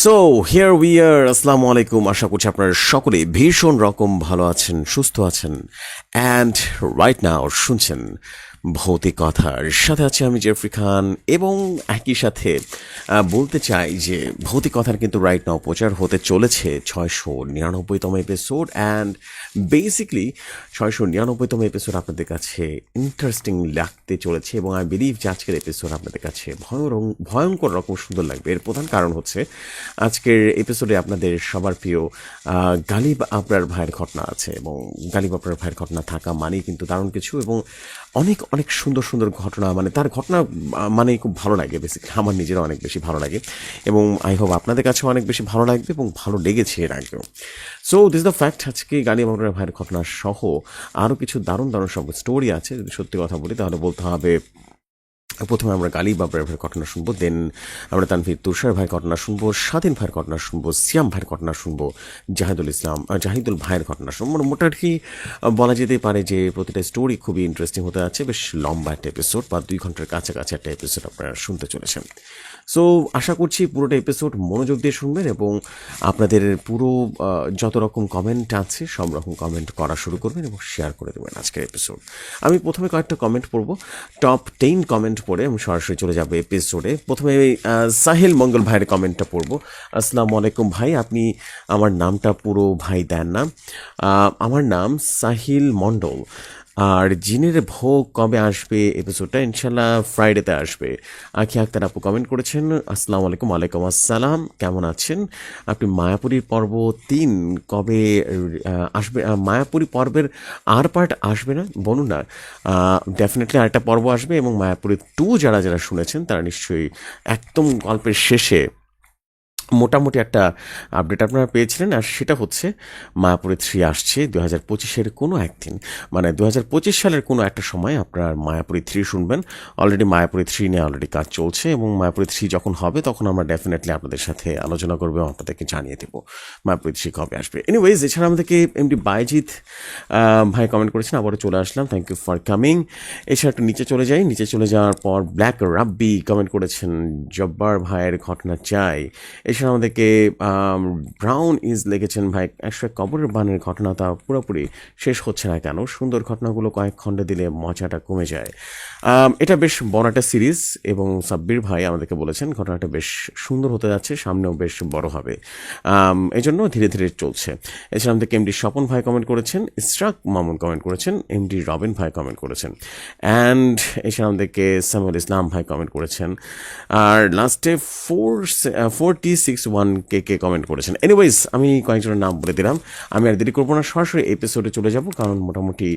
So here we are. আসসালামু আলাইকুম। আশা করছি আপনারা সকলে ভীষণ রকম ভালো আছেন, সুস্থ আছেন। অ্যান্ড রাইট নাও শুনছেন ভৌতিক কথার সাথে আছে আমি জেফরি খান, এবং একই সাথে বলতে চাই যে ভৌতিক কথার কিন্তু রাইট নাও প্রচার হতে চলেছে 699তম এপিসোড। অ্যান্ড বেসিকলি 699তম এপিসোড আপনাদের কাছে ইন্টারেস্টিং লাগতে চলেছে, এবং আই বিলিভ যে আজকের এপিসোড আপনাদের কাছে ভয়ঙ্কর রকম সুন্দর লাগবে। এর প্রধান কারণ হচ্ছে আজকের এপিসোডে আপনাদের সবার প্রিয় গালিব আবরার ভাইয়ের ঘটনা আছে, এবং গালিব আবরার ভাইয়ের ঘটনা থাকা মানেই কিন্তু দারুণ কিছু, এবং অনেক অনেক সুন্দর সুন্দর ঘটনা, মানে তার ঘটনা মানে খুব ভালো লাগে। বেসিক্যালি আমার নিজেরও অনেক বেশি ভালো লাগে, এবং আই হোপ আপনাদের কাছেও অনেক বেশি ভালো লাগবে এবং ভালো লেগেছে এর আগেও। সো দিস দ্য ফ্যাক্ট, আজকে গালিব আবরার ভাইয়ের ঘটনা সহ আরও কিছু দারুণ দারুণ সব স্টোরি আছে। যদি সত্যি কথা বলি তাহলে বলতে হবে প্রথমে আমরা গালিব আবরার ভাইয়ের ঘটনা শুনবো, দেন আমরা তানভীর তুষার ভাইয়ের ঘটনা শুনবো, স্বাধীন ভাইয়ের ঘটনা শুনবো, সিয়াম ভাইয়ের ঘটনা শুনবো, জাহিদুল ভাইয়ের ঘটনা শুনবো। মোটামুটি বলা যেতে পারে যে প্রতিটা স্টোরি খুবই ইন্টারেস্টিং হতে আছে। বেশ লম্বা একটা এপিসোড, বা 2 ঘন্টার কাছাকাছি একটা এপিসোড আপনারা শুনতে চলেছেন। সো আশা করছি পুরোটা এপিসোড মনোযোগ দিয়ে শুনবেন, এবং আপনাদের পুরো যত রকম কমেন্ট আছে সব রকম কমেন্ট করা শুরু করবেন এবং শেয়ার করে দেবেন আজকের এপিসোড। আমি প্রথমে কয়েকটা কমেন্ট পড়বো, টপ 10 কমেন্ট পড়ে আমি সরাসরি চলে যাবো এপিসোডে। প্রথমে সাহিল মঙ্গল ভাইয়ের কমেন্টটা পড়বো। আসসালামু আলাইকুম ভাই, আপনি আমার নামটা পুরো ভাই দেন না। আমার নাম সাহিল মণ্ডল। আর জিনের ভোগ কবে আসবে এপিসোডটা? ইনশাল্লাহ ফ্রাইডেতে আসবে। আখি আক্তার আপু কমেন্ট করেছেন, আসসালামু আলাইকুম। ওয়ালাইকুম আসসালাম, কেমন আছেন আপনি? মায়াপুরী পর্ব 3 কবে আসবে? মায়াপুরী পর্বের আর পার্ট আসবে না? বলুন না। ডেফিনেটলি আরেকটা পর্ব আসবে, এবং মায়াপুরী 2 যারা যারা শুনেছেন তারা নিশ্চয়ই একদম গল্পের শেষে মোটামুটি একটা আপডেট আপনারা পেয়েছিলেন। আর সেটা হচ্ছে মায়াপুরী 3 আসছে 2025-এর কোনো একদিন, মানে 2025 সালের কোনো একটা সময় আপনার মায়াপুরী 3 শুনবেন। অলরেডি মায়াপুরী 3 নিয়ে অলরেডি কাজ চলছে, এবং মায়াপুরী 3 যখন হবে তখন আমরা ডেফিনেটলি আপনাদের সাথে আলোচনা করবো, আপনাদেরকে জানিয়ে দেবো মায়াপুরী 3 কবে আসবে। এনিওয়েজ, এছাড়া আমাদেরকে এমডি বাইজিৎ ভাই কমেন্ট করেছেন, আবারও চলে আসলাম, থ্যাংক ইউ ফর কামিং। এছাড়া একটু নিচে চলে যাই, নিচে চলে যাওয়ার পর ব্ল্যাক রাব্বি কমেন্ট করেছেন, জব্বার ভাইয়ের ঘটনা চাই। এছাড়া আমাদেরকে ব্রাউন ইজ লিখেছেন, ভাই একশো কবরের বানের ঘটনাটা পুরোপুরি শেষ হচ্ছে না কেন? সুন্দর ঘটনাগুলো কয়েক খণ্ডে দিলে মজাটা কমে যায়। এটা বেশ বড় একটা সিরিজ, এবং সাব্বির ভাই আমাদেরকে বলেছেন ঘটনাটা বেশ সুন্দর হতে যাচ্ছে, সামনেও বেশ বড় হবে, এই জন্য ধীরে ধীরে চলছে। এছাড়া আমাদেরকে এমডি স্বপন ভাই কমেন্ট করেছেন, ইসরাক মামুন কমেন্ট করেছেন, এমডি রবিন ভাই কমেন্ট করেছেন, অ্যান্ড এছাড়া আমাদেরকে সামুল ইসলাম ভাই কমেন্ট করেছেন, আর লাস্টে 4T61 কে কমেন্ট করেছেন। এনিওয়েজ, আমি কয়েকজনের নাম বলে দিলাম। আমি আর দেরি করবো না, সরাসরি এপিসোডে চলে যাব, কারণ মোটামুটি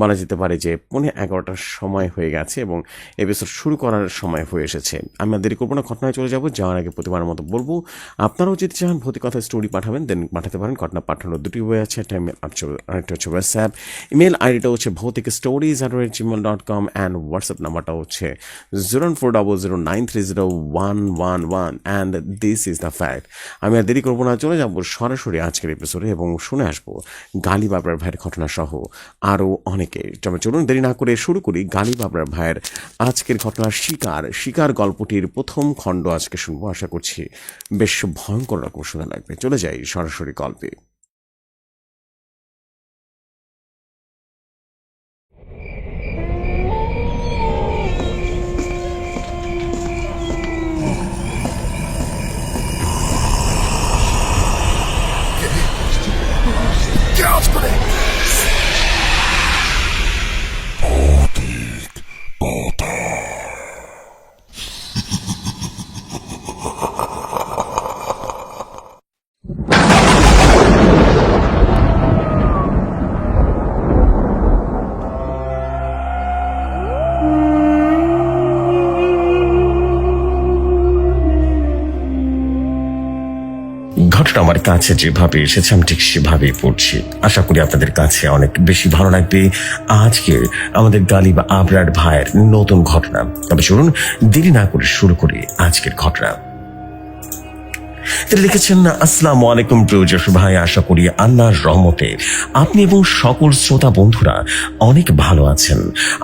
বলা যেতে পারে যে 11:15 সময় হয়ে গেছে এবং এপিসোড শুরু করার সময় হয়ে এসেছে। আমি আর দেরি করবো না, ঘটনায় চলে যাব। যাওয়ার আগে প্রতিবারের মতো বলবো, আপনারাও যদি চান ভৌতিক কথা স্টোরি পাঠাবেন, দেন পাঠাতে পারেন। ঘটনা পাঠানোর 2টি ওয়ে আছে, একটা ইমেল, আরেকটা হচ্ছে হোয়াটসঅ্যাপ। ইমেল আইডিটা হচ্ছে ভৌতিকস্টোরিজ@gmail.com, অ্যান্ড হোয়াটসঅ্যাপ নাম্বারটা হচ্ছে 04009301111, and this is the fact. আমি আর দেরি করবো না, চলে যাবো সরাসরি আজকের এপিসোডে এবং শুনে আসবো গালিব আবরার ভাইয়ের ঘটনা সহ আরও অনেকে। তবে চলুন দেরি না করে শুরু করি গালিব আবরার ভাইয়ের আজকের ঘটনা শিকার গল্পটির প্রথম খণ্ড আজকে শুনবো। আশা করছি বেশ ভয়ঙ্কর রকম শোনা লাগবে। চলে যাই সরাসরি গল্পে। ঘটনা আমার কাছে যেভাবে এসেছে আমি ঠিক সেভাবেই পড়ছি। আশা করি আপনাদের কাছে অনেক বেশি ভালো লাগবে আজকে আমাদের গালিব আবরার ভাইয়ের নতুন ঘটনা। তবে চলুন দেরি না করে শুরু করি আজকের ঘটনা। তিনি লিখেছেন, আসসালামু আলাইকুম প্রিয় যশু ভাই, আশা করি আল্লাহর রহমতে আপনি এবং সকল শ্রোতা বন্ধুরা অনেক ভালো আছেন।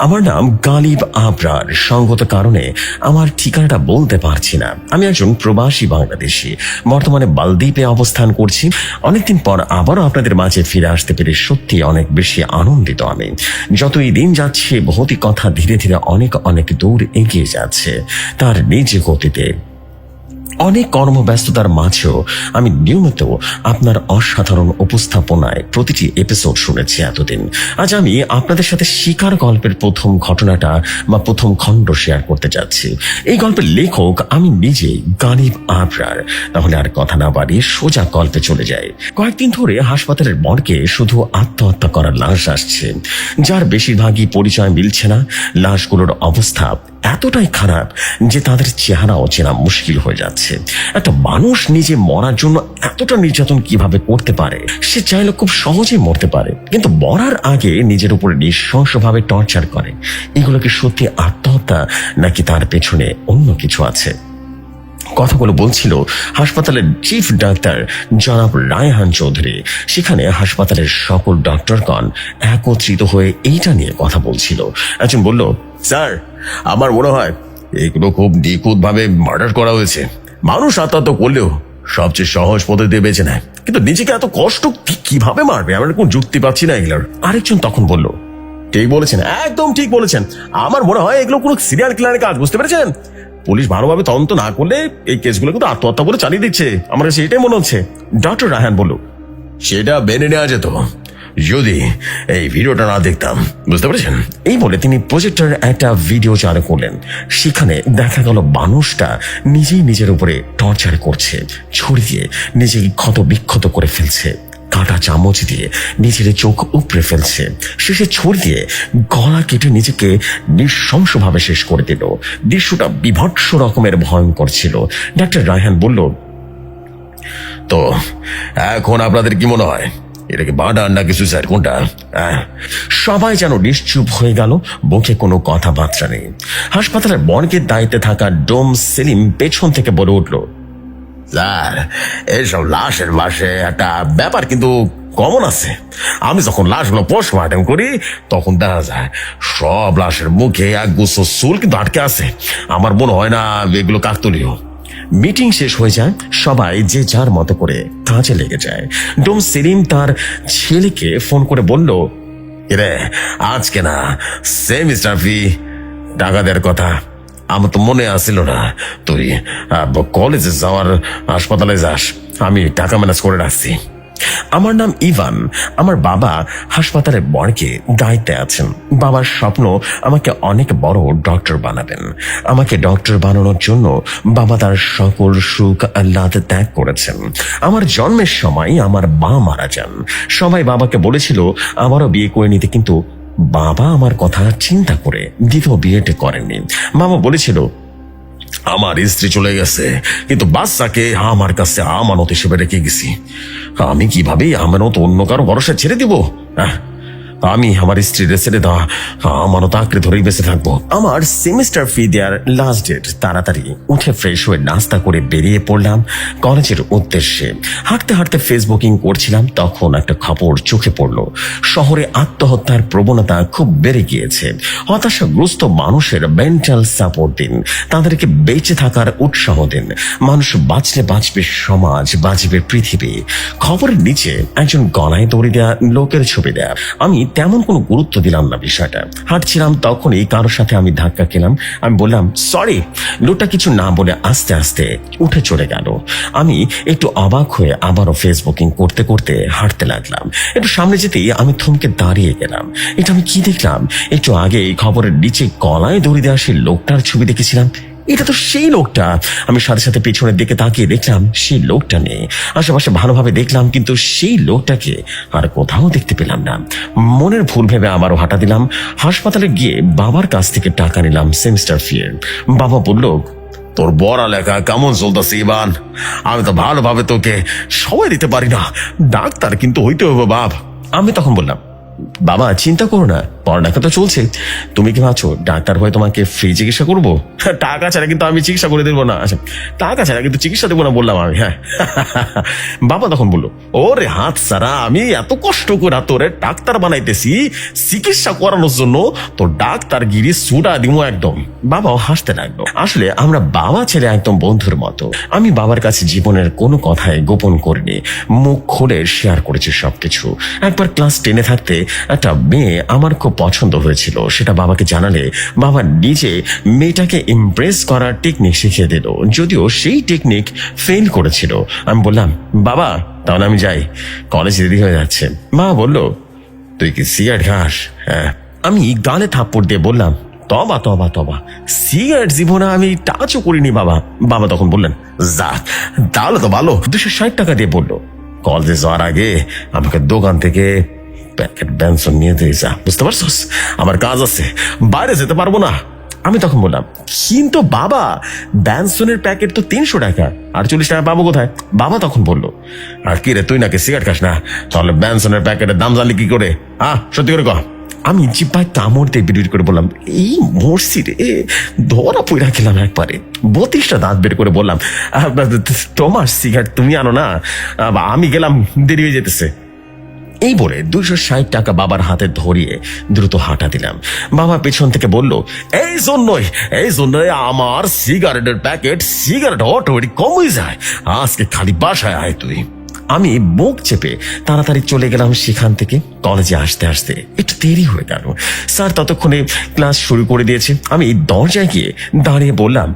আমার নাম গালিব আবরার। সঙ্গত কারণে আমার ঠিকানাটা বলতে পারছি না। আমি একজন প্রবাসী বাংলাদেশি, বর্তমানে মালদ্বীপে অবস্থান করছি। অনেকদিন পর আবারও আপনাদের মাঝে ফিরে আসতে পেরে সত্যি অনেক বেশি আনন্দিত আমি। যতই দিন যাচ্ছে ভৌতিক কথা ধীরে ধীরে অনেক অনেক দূর এগিয়ে যাচ্ছে তার নিজ গতিতে। অনেক কর্মব্যস্ততার মাঝেও আমি নিয়মিত আপনার অসাধারণ উপস্থাপনায় প্রতিটি এপিসোড শুনেছি এতদিন। আজ আমি আপনাদের সাথে শিকার গল্পের প্রথম ঘটনাটা বা প্রথম খণ্ড শেয়ার করতে যাচ্ছি। এই গল্পের লেখক আমি নিজেই, গালিব আবরার। তাহলে আর কথা না বাড়িয়ে সোজা গল্পে চলে যায়। কয়েকদিন ধরে হাসপাতালের মর্গে শুধু আত্মহত্যা করার লাশ আসছে, যার বেশিরভাগই পরিচয় মিলছে না। লাশগুলোর অবস্থা এতটাই খারাপ যে তাদের চেহারাও চেনা মুশকিল হয়ে যাচ্ছে। একটা মানুষ নিজে মরার জন্য এতটা নির্যাতন কিভাবে করতে পারে? সে চাইলে খুব সহজেই মরতে পারে, কিন্তু মরার আগে নিজের উপরে নৃশংসভাবে টর্চার করে। এগুলোকে সত্যি আত্মহত্যা নাকি তার পেছনে অন্য কিছু আছে? কথাগুলো বলছিল হাসপাতালের চিফ ডাক্তার জনাব রায়হান চৌধুরী। সেখানে হাসপাতালের সকল ডক্টরগণ একত্রিত হয়ে এইটা নিয়ে কথা বলছিল। একজন বলল, স্যার, আমার মনে হয় এগুলো খুব নিখুঁত ভাবে মার্ডার করা হয়েছে। মানুষ আত্মহত্যা করলেও সবচেয়ে সহজ পদ্ধতি বেছে নেয়, কিন্তু নিজেকে এত কষ্ট কিভাবে মারবে? আমরা কোন যুক্তি পাচ্ছি না এগুলোর। আরেকজন তখন বলল, ঠিক বলেছেন, একদম ঠিক বলেছেন। আমার মনে হয় এগুলো কোনো সিরিয়াল কিলারের কাজ, বুঝতে পেরেছেন? পুলিশ ভালোভাবে তদন্ত না করলে এই কেসগুলো কিন্তু আত্মহত্যা বলে চালিয়ে দিচ্ছে। আমার কাছে এটাই মনে হচ্ছে। ডক্টর রায়হান বলল, সেটা মেনে নেওয়া যেত যদি এই ভিডিওটা না দেখতাম, বুঝতে পেরেছেন? এই বলে তিনি প্রজেক্টর একটা ভিডিও চালু করলেন। সেখানে দেখা গেল মানুষটা নিজেই নিজের উপরে টর্চার করছে, ছুরি দিয়ে নিজেকে ক্ষত বিক্ষত করে ফেলছে, কাঁটা চামচ দিয়ে নিজের চোখ উপড়ে ফেলছে, শেষে ছুরি দিয়ে গলা কেটে নিজেকে নৃশংসভাবে শেষ করে দিল। দৃশ্যটা বিভৎস রকমের ভয়ঙ্কর ছিল। ডাক্তার রায়হান বলল, তো এখন আপনাদের কি মনে হয় এটা কি মার্ডার নাকি সুইসাইড, কোনটা? সবাই যেন নিশ্চুপ হয়ে গেল, মুখে কোনো কথাবার্তা নেই। হাসপাতালের মর্গের দায়িত্বে থাকা ডোম সেলিম পেছন থেকে বলে উঠল, স্যার, এইসব লাশের পাশে একটা ব্যাপার কিন্তু কমন আছে। আমি যখন লাশগুলো পোস্টমর্টম করি তখন দেখা যায় সব লাশের মুখে এক গুচ্ছ চুল কিন্তু আটকে আছে। আমার মনে হয় না এগুলো কাকতালীয়। মিটিং শেষ হয়ে যায়, সবাই যে যার মতো করে কাজে লেগে যায়। ডোম সেলিম তার ছেলেকে ফোন করে বলল, রে, আজকে না সেমিস্টার ফি টাকা দেওয়ার কথা। আমার তো মনে আসছিল না তুই কলেজে যাওয়ার হাসপাতালে যাস। আমি টাকা ম্যানেজ করে রাখছি। আমার নাম ইভান। আমার বাবা হাসপাতালের মর্গে দায়িত্বে আছেন। বাবার স্বপ্ন আমাকে অনেক বড় ডক্টর বানাবেন। আমাকে ডক্টর বানানোর জন্য বাবা তার সকল সুখ আহ্লাদ ত্যাগ করেছেন। আমার জন্মের সময় আমার মা মারা যান। সবাই বাবাকে বলেছিল আমারও বিয়ে করে নিতে, কিন্তু বাবা আমার কথা চিন্তা করে দ্বিতীয় বিয়েটা করেননি। বাবা বলেছিল, আমার স্ত্রী চলে গেছে, কিন্তু বাচ্চাকে আমার কাছে আমানত হিসেবে রেখে গেছি। আমি কিভাবে আমানত অন্য কারো ভরসা ছেড়ে দিব? আমি আমার স্ত্রীর ছেড়ে দেওয়া আমানত আঁকড়ে ধরেই বেঁচে থাকবো। আমার সেমিস্টার ফি দেওয়ার লাস্ট ডেট। তাড়াতাড়ি উঠে ফ্রেশ হয়ে নাস্তা করে বেরিয়ে পড়লাম কলেজের উদ্দেশ্যে। হাঁটতে হাঁটতে ফেসবুকিং করছিলাম, তখন একটা খবর চোখে পড়লো। শহরে আত্মহত্যার প্রবণতা খুব বেড়ে গিয়েছে। হতাশাগ্রস্ত মানুষের মেন্টাল সাপোর্ট দিন, তাদেরকে বেঁচে থাকার উৎসাহ দিন। মানুষ বাঁচলে বাঁচবে সমাজ, বাঁচবে পৃথিবী। খবরের নিচে একজন গলায় দড়ি দেয়া লোকের ছবি দেয়া। আমি তেমন কোনো গুরুত্ব দিলাম না বিষয়টা। হাঁটছিলাম, তখনই কারোর সাথে আমি ধাক্কা খেলাম। আমি বললাম, সরি। লোকটা কিছু না বলে আস্তে আস্তে উঠে চলে গেল। আমি একটু অবাক হয়ে আবারও ফেসবুকিং করতে করতে হাঁটতে লাগলাম। একটু সামনে যেতেই আমি থমকে দাঁড়িয়ে গেলাম। এটা আমি কি দেখলাম? একটু আগে এই খবরের নিচে গলায় দড়ি দেওয়া সেই লোকটার ছবি দেখেছিলাম। এটা তো সেই লোকটা। আমি সাথে সাথে পেছনের দিকে তাকিয়ে দেখলাম সেই লোকটা নেই। আশেপাশে ভালোভাবে দেখলাম, কিন্তু সেই লোকটাকে আর কোথাও দেখতে পেলাম না। মনের ভুল ভেবে আবারও হাঁটা দিলাম। হাসপাতালে গিয়ে বাবার কাছ থেকে টাকা নিলাম সেমিস্টার ফি এর। বাবা বলল, তোর পড়ালেখা কেমন চলতেছে ইভান? আমি তো ভালোভাবে তোকে সময় দিতে পারি না। ডাক্তার কিন্তু হইতে হবে বাপ। আমি তখন বললাম, বাবা চিন্তা করো না, পড়ালেখা তো চলছে। তুমি কি ভাবছো ডাক্তার হয়ে তোমাকে ফ্রি চিকিৎসা করবো? টাকা ছাড়া কিন্তু আমি চিকিৎসা করে দেবো না। আচ্ছা, টাকা ছাড়া কিন্তু চিকিৎসা দেবো না বললাম আমি। হ্যাঁ। বাবা তখন বললো, ওরে হাত সারা, আমি এত কষ্ট করে তোরে ডাক্তার বানাইতেছি চিকিৎসা করানোর জন্য, তো ডাক্তারগিরি সুডা দিমো একদম। বাবাও হাসতে লাগলো। আসলে আমরা বাবা ছেলে একদম বন্ধুর মতো। আমি বাবার কাছে জীবনের কোনো কথাই গোপন করিনি, মুখ খুলে শেয়ার করেছি সবকিছু। একবার ক্লাস 10-এ থাকতে একটা মেয়ে আমার খুব পছন্দ হয়েছিল, সেটা বাবাকে জানালে বাবা নিজে মেয়েটাকে ইমপ্রেস করার টেকনিক শিখিয়ে দিল, যদিও সেই টেকনিক ফেল করেছিল। আমি বললাম, বাবা তাহলে আমি যাই, কলেজ দেরি হয়ে যাচ্ছে। মা বলল, তুই কি সিগারেট খাস? হ্যাঁ। আমি গালে থাপ্পড় দিয়ে বললাম, তবা তবা তবা, সিগারেট জীবনে আমি টাচও করিনি বাবা। বাবা তখন বললেন, যাক তাহলে তো ভালো। 260 টাকা দিয়ে বললো, কলেজে যাওয়ার আগে আমাকে দোকান থেকে প্যাকেট বেনসন নিয়ে দিয়ে যা, বুঝতে পারছস? আমার কাজ আছে, বাইরে যেতে পারবো না। আমি তখন বললাম, কিন্তু বাবা বেনসনের প্যাকেট তো 300 টাকা, আর 40 টাকা পাবো কোথায়? বাবা তখন বললো, আর কি রে, তুই নাকি সিগারেট খাস না? তাহলে বেনসনের প্যাকেটের দাম জানলি কি করে? সত্যি করে কহ। আমি জিব্বায় কামড় দিয়ে বিড়বিড় করে বললাম, এই মরছি রে, ধরা পইরা খেলাম একবারে। 32টা দাঁত বের করে বললাম, তোমার সিগারেট তুমি আনো না, আমি গেলাম, দেরি হয়ে যেতেছে। এই বলে 260 টাকা বাবার হাতে ধরিয়ে দ্রুত হাঁটা দিলাম। বাবা পেছন থেকে বলল, এই জন্যই আমার সিগারেটের প্যাকেট, সিগারেট অটোমেটিক কমই যায়। আজকে খালি বাসায় আয় তুই। আমি বুক চেপে তাড়াতাড়ি চলে গেলাম সেখান থেকে। কলেজে আসতে আসতে একটু দেরি হয়ে গেল। স্যার ততক্ষণে ক্লাস শুরু করে দিয়েছে। আমি দরজায় গিয়ে দাঁড়িয়ে বললাম,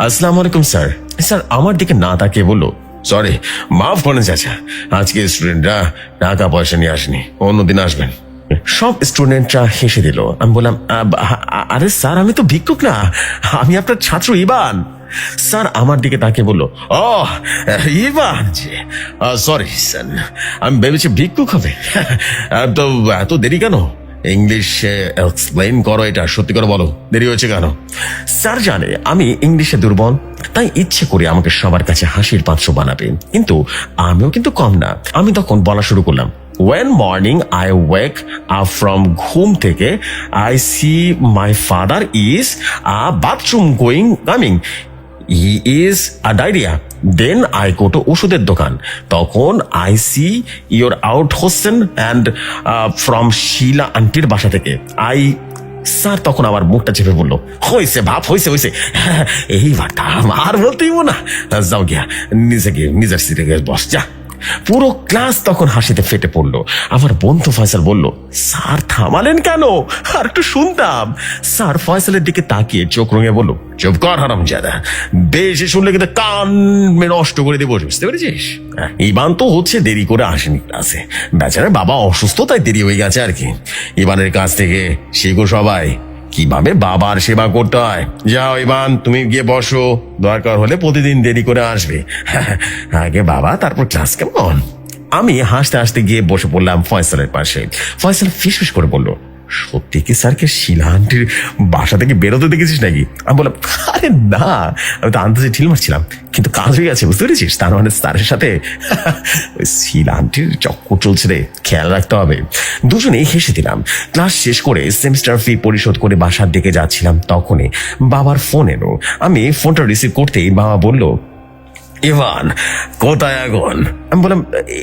আসসালামু আলাইকুম স্যার। স্যার আমার দিকে না তাকিয়ে বলল, সরি, মাফ করেন চাচা, আজকে স্টুডেন্টরা টাকা পয়সা নিয়ে আসেনি, অন্যদিন আসবেন। সব স্টুডেন্টরা হেসে দিল। আমি বললাম, আরে স্যার আমি তো ভিক্ষুক না, আমি আপনার ছাত্র ইবান। স্যার আমার দিকে তাকিয়ে বলল, ও ইবান জি, সরি স্যার, আমি ভেবেছি ভিক্ষুক হবে। তো এত দেরি কেন? ইংলিশে এক্সপ্লেইন করো, এটা সত্যি করে বলো, দেরি হয়েছে কেন? স্যার জানে আমি ইংলিশে দুর্বল, তাই ইচ্ছে করে আমাকে সবার কাছে হাসির পাত্র বানাবে, কিন্তু আমিও কিন্তু কম না। আমি তখন বলা শুরু করলাম, When morning I wake up from ঘুম থেকে, I see my father is a bathroom coming. He is a diarrhea. Then I go to ওষুধের দোকান, তখন I see your out Hossain and from শিলা আন্টির বাসা থেকে স্যার তখন আমার মুখটা চেপে বললো, হয়েছে বাপ, হয়েছে, এইবার আর বলতেই না, যাও গিয়া নিজের সিটে গিয়ে বস যা। পুরো ক্লাস তখন হাসিতে ফেটে পড়লো। আমার বন্ধু ফয়সাল বলল, স্যার থামালেন কেন, আর একটু শুনতাম। স্যার ফয়সালের দিকে তাকিয়ে চোখ রঙে বলল, চুপ কর হারামজাদা, বেশি শুনলে কিন্তু কান নষ্ট করে দেবো, বুঝতে পেরেছিস? ইবান তো হচ্ছে দেরি করে আসেনি ক্লাসে, বেচারা বাবা অসুস্থ, তাই দেরি হয়ে গেছে আর কি। ইবানের কাছ থেকে শেখো সবাই কিভাবে বাবার সেবা করতে হয়। যাও ইবান, তুমি গিয়ে বসো, দরকার হলে প্রতিদিন দেরি করে আসবে। আগে বাবা, তারপর ক্লাস, কেমন? আমি হাসতে হাসতে গিয়ে বসে পড়লাম ফয়সালের পাশে। ফয়সাল ফিসফিস করে বলল, সত্যি কি স্যারকে শিলা আন্টির বাসা থেকে বেরোতে দেখেছিস নাকি? আমি বললাম, আরে না, আমি তো আন্দাজে ঢিল মারছিলাম, কিন্তু কাজ হয়ে গেছে, বুঝতে পেরেছিস? তার মানে স্যারের সাথে ওই শিলা আন্টির চক্কর চলছে রে, খেয়াল রাখতে হবে। দুজনেই হেসে দিলাম। ক্লাস শেষ করে সেমিস্টার ফি পরিশোধ করে বাসার দিকে যাচ্ছিলাম, তখনই বাবার ফোন এলো। আমি ফোনটা রিসিভ করতেই বাবা বলল, ইভান কোথায় এখন? আমি বললাম,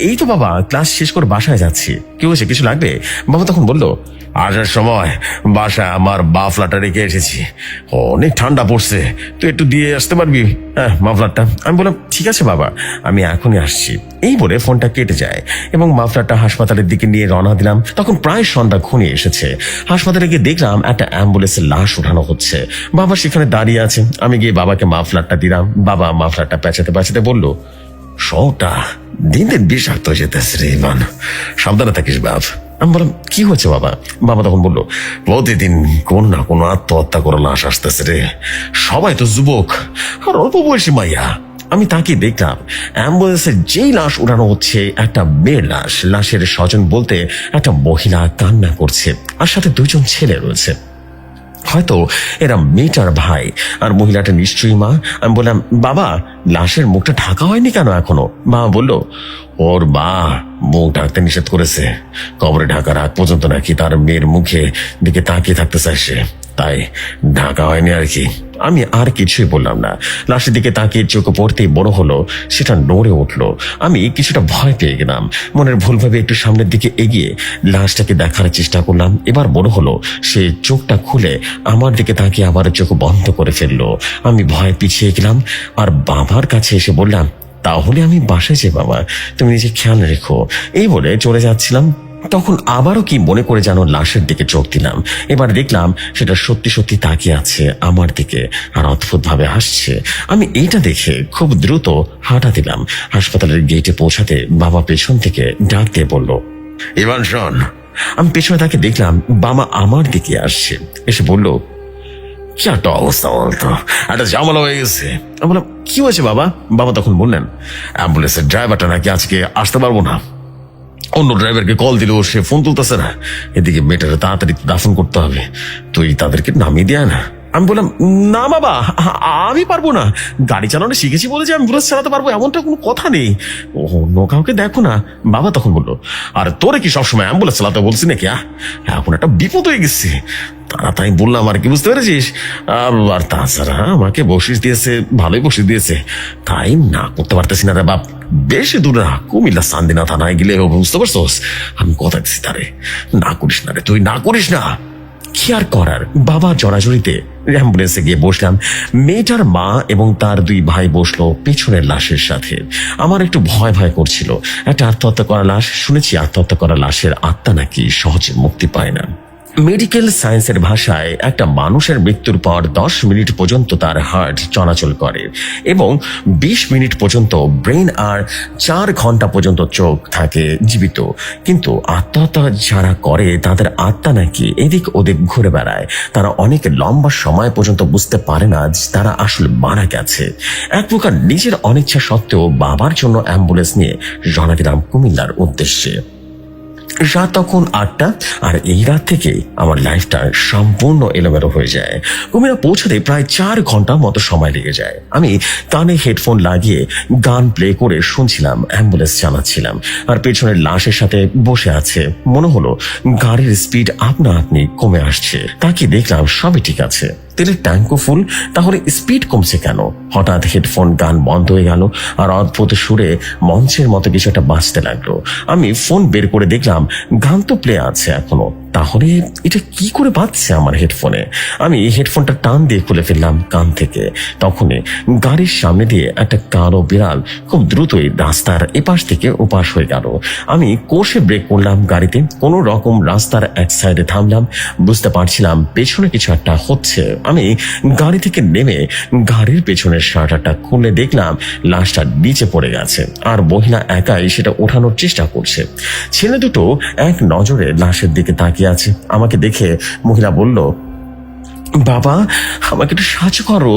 এই তো বাবা, ক্লাস শেষ করে বাসায় যাচ্ছি। কি হয়েছে, কিছু লাগবে? বাবা তখন বলল, আসার সময় বাসায় আমার মাফলারটা রেখে এসেছি, অনেক ঠান্ডা পড়ছে, তুই একটু দিয়ে আসতে পারবি? হ্যাঁ, মাফলারটা। আমি বললাম, ঠিক আছে বাবা, আমি এখনই আসছি। এই বলে ফোনটা কেটে যায় এবং মাফলারটা হাসপাতালের দিকে নিয়ে রওনা দিলাম। তখন প্রায় সন্ধ্যা ঘনিয়ে এসেছে। হাসপাতালে গিয়ে দেখলাম একটা অ্যাম্বুলেন্সের লাশ উঠানো হচ্ছে। বাবা সেখানে দাঁড়িয়ে আছে। আমি গিয়ে বাবাকে মাফলারটা দিলাম। বাবা মাফলারটা পেঁচাতে পেঁচাতে বলল, শোটা দিন দিন বিষাক্ত হয়ে যেতেছে রে ইমান, সাবধানে থাকিস বাপ। আমি বললাম, কি হয়েছে বাবা? বাবা তখন বলল, প্রতিদিন কোন না কোন আত্মহত্যা করে লাশ আসতেছে রে, সবাই তো যুবক আর অল্প বয়সী মাইয়া। আমি তাকে দেখলাম অ্যাম্বুলেন্সের যেই লাশ উঠানো হচ্ছে একটা মেয়ের লাশ। লাশের স্বজন বলতে একটা মহিলা কান্না করছে, আর সাথে 2জন ছেলে রয়েছে। হয়তো এরা মেয়েটার ভাই, আর মহিলাটা নিশ্চয়ই মা। আমি বললাম, বাবা লাশের মুখটা ঢাকা হয়নি কেন এখনো? বাবা বলল, ওর মা মুখ ঢাকতে নিষেধ করেছে, কবরে ঢাকার আগ পর্যন্ত নাকি তার মেয়ের মুখে দিকে তাকিয়ে থাকতে চায় সে, তাই ঢাকা হয়নি আর কি। আমি আর কিছুই বললাম না। লাশের দিকে তাকিয়ে চোখে পড়তেই বড় হলো সেটা নড়ে উঠলো। আমি কিছুটা ভয় পেয়ে গেলাম। মনের ভুলভাবে একটু সামনের দিকে এগিয়ে লাশটাকে দেখার চেষ্টা করলাম। এবার বড় হলো সে চোখটা খুলে আমার দিকে তাকিয়ে আবার চোখ বন্ধ করে ফেললো। আমি ভয় পিছিয়ে গেলাম আর বাবার কাছে এসে বললাম, তাহলে আমি বাসায় যাই বাবা, তুমি নিজে খেয়াল রেখো। এই বলে চলে যাচ্ছিলাম, তখন আবারও কি মনে করে যেন লাশের দিকে চোখ দিলাম। এবার দেখলাম সেটা সত্যি সত্যি তাকিয়ে আছে আমার দিকে আর অদ্ভুত ভাবে হাসছে। আমি এইটা দেখে খুব দ্রুত হাঁটা দিলাম। হাসপাতালের গেটে পৌঁছাতে বাবা পেছন থেকে ডাক দিয়ে বলল, ইভান শোন। আমি পেছনে তাকে দেখলাম বাবা আমার দিকে আসছে। এসে বলল, কি একটা অবস্থা বলতো, একটা ঝামেলা হয়ে গেছে। আমি বললাম, কি হয়েছে বাবা? বাবা তখন বললেন, অ্যাম্বুলেন্সের ড্রাইভারটা নাকি আজকে আসতে পারবো না। অন্য ড্রাইভারকে কল দিলেও সে ফোন তুলতেছে না। এদিকে মেয়েটারে তাড়াতাড়ি দাফন করতে হবে, তুই তাদেরকে নামিয়ে দেয় না। আমি বললাম, না বাবা, আমি পারবো না। গাড়ি চালানো শিখেছি বলে যে অ্যাম্বুলেন্স চালাতে পারবো এমনটা কোনো কথা নেই, অন্য কাউকে দেখো না। বাবা তখন বললো, আর তোরে কি সবসময় অ্যাম্বুলেন্স চালাতে বলছি নাকি? এখন একটা বিপদ হয়ে গেছে। তাই বললাম আর কি, বুঝতে পেরেছিস? আর তাছাড়া আমাকে বকশিশ দিয়েছে, ভালোই বকশিশ দিয়েছে, তাই না করতে পারতেছি না রে বাপ। বেশি দূরে না, কুমিল্লা চান্দিনা থানায় গেলে বুঝতে পারছোস। আমি কথা দিচ্ছি তারে, না করিস না রে, তুই না করিস না। কি আর করার, বাবা জড়াজড়িতে অ্যাম্বুলেন্সে গিয়ে বসলাম। মেয়েটার মা এবং তার দুই ভাই বসলো পেছনের লাশের সাথে। আমার একটু ভয় ভয় করছিল। একটা আত্মহত্যা করা লাশ, শুনেছি আত্মহত্যা করা লাশের আত্মা নাকি সহজে মুক্তি পায় না। মেডিকেল সায়েন্সের ভাষায় একটা মানুষের মৃত্যুর পর 10 মিনিট পর্যন্ত তার হার্ট চলাচল করে এবং 20 মিনিট পর্যন্ত ব্রেন আর 4 ঘন্টা পর্যন্ত চোখ থাকে জীবিত। কিন্তু আত্মহত্যা যারা করে তাদের আত্মা নাকি এদিক ওদিক ঘুরে বেড়ায়। তারা অনেক লম্বা সময় পর্যন্ত বুঝতে পারে না যে তারা আসলে মারা গেছে। এক প্রকার নিজের অনিচ্ছা সত্ত্বেও বাবার জন্য অ্যাম্বুলেন্স নিয়ে রওনা দিলাম কুমিল্লার উদ্দেশ্যে। রাত তখন 8টা, আর এই রাত থেকে আমার লাইফটা সম্পূর্ণ এলোমেলো হয়ে যায়। কুমিল্লা পৌঁছাতে প্রায় 4 ঘন্টা মতো সময় লেগে যায়। আমি কানে হেডফোন লাগিয়ে গান প্লে করে শুনছিলাম, অ্যাম্বুলেন্স চালাচ্ছিলাম আর পেছনের লাশের সাথে বসে আছে। মনে হলো গাড়ির স্পিড আপনা আপনি কমে আসছে। তাকে দেখলাম সবই ঠিক আছে, তেলের ট্যাঙ্কও ফুল, তাহলে স্পিড কমছে কেন? হঠাৎ হেডফোন গান বন্ধ হয়ে গেল আর অদ্ভুত সুরে মঞ্চের মতো কিছু একটা বাজতে লাগলো। আমি ফোন বের করে দেখলাম গান তো প্লে আছে এখনো, তাহলে এটা কি করে বাজছে আমার হেডফোনে? আমি হেডফোনটা টান দিয়ে খুলে ফেললাম কান থেকে। তখনই গাড়ির সামনে দিয়ে একটা কালো বিড়াল খুব দ্রুতই রাস্তার এপাশ থেকে ওপাশ হয়ে গেল। আমি কোষে ব্রেক করলাম গাড়িতে, কোনো রকম রাস্তার এক সাইডে থামলাম। বুঝতে পারছিলাম পেছনে কিছু একটা হচ্ছে। আমি গাড়ি থেকে নেমে গাড়ির পেছনের শাটারটা খুলে দেখলাম লাশটা নিচে পড়ে গেছে আর মহিলা একাই সেটা ওঠানোর চেষ্টা করছে। ছেলে দুটো এক নজরে লাশের দিকে তাকিয়ে আছে। আমাকে দেখে মহিলা বলল, বাবা আমাকে একটু সাহায্য করো,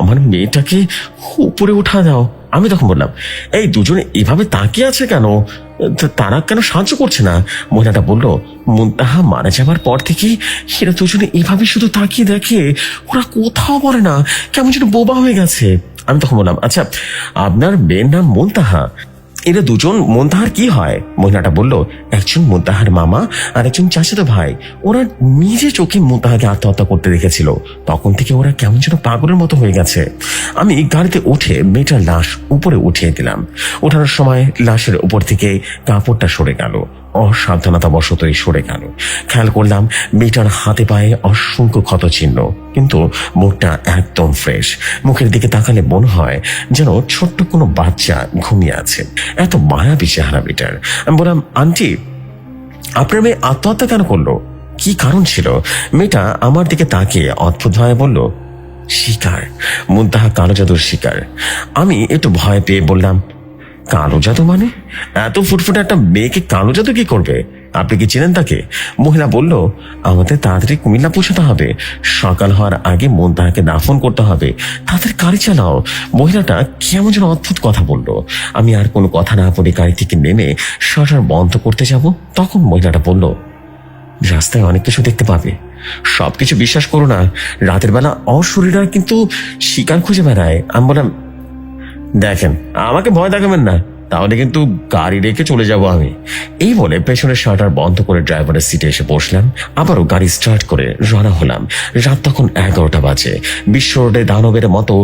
আমার মেয়েটাকে উপরে উঠা দাও। আমি তখন বললাম, এই দুজনে এভাবে তাকিয়ে আছে কেন? তারা কেন সাহায্য করছে না? মহিলাটা বলল, মুনতাহা মারা যাবার পর থেকে এরা দুজনে এভাবে শুধু তাকিয়ে দেখে, ওরা কোথাও বলে না, কেমন যেন বোবা হয়ে গেছে। আমি তখন বললাম, আচ্ছা আপনার মেয়ের নাম মুনতাহা, এরা দুজন মুনতাহার কি হয়? মহিলাটা বলল, একজন মুনতাহার মামা আর একজন চাচাতো ভাই। ওরা নিজে চোখে মুনতাহাকে আত্মহত্যা করতে দেখেছিল, তখন থেকে ওরা কেমন যেন পাগলের মতো হয়ে গেছে। আমি গাড়িতে উঠে মেয়েটার লাশ উপরে উঠিয়ে দিলাম। ওঠানোর সময় লাশের উপর থেকে কাপড়টা সরে গেল, অসাবধানতা বশতই সরে গেল। খেয়াল করলাম মেয়েটার হাতে পায়ে অসংখ্য ক্ষত চিহ্ন, কিন্তু মুখটা একদম ফ্রেশ। মুখের দিকে তাকালে মনে হয় যেন ছোট্ট কোনো বাচ্চা ঘুমিয়ে আছে। এত মায়াবী চেহারা মেয়েটার। আমি বললাম, আন্টি আপনার মেয়ে আত্মহত্যা কেন করলো? কি কারণ ছিল? মেয়েটা আমার দিকে তাকিয়ে অদ্ভুত ভাবে বলল, শিকার, মুনতাহা কালো জাদুর শিকার। আমি একটু ভয় পেয়ে বললাম, কালো জাদু মানে? এত ফুটফুটে একটা মেয়েকে কালো জাদু কি করবে? আপনি কি চেনেন তাকে? মহিলা বলল, আমাদের তাড়াতাড়ি কুমিল্লা পৌঁছাতে হবে, সকাল হওয়ার আগে মুনতাহাকে দাফন করতে হবে, তাদের গাড়ি চালাও। মহিলাটা কেমন যেন অদ্ভুত কথা বলল। আমি আর কোনো কথা না বলে গাড়ি থেকে নেমে শাটার বন্ধ করতে যাব, তখন মহিলাটা বলল, রাস্তায় অনেক কিছু দেখতে পাবে, সবকিছু বিশ্বাস করো না। রাতের বেলা অশরীরা কিন্তু শিকার খুঁজে বেড়ায়। আমি বললাম, দেখেন আমাকে ভয় দেখাবেন না, তাহলে কিন্তু গাড়ি রেখে চলে যাব আমি। এই বলে পেছনের শাটার বন্ধ করে ড্রাইভারের সিটে এসে বসলাম। আবারও গাড়ি স্টার্ট করে রওনা হলাম। রাত তখন 11টা বাজে। বিশ্ব রোডে দানবের মতো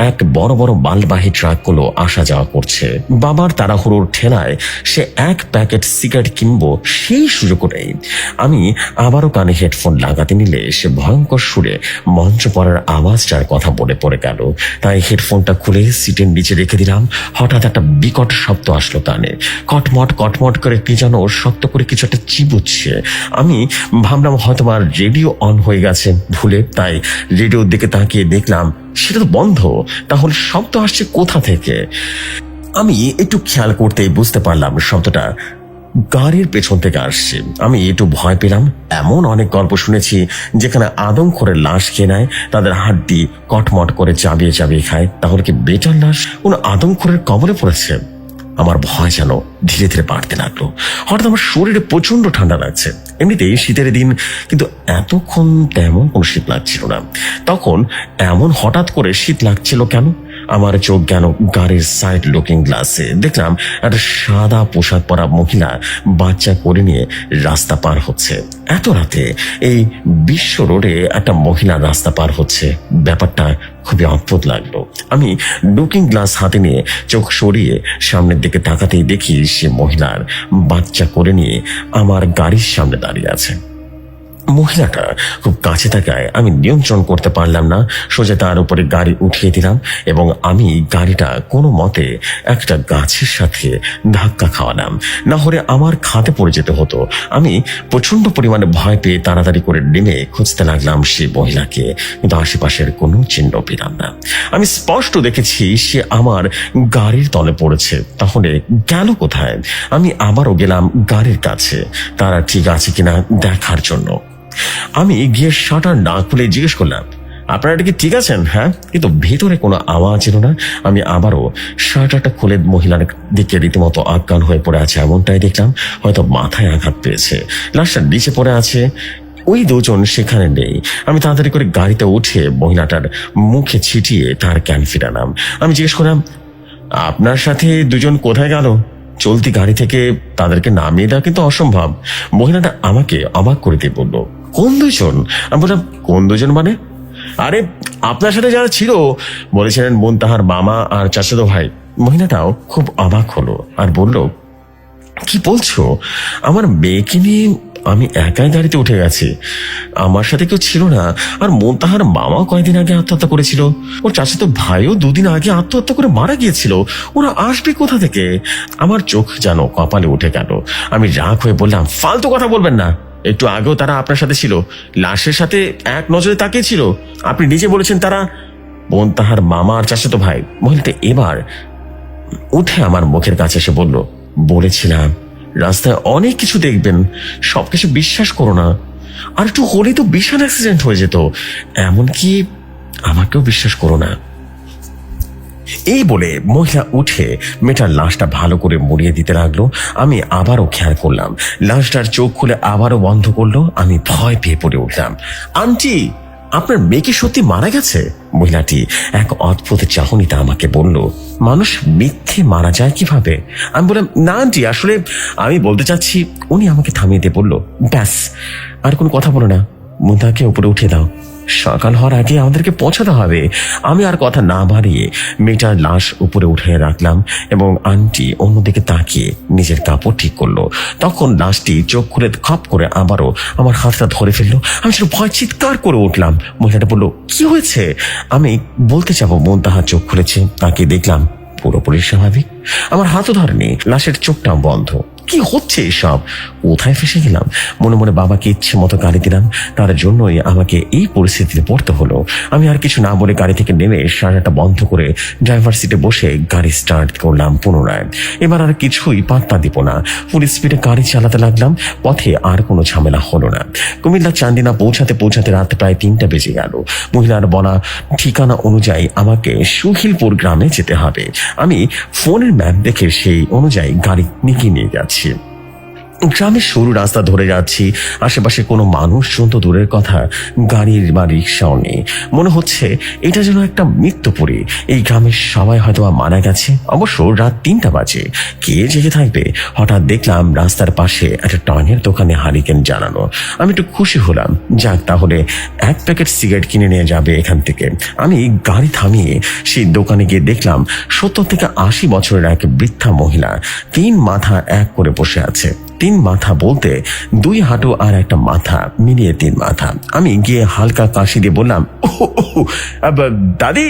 এক বড় বড় মালবাহী ট্রাকগুলো আসা যাওয়া করছে। বাবার তাড়াহুড়োর ঠেলায় সে এক প্যাকেট সিগারেট কিনবো, সেই সুযোগ নেই। আমি আবারও কানে হেডফোন লাগাতে নিলে সে ভয়ঙ্কর সুরে মঞ্চ পড়ার আওয়াজটার কথা মনে পড়ে গেল। তাই হেডফোনটা খুলে সিটের নিচে রেখে দিলাম। হঠাৎ একটা বিকট শব্দ আসলো কানে। কটমট কটমট করে কি যেন শক্ত করে কিছু একটা চিবুচ্ছে। আমি ভাবলাম হয়তো আমার রেডিও অন হয়ে গেছে ভুলে, তাই রেডিওর দিকে তাকিয়ে দেখলাম সেটা তো বন্ধ। তাহলে শব্দ আসছে কোথা থেকে? আমি একটু খেয়াল করতেই বুঝতে পারলাম শব্দটা গাড়ির পেছন থেকে আসছে। আমি একটু ভয় পেলাম। এমন অনেক গল্প শুনেছি যেখানে আদমখোরের লাশ খেয়ে নেয়, তাদের হাড্ডি কটমট করে চাবিয়ে চাবিয়ে খায়। তাহলে কি বেটার লাশ কোন আদমখোরের কবলে পড়েছে? আমার ভয় যেন ধীরে ধীরে বাড়তে লাগলো। হঠাৎ আমার শরীরে প্রচন্ড ঠান্ডা লাগছে। এমনিতেই শীতের দিন, কিন্তু এতক্ষণ তেমন কোনো শীত লাগছিল না। তখন এমন হঠাৎ করে শীত লাগছিল কেন? আমার চোখ গেল গাড়ির সাইড লুকিং গ্লাসে। দেখলাম একটা সাদা পোশাক পরা মহিলা বাচ্চা করে নিয়ে রাস্তা পার হচ্ছে। এত রাতে এই বিশ্ব রোডে একটা মহিলা রাস্তা পার হচ্ছে, ব্যাপারটা খুবই অদ্ভুত লাগলো। আমি লুকিং গ্লাস হাতে নিয়ে চোখ সরিয়ে সামনের দিকে তাকাতেই দেখি সে মহিলার বাচ্চা করে নিয়ে আমার গাড়ির সামনে দাঁড়িয়ে আছে। মহিলাটা খুব কাছে থাকায় আমি নিয়ন্ত্রণ করতে পারলাম না। সোজা তার উপরে গাড়ি উঠিয়ে দিলাম এবং আমি গাড়িটা কোনো মতে একটা গাছের সাথে ধাক্কা খাওয়ালাম, না হলে আমার খাতে পড়ে যেতে হতো। আমি প্রচন্ড পরিমাণে ভয় পেয়ে তাড়াতাড়ি করে নেমে খুঁজতে লাগলাম সেই মহিলাকে, কিন্তু আশেপাশের কোনো চিহ্ন পেলাম না। আমি স্পষ্ট দেখেছি সে আমার গাড়ির তলে পড়েছে। তাহলে গেল কোথায়? আমি আবারও গেলাম গাড়ির কাছে, তারা ঠিক আছে কিনা দেখার জন্য। আমি গিয়ে শাটার না খুলে জিজ্ঞেস করলাম, আপনারা কি ঠিক আছেন? হ্যাঁ। কিন্তু ভেতরে কোনো আওয়াজ এলো না। আমি আবারও শাটারটা খুলে মহিলার দিকে রীতিমতো অজ্ঞান হয়ে পড়ে আছে এমনটাই দেখলাম। হয়তো মাথায় আঘাত পেয়েছে, লাশটা নিচে পড়ে আছে। ওই দুজন সেখানে নেই। আমি তাড়াতাড়ি করে গাড়িতে উঠে মহিলাটার মুখে ছিটিয়ে তার জ্ঞান ফিরালাম। আমি জিজ্ঞেস করলাম, আপনার সাথে দুজন কোথায় গেল? চলতি গাড়ি থেকে তাদেরকে নামিয়ে দেওয়া কিন্তু অসম্ভব। মহিলাটা আমাকে অবাক করে দিয়ে বলল, কোন দুজন? আমি বললাম, কোন দুজন মানে? আরে আপনার সাথে যারা ছিল, বলেছিলেন মুনতাহার মামা আর চাচাতো ভাই। মহিলাটাও খুব অবাক হলো আর বলল, কি বলছো? আমার মেয়েকে নিয়ে আমি একাই গাড়িতে উঠে গেছি, আমার সাথে কেউ ছিল না। আর মুনতাহার মামাও কয়েকদিন আগে আত্মহত্যা করেছিল, ওর চাচাতো ভাইও 2 দিন আগে আত্মহত্যা করে মারা গিয়েছিল। ওরা আসবে কোথা থেকে? আমার চোখ যেন কপালে উঠে গেল। আমি রাগ হয়ে বললাম, ফালতু কথা বলবেন না। একটু আগেও তারা আপনার সাথে ছিল, লাশের সাথে এক নজরে তাকিয়েছিল। আপনি নিজে বলেছেন তারা মুনতাহার মামা আর চাচাতো ভাই। মহিলাটা এবার উঠে আমার মুখের কাছে এসে বলল, বলেছিলাম রাস্তায় অনেক কিছু দেখবেন, সবকিছু বিশ্বাস করো না। আর একটু হলেই তো বিশাল অ্যাক্সিডেন্ট হয়ে যেত, এমনকি আমাকেও বিশ্বাস করো না। এই বলে মহিলা উঠে মেয়েটার লাশটা ভালো করে মুড়িয়ে দিতে লাগলো। আমি আবারও খেয়াল করলাম লাশটার চোখ খুলে আবারও বন্ধ করলো। আমি ভয় পেয়ে পড়ে উঠলাম, আন্টি আপনার মেয়ে কি সত্যি মারা গেছে? মহিলাটি এক অদ্ভুত চাহনিতে আমাকে বলল, মানুষ মিথ্যে মারা যায় কিভাবে? আমি বললাম, না আন্টি, আসলে আমি বলতে চাচ্ছি। উনি আমাকে থামিয়ে দিয়ে বলল, ব্যাস আর কোনো কথা বলো না, মুন্তাকে উপরে উঠে দাও, সকাল হওয়ার আগে আমাদেরকে পৌঁছাতে হবে। আমি আর কথা না বাড়িয়ে মেয়েটার লাশ উপরে উঠে রাখলাম এবং আন্টি অন্যদিকে তাকিয়ে নিজের কাপড় ঠিক করলো। তখন লাশটি চোখ খুলে খপ করে আবারও আমার হাতটা ধরে ফেললো। আমি সেটা ভয় চিৎকার করে উঠলাম। মহিলাটা বললো, কি হয়েছে? আমি বলতে যাবো মুনতাহা চোখ খুলেছে, তাকে দেখলাম পুরোপুরি স্বাভাবিক। আমার হাতও ধরেনি, লাশের চোখটা বন্ধ। কি হচ্ছে এসব? কোথায় ফেসে গেলাম? মনে মনে বাবাকে ইচ্ছে মতো গালি দিলাম, তার জন্যই আমাকে এই পরিস্থিতিতে পড়তে হলো। আমি আর কিছু না বলে গাড়ি থেকে নেমে শাটারটা বন্ধ করে ড্রাইভার সিটে বসে গাড়ি স্টার্ট করলাম পুনরায়। এবার আর কিছুই পাত্তা দিব না, ফুল স্পিডে গাড়ি চালাতে লাগলাম। পথে আর কোনো ঝামেলা হলো না। কুমিল্লা চান্দিনা পৌঁছাতে পৌঁছাতে রাত প্রায় 3টা বেজে গেল। মহিলার বলা ঠিকানা অনুযায়ী আমাকে সুহিলপুর গ্রামে যেতে হবে। আমি ফোনের ম্যাপ দেখে সেই অনুযায়ী গাড়ি নিয়ে যাচ্ছি। গ্রামের সরু রাস্তা ধরে যাচ্ছি, আশেপাশে কোনো মানুষজন তো দূরের কথা, গাড়ির বা রিক্সাও নেই। মনে হচ্ছে এটা যেন একটা মৃত্যুপুরী। এই গ্রামের সবাই হয়তো মারা গেছে। অবশ্য রাত 3টা বাজে, কে জেগে থাকবে? হঠাৎ দেখলাম রাস্তার পাশে একটা টয়নের দোকানে হারিকেন জ্বালানো। আমি একটু খুশি হলাম, যাক তাহলে 1 প্যাকেট সিগারেট কিনে নিয়ে যাবে এখান থেকে। আমি গাড়ি থামিয়ে সেই দোকানে গিয়ে দেখলাম 70 থেকে 80 বছরের এক বৃদ্ধা মহিলা 3 মাথা এক করে বসে আছে। 3 মাথা বলতে 2 হাঁটু আর একটা মাথা মিলিয়ে 3 মাথা। আমি গিয়ে হালকা কাশি দিয়ে বললাম, দাদি,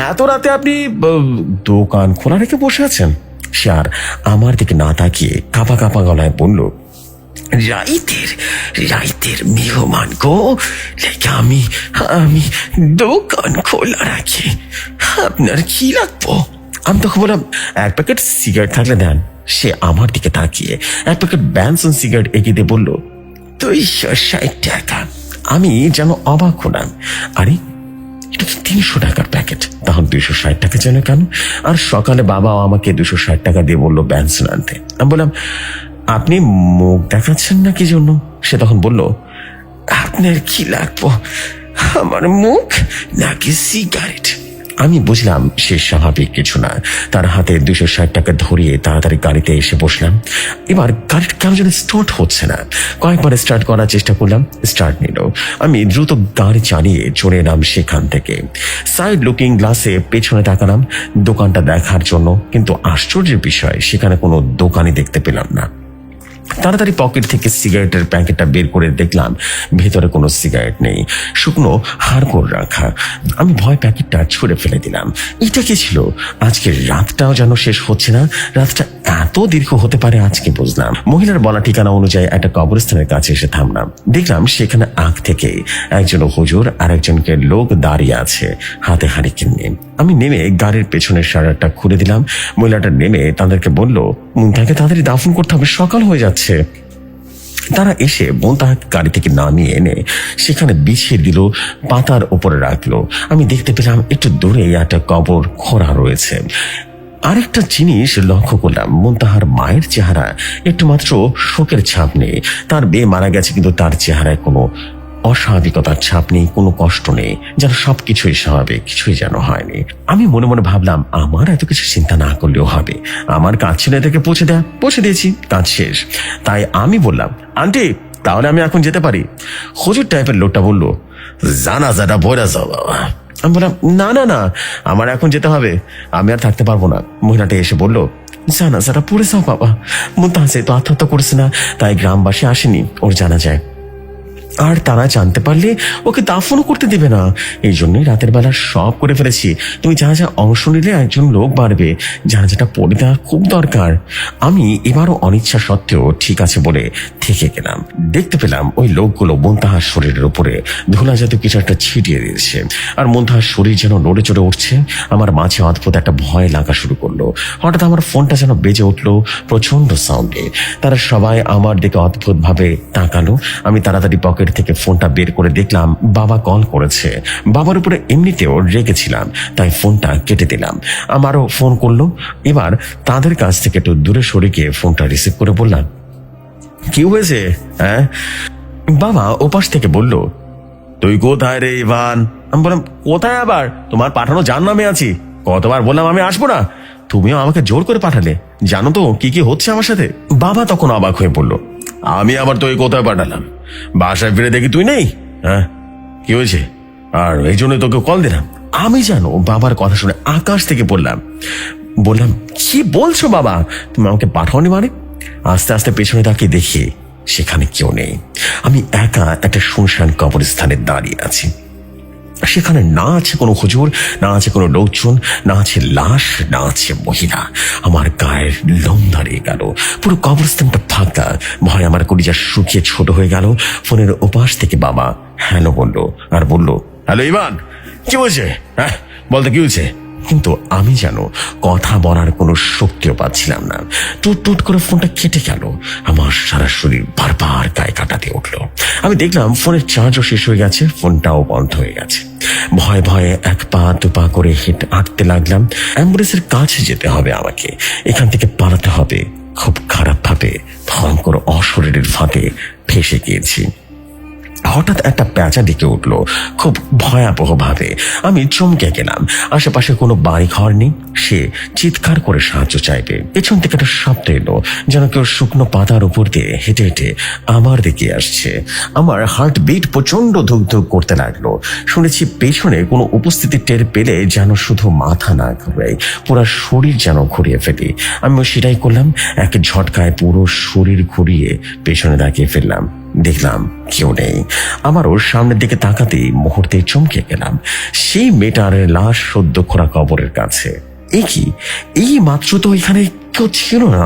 এত রাতে আপনি দোকান খোলা রেখে বসে আছেন? সে আর আমার দিকে না তাকিয়ে কাঁপা কাঁপা গলায় বলল, রাইতের মেহমান গো, আমি দোকান খোলা রাখি, আপনার কি লাগবো? আমি তখন বললাম, 1 প্যাকেট সিগারেট থাকলে দেন। সে আমার দিকে তাকিয়ে 1 প্যাকেট ব্যানসন সিগারেট এগিয়ে দিয়ে বলল, 260 টাকা। আমি যেন অবাক হলাম, আরে এটা কি 300 টাকার প্যাকেট? তখন 260 টাকা যেন কেন? আর সকালে বাবাও আমাকে 260 টাকা দিয়ে বললো ব্যানসন আনতে। আমি বললাম, আপনি মুখ দেখাচ্ছেন না কি জন্য? সে তখন বলল, আপনার কি লাগবো, আমার মুখ নাকি সিগারেট? আমি বুঝলাম সে স্বাভাবিক কিছু না। তার হাতে 260 টাকা ধরিয়ে তাড়াতাড়ি গাড়িতে এসে বসলাম। এবার গাড়িটা কেন যেন স্টার্ট হচ্ছে না। কয়েকবার স্টার্ট করার চেষ্টা করলাম, স্টার্ট নিল। আমি দ্রুত গাড়ি চালিয়ে চলে এলাম সেখান থেকে। সাইড লুকিং গ্লাসে পেছনে তাকালাম দোকানটা দেখার জন্য, কিন্তু আশ্চর্যের বিষয় সেখানে কোনো দোকানই দেখতে পেলাম না। তাড়াতাড়ি পকেট থেকে সিগারেটের প্যাকেটটা বের করে দেখলাম ভেতরে কোনো সিগারেট নেই, শুকনো হাড়গোড় রাখা। আমি ভয় প্যাকেটটা ছুঁড়ে ফেলে দিলাম। এটা কি ছিল? আজকের রাতটাও যেন শেষ হচ্ছে না। রাতটা এত দীর্ঘ হতে পারে আজকে বুঝলাম। মহিলার বলা ঠিকানা অনুযায়ী একটা কবরস্থানের কাছে এসে থামলাম। দেখলাম সেখানে আগ থেকে একজন হুজুর আর একজনকে লোক দাঁড়িয়ে আছে, হাতে হারিকেন নিয়ে। আমি নেমে গাড়ির পেছনের শাটারটা খুলে দিলাম। মহিলাটা নেমে তাদেরকে বলল, মুনতাহাকে তাড়াতাড়ি দাফন করতে হবে, সকাল হয়ে যাচ্ছে। তারা এসে মুনতাহাকে গাড়ি থেকে নামিয়ে এনে সেখানে বিছিয়ে দিল, পাতার উপরে রাখলো। আমি দেখতে পেলাম একটু দূরে একটা কবর খোঁড়া রয়েছে। আরেকটা জিনিস লক্ষ্য করলাম, মুনতাহার মায়ের চেহারা একটু মাত্র শোকের ছাপ নেই। তার মেয়ে মারা গেছে, কিন্তু তার চেহারায় কোনো অস্বাভাবিকতার ছাপ নেই, কোনো কষ্ট নেই, যেন সবকিছুই স্বাভাবিক, কিছুই যেন হয়নি। আমি মনে মনে ভাবলাম, আমার এত কিছু চিন্তা না করলেও হবে। আমার কাজ ছিল এদেরকে পৌঁছে দিয়েছি, কাজ শেষ। তাই আমি বললাম, আন্টি তাহলে আমি এখন যেতে পারি? হুজুর টাইপের লোকটা বলল, জানাজাটা বইরা যাও বাবা। আমি বললাম, না না না, আমার এখন যেতে হবে, আমি আর থাকতে পারবো না। মহিলাটা এসে বলল, জানাজাটা পড়ে যাও বাবা, মুনতাহা তো আত্মহত্যা করেছে না, তাই গ্রামবাসী আসেনি ওর জানাজায়। আর তারা জানতে পারলে ওকে দাফনও করতে দেবে না। এই জন্যই রাতের বেলা সব করে ফেলেছি। তুমি যা যা অংশ নিলে একজন লোক বাড়বে, যারা যেটা পড়ে দেওয়া খুব দরকার। আমি এবারও অনিচ্ছা সত্ত্বেও ঠিক আছে বলে থেকে গেলাম। দেখতে পেলাম ওই লোকগুলো মুনতাহার শরীরের উপরে ধুলা জাতীয় কিছু একটা ছিটিয়ে দিয়েছে, আর মুনতাহার শরীর যেন নড়ে চড়ে উঠছে। আমার মাঝে অদ্ভুত একটা ভয় লাগা শুরু করলো। হঠাৎ আমার ফোনটা যেন বেজে উঠলো প্রচন্ড সাউন্ডে। তারা সবাই আমার দিকে অদ্ভুত ভাবে তাকালো। আমি তাড়াতাড়ি পকেট থেকে ফোনটা বের করে দেখলাম বাবা কল করেছে। বাবার উপরে এমনিতেও রেগেছিলাম, তাই ফোনটা কেটে দিলাম। আমারও ফোন করলো। এবার তাদের কাছ থেকে একটু দূরে সরে গিয়ে ফোনটা রিসিভ করে বললাম, কি হয়েছে? হ্যাঁ? বাবা ওপাশ থেকে বলল, তুই কোথায় রে ইভান? আমি বললাম, কোথায় আবার? তোমার পাঠানো জাহান্নামে আছি। কতবার বললাম আমি আসবো না, তুমিও আমাকে জোর করে পাঠালে। জানো তো কি কি হচ্ছে আমার সাথে? বাবা তখন অবাক হয়ে বলল, আমি আবার তোকে কোথায় পাঠালাম? বাসায় ফিরে দেখি তুই নেই। হ্যাঁ, কি হয়েছে? আর এই জন্য তোকে কল দিলাম। আমি জানো বাবার কথা শুনে আকাশ থেকে বললাম, কি বলছো বাবা? তুমি আমাকে পাঠাওনি মানে? আস্তে আস্তে পেছনে তাকিয়ে দেখি সেখানে কেউ নেই। আমি একা একটা শুনশান কবরস্থানে দাঁড়িয়ে আছি। সেখানে না আছে কোনো হুজুর, না আছে কোনো লোকজন, না আছে লাশ, না আছে মহিলা। আমার গায়ের লোম দাঁড়িয়ে গেল। পুরো কবরস্থানটা ফাঁকা। ভয় আমার কলিজা শুকিয়ে ছোট হয়ে গেল। ফোনের ওপাশ থেকে বাবা হ্যালো বলল, আর বলল, হ্যালো ইভান, কি হয়েছে? হ্যাঁ বলতে, কি হয়েছে? কিন্তু আমি যেন কথা বলার কোনো শক্তিও পাচ্ছিলাম না। টুট টুট করে ফোনটা কেটে গেল। আমার সারা শরীর বারবার গায়ে কাটা দিয়ে উঠলো। আমি দেখলাম ফোনের চার্জও শেষ হয়ে গেছে, ফোনটাও বন্ধ হয়ে গেছে। ভয়ে ভয়ে 1 পা 2 পা করে হাঁটতে লাগলাম। অ্যাম্বুলেন্সের কাছে যেতে হবে আমাকে, এখান থেকে পালাতে হবে খুব খারাপ ভাবে। ভয়ঙ্কর অশরীরের ফাঁকে ফেসে গিয়েছি। হঠাৎ একটা পেঁচা ডেকে উঠলো খুব ভয়াবহ ভাবে। আমি চমকে গেলাম। আশেপাশে কোনো বাড়ি ঘর নেই। সে চিৎকার করে সাহায্য চাইবে। পেছন থেকে একটা শব্দ এলো, যেন কেউ শুকনো পাতার উপর দিয়ে হেঁটে হেঁটে আমার দিকে আসছে। আমার হার্ট বিট প্রচন্ড ধুক ধুক করতে লাগলো। শুনেছি পেছনে কোনো উপস্থিতি টের পেলে যেন শুধু মাথা না ঘুরাই, পুরো শরীর যেন ঘুরিয়ে ফেলি। আমি সেটাই করলাম। এক ঝটকায় পুরো শরীর ঘুরিয়ে পেছনে তাকিয়ে ফেললাম। দেখলাম কেউ নেই। আমারও সামনের দিকে তাকাতেই মুহূর্তে চমকে গেলাম। সেই মেয়েটার লাশ সদ্য খোঁড়া কবরের কাছে। এই মাত্র তো এখানে কেউ ছিল না,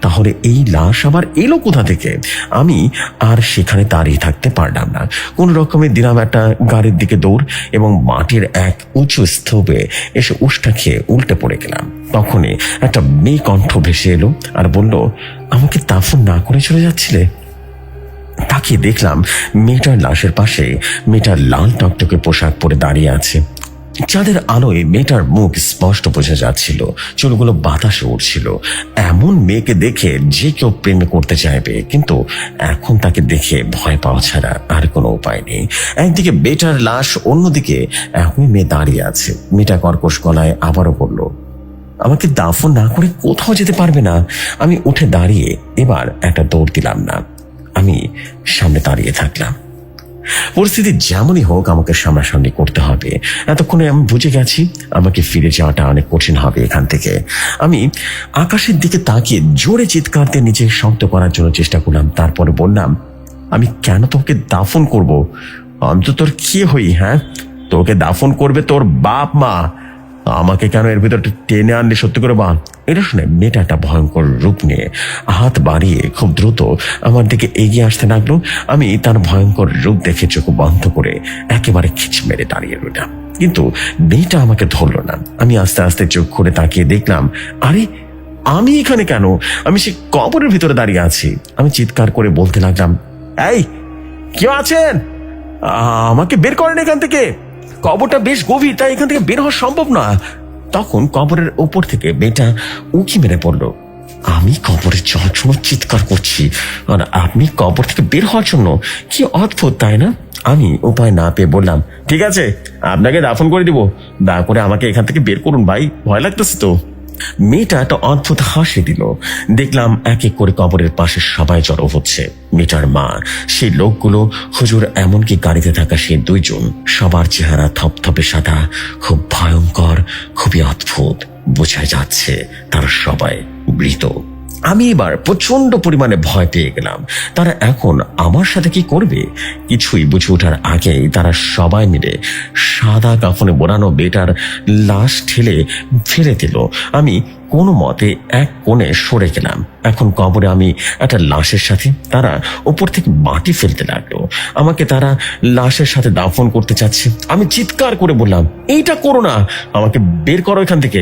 তাহলে এই লাশ আবার এলো কোথা থেকে? আমি আর সেখানে দাঁড়িয়ে থাকতে পারলাম না। কোন রকমে দিলাম একটা গাড়ির দিকে দৌড় এবং মাটির এক উঁচু স্তূপে এসে উষ্টা খেয়ে উল্টে পড়ে গেলাম। তখনই একটা মেয়ে কণ্ঠ ভেসে এলো আর বলল, আমাকে দাফন না করে চলে যাচ্ছিলে? তাকিয়ে দেখলাম মেয়েটার লাশের পাশে মেয়েটার লাল টকটকে পোশাক পরে দাঁড়িয়ে আছে। চাঁদের আলোয় মেয়েটার মুখ স্পষ্ট বোঝা যাচ্ছিল, চুলগুলো বাতাসে উড়ছিল। এমন মেয়েকে দেখে যে কেউ প্রেম করতে চাইবে, কিন্তু এখন তাকে দেখে ভয় পাওয়া ছাড়া আর কোনো উপায় নেই। একদিকে মেয়েটার লাশ, অন্যদিকে এখনই মেয়ে দাঁড়িয়ে আছে। মেয়েটা কর্কশ গলায় আবারও বলল, আমাকে দাফন না করে কোথাও যেতে পারবে না। আমি উঠে দাঁড়িয়ে এবার একটা দৌড় দিলাম না। আমি সামনে দাঁড়িয়ে থাকলাম। পরিস্থিতি যেমনই হোক আমাকে সামনাসামনি করতে হবে। এতক্ষণে আমি বুঝে গেছি আমাকে ফিরে যাওয়াটা অনেক কঠিন হবে এখান থেকে। আমি আকাশের দিকে তাকিয়ে জোরে চিৎকার দিয়ে নিজেকে শক্ত করার জন্য চেষ্টা করলাম। তারপরে বললাম, আমি কেন তোকে দাফন করব? আমি তো তোর কি হই? হ্যাঁ, তোকে দাফন করবে তোর বাপ মা। আমাকে কেন এর ভিতর টেনে আনলে? সত্যি করে বল। এটা শুনে মেয়েটা একটা ভয়ঙ্কর রূপ নিয়ে হাত বাড়িয়ে খুব দ্রুত আমার দিকে এগিয়ে আসতে লাগলো। আমি তার ভয়ঙ্কর রূপ দেখে চোখ বন্ধ করে একেবারে খিচ মেরে দাঁড়িয়ে রইলাম, কিন্তু মেয়েটা আমাকে ধরলো না। আমি আস্তে আস্তে চোখ খুলে তাকিয়ে দেখলাম, আরে আমি এখানে কেন? আমি সে কবরের ভিতরে দাঁড়িয়ে আছি। আমি চিৎকার করে বলতে লাগলাম, এই কেউ আছেন? আমাকে বের করেন এখান থেকে। কবরটা বেশ গভীর, তাই এখান থেকে বের হওয়া সম্ভব না। তখন কবরের উপর থেকে মেয়েটা উঁকি মেরে পড়ল। আমি কবরে যাওয়ার জন্য চিৎকার করছি আর আপনি কবর থেকে বের হওয়ার জন্য? কি অদ্ভুত, তাই না? আমি উপায় না পেয়ে বললাম, ঠিক আছে, আপনাকে দাফন করে দিব। দয়া করে আমাকে এখান থেকে বের করুন ভাই, ভয় লাগতেছে তো। মেয়েটা একটা অদ্ভুত হাসি দিল। দেখলাম এক এক করে কবরের পাশে সবাই জড়ো হচ্ছে। মেয়েটার মা, সেই লোকগুলো, হুজুর, এমনকি গাড়িতে থাকা সেই দুইজন, সবার চেহারা থপথপে সাদা, খুব ভয়ঙ্কর, খুবই অদ্ভুত। বোঝা যাচ্ছে তারা সবাই মৃত। আমি এবার প্রচন্ড পরিমাণে ভয় পেয়ে গেলাম। তারা এখন আমার সাথে কি করবে কিছুই বুঝে ওঠার আগেই তারা সবাই মিলে সাদা কাফনে বোনানো বেটার লাশ ঠেলে ফেলে দিল। আমি কোনো মতে এক কোণে সরে গেলাম। এখন কবরে আমি একটা লাশের সাথে, তারা উপর থেকে মাটি ফেলতে লাগলো। আমাকে তারা লাশের সাথে দাফন করতে চাচ্ছে। আমি চিৎকার করে বললাম, এইটা করো না, আমাকে বের করো এখান থেকে,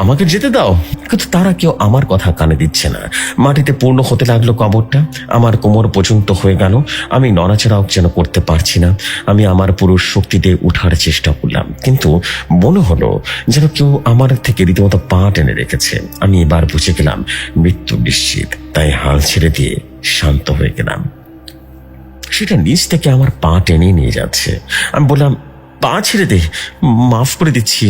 আমাকে যেতে দাও। কিন্তু তারা কেউ আমার কথা কানে দিচ্ছে না। মাটিতে পূর্ণ হতে লাগলো কবরটা। আমার কোমর পর্যন্ত হয়ে গেল। আমি নড়াচড়াও যেন করতে পারছি না। আমি আমার পুরো শক্তিতে উঠার চেষ্টা করলাম, কিন্তু মনে হলো যেন কেউ আমার থেকে রীতিমতো পা টেনে রেখেছে। আমি এবার বুঝে গেলাম মৃত্যু নিশ্চিত, তাই হাল ছেড়ে দিয়ে শান্ত হয়ে গেলাম। সেটা নিচ থেকে আমার পা টেনে নিয়ে যাচ্ছে। আমি বললাম, পা ছেড়ে দে, মাফ করে দিচ্ছি।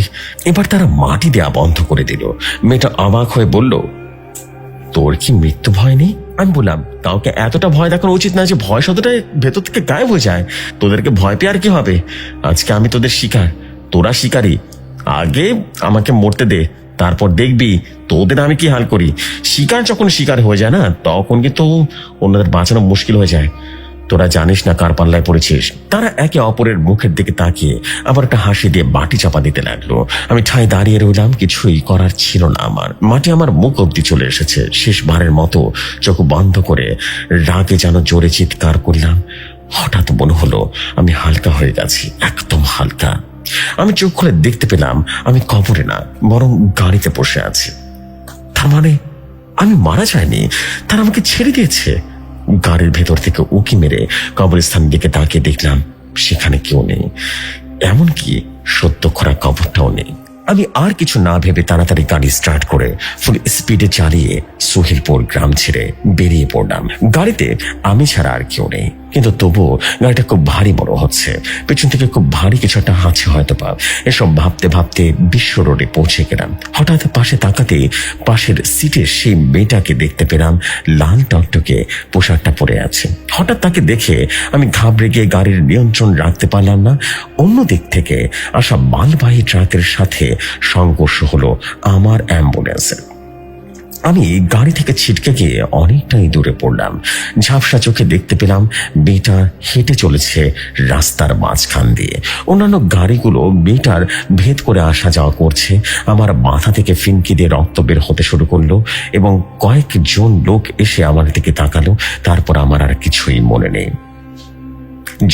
এবার তারা মাটি দেয়া বন্ধ করে দিল। মেয়েটা অবাক হয়ে বলল, তোর কি মৃত্যু ভয় নেই? আমি বললাম, কাউকে এতটা ভয় দেখানো উচিত না যে ভয় শব্দটা ভেতর থেকে গায়েব হয়ে যায়। তোদেরকে ভয় পেয়ে আর কি হবে? আজকে আমি তোদের শিকার, তোরা শিকারী। আগে আমাকে মরতে দে, তারপর দেখবি তোদের আমি কি হাল করি। শিকার যখন শিকার হয়ে যায় না, তখন কিন্তু অন্যদের বাঁচানো মুশকিল হয়ে যায়। তোরা জানিস না কার পাল্লায় পড়েছিস। তারা একে অপরের মুখের দিকে তাকিয়ে আবার একটা হাসি দিয়ে বাটি চাপা দিতে লাগলো। আমি ঠায় দাঁড়িয়ে রইলাম, কিছুই করার ছিল না আমার। মাটি আমার মুখ অব্দি চলে এসেছে। শেষবারের মতো চোখ বন্ধ করে রাগে যেন জোরে চিৎকার করলাম। হঠাৎ মনে হলো আমি হালকা হয়ে গেছি, একদম হালকা। আমি চোখ খুলে দেখতে পেলাম আমি কবরে না, বরং গাড়িতে বসে আছি। তার মানে আমি মারা যাইনি, তারা আমাকে ছেড়ে দিয়েছে। গাড়ির ভেতর থেকে উকি মেরে কবরস্থানের দিকে তাকিয়ে দেখলাম সেখানে কেউ নেই, এমনকি সদ্য খোঁড়া কবরটাও নেই। আমি আর কিছু না ভেবে তাড়াতাড়ি গাড়ি স্টার্ট করে ফুল স্পিডে চালিয়ে সোহেলপুর গ্রাম ছেড়ে বেরিয়ে পড়লাম। গাড়িতে আমি ছাড়া আর কেউ নেই, কিন্তু তবুও গাড়িটা খুব ভারী মনে হচ্ছে। পেছন থেকে খুব ভারী কিছু একটা আছে হয়তো বা। এসব ভাবতে ভাবতে বিশ্ব রোডে পৌঁছে গেলাম। হঠাৎ পাশে তাকাতে পাশের সিটে সেই মেয়েটাকে দেখতে পেলাম, লাল টকটকে পোশাকটা পরে আছে। হঠাৎ তাকে দেখে আমি ঘাবড়ে গিয়ে গাড়ির নিয়ন্ত্রণ রাখতে পারলাম না। অন্য দিক থেকে আসা মালবাহী ট্রাকের সাথে সংঘর্ষ হলো আমার অ্যাম্বুলেন্সের। আমি গাড়ি থেকে ছিটকে গিয়ে অনেকটাই দূরে পড়লাম। ঝাপসা চোখে দেখতে পেলাম মেয়েটা হেঁটে চলেছে রাস্তার মাঝখান দিয়ে। অন্যান্য গাড়িগুলো মেয়েটার ভেদ করে আসা যাওয়া করছে। আমার মাথা থেকে ফিনকি দিয়ে রক্ত বের হতে শুরু করলো এবং কয়েকজন লোক এসে আমার দিকে তাকালো। তারপর আমার আর কিছুই মনে নেই।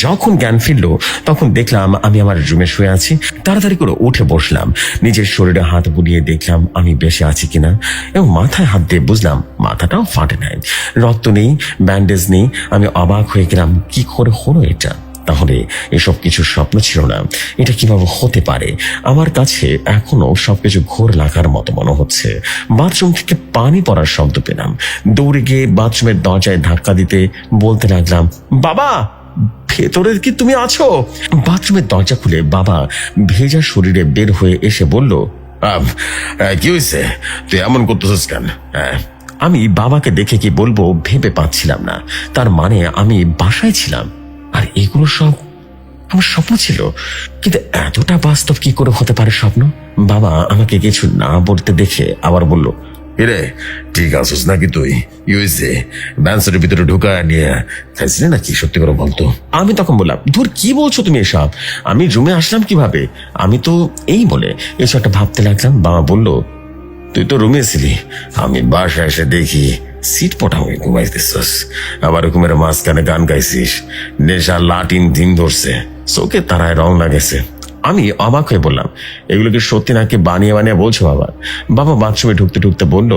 যখন জ্ঞান ফিরল তখন দেখলাম আমি আমার রুমে শুয়ে আছি। তাড়াতাড়ি করে উঠে বসলাম। নিজের শরীরে হাত বুলিয়ে দেখলাম আমি বেঁচে আছি কিনা, এবং মাথায় হাত দিয়ে বুঝলাম মাথাটাও ফাটে নাই, রক্ত নেই, ব্যান্ডেজ নেই। আমি অবাক হয়ে গেলাম, কি করে হলো এটা? তাহলে এসব কিছু স্বপ্ন ছিল না? এটা কিভাবে হতে পারে? আমার কাছে এখনো সবকিছু ঘোর লাগার মতো মনে হচ্ছে। বাথরুম থেকে পানি পড়ার শব্দ পেলাম। দৌড়ে গিয়ে বাথরুমের দরজায় ধাক্কা দিতে বলতে লাগলাম, বাবা ভেতরে কি তুমি আছো? বাথরুমের দরজা খুলে বাবা ভেজা শরীরে বের হয়ে এসে বলল, কি হয়েছে? তুই এমন করতেছিস কেন? আমি বাবাকে দেখে কি বলবো ভেবে পাচ্ছিলাম না। তার মানে আমি বাসায় ছিলাম আর এগুলো সব আমার স্বপ্ন ছিল। কিন্তু এতটা বাস্তব কি করে হতে পারে স্বপ্ন? বাবা আমাকে কিছু না বলতে দেখে আবার বলল, এরে ঠিক আছিস নাকি তুই? ইউএসএ ব্যান্সের ভিতরে ঢুকা নিয়ে খাইছিলি নাকি? সত্যি করে বলতো। আমি তখন বললাম, ধুর কি বলছো তুমি এসব? আমি রুমে আসলাম কিভাবে? আমি তো এই বলে এসব একটা ভাবতে লাগলাম। বাবা বলল, তুই তো রুমে ছিলি, আমি বাসায় এসে দেখি সিট পটা হয়ে ঘুমাইতেছিস, আবার ঘুমের মাঝখানে গান গাইছিস, নেশা লাটিন দিন ধরছে, চোখে তারায় রং লাগেছে। আমি অবাক হয়ে বললাম, এগুলো কি সত্যি নাকি বানিয়ে বানিয়ে বলছো বাবা? বাবা বাথরুমে ঢুকতে ঢুকতে বলল,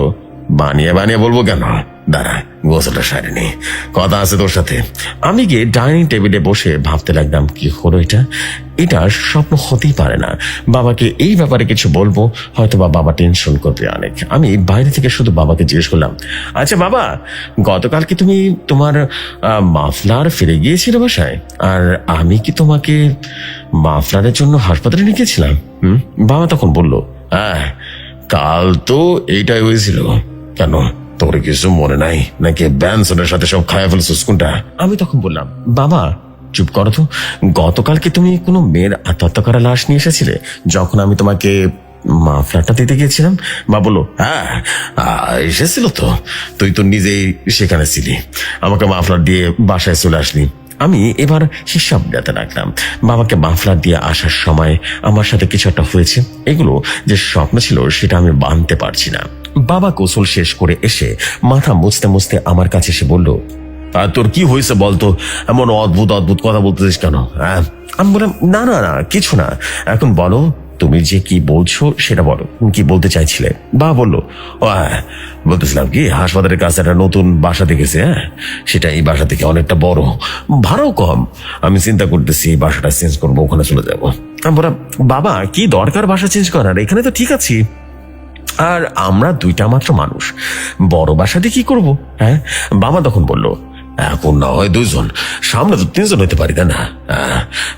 বানিয়ে বানিয়ে বলবো কেন? দাঁড়া, গোসলটা সারেনি, কথা আছে তোর সাথে। আমি গিয়ে ডাইনিং টেবিলে বসে ভাবতে লাগলাম, কি হলো এটা? এটা স্বপ্ন হতেই পারে না। বাবাকে এই ব্যাপারে কিছু বলবো, হয়তো বা বাবা টেনশন করবে অনেক। আমি বাইরে থেকে শুধু বাবাকে জিজ্ঞেস করলাম, আচ্ছা বাবা, গতকাল কি তুমি তোমার মাফলার ফিরে গিয়েছিলে বাসায়? আর আমি কি তোমাকে মাফলারের জন্য হাসপাতালে নিয়ে গেছিলাম? বাবা তখন বলল, হ্যাঁ, কাল তো এইটাই হয়েছিল। কেন, তোর কিছু মনে নাই নাকি? ব্যানসনের সাথে সব খায়া ফেলছিস কোনটা? আমি তখন বললাম, বাবা চুপ করো তো, গতকালকে তুমি কোনো মেয়ের আত্মহত্যা করা লাশ নিয়ে এসেছিলে যখন আমি তোমাকে মাফলারটা দিতে গিয়েছিলাম? বা বলো, হ্যাঁ এসেছিল তো, তুই তো নিজেই সেখানে ছিলি, আমাকে মাফলার দিয়ে বাসায় চলে আসলি। আমি এবার হিসাব দিতে লাগলাম। বাবাকে মাফলার দিয়ে আসার সময় আমার সাথে কিছু একটা হয়েছে। এগুলো যে স্বপ্ন ছিল সেটা আমি মানতে পারছি না। বাবা গোসল শেষ করে এসে মাথা মুছতে মুছতে আমার কাছে এসে বলল, আর তোর কি হয়েছে বলতো? এমন অদ্ভুত অদ্ভুত কথা বলতেছিস কেন? হ্যাঁ, আমি বললাম, না না না কিছু না, এখন বলো তুমি যে কি বলছো সেটা বলো, কি বলতে চাইছিলে? বাবা বলল, ও হ্যাঁ, বলতেছিলাম কি, হাসপাতালের কাছে একটা নতুন বাসা দেখেছে। হ্যাঁ, সেটা এই বাসা থেকে অনেকটা বড়, ভাড়াও কম। আমি চিন্তা করতেছি এই বাসাটা চেঞ্জ করবো, ওখানে চলে যাবো। আমি বললাম, বাবা কি দরকার বাসা চেঞ্জ করার? এখানে তো ঠিক আছি, আর আমরা দুইটা মাত্র মানুষ, বড় বাসাতে কি করব? হ্যাঁ। বাবা তখন বলল, এখন না হয় দুইজন, সামনে তো তিনজন হতে পারি, তাই না?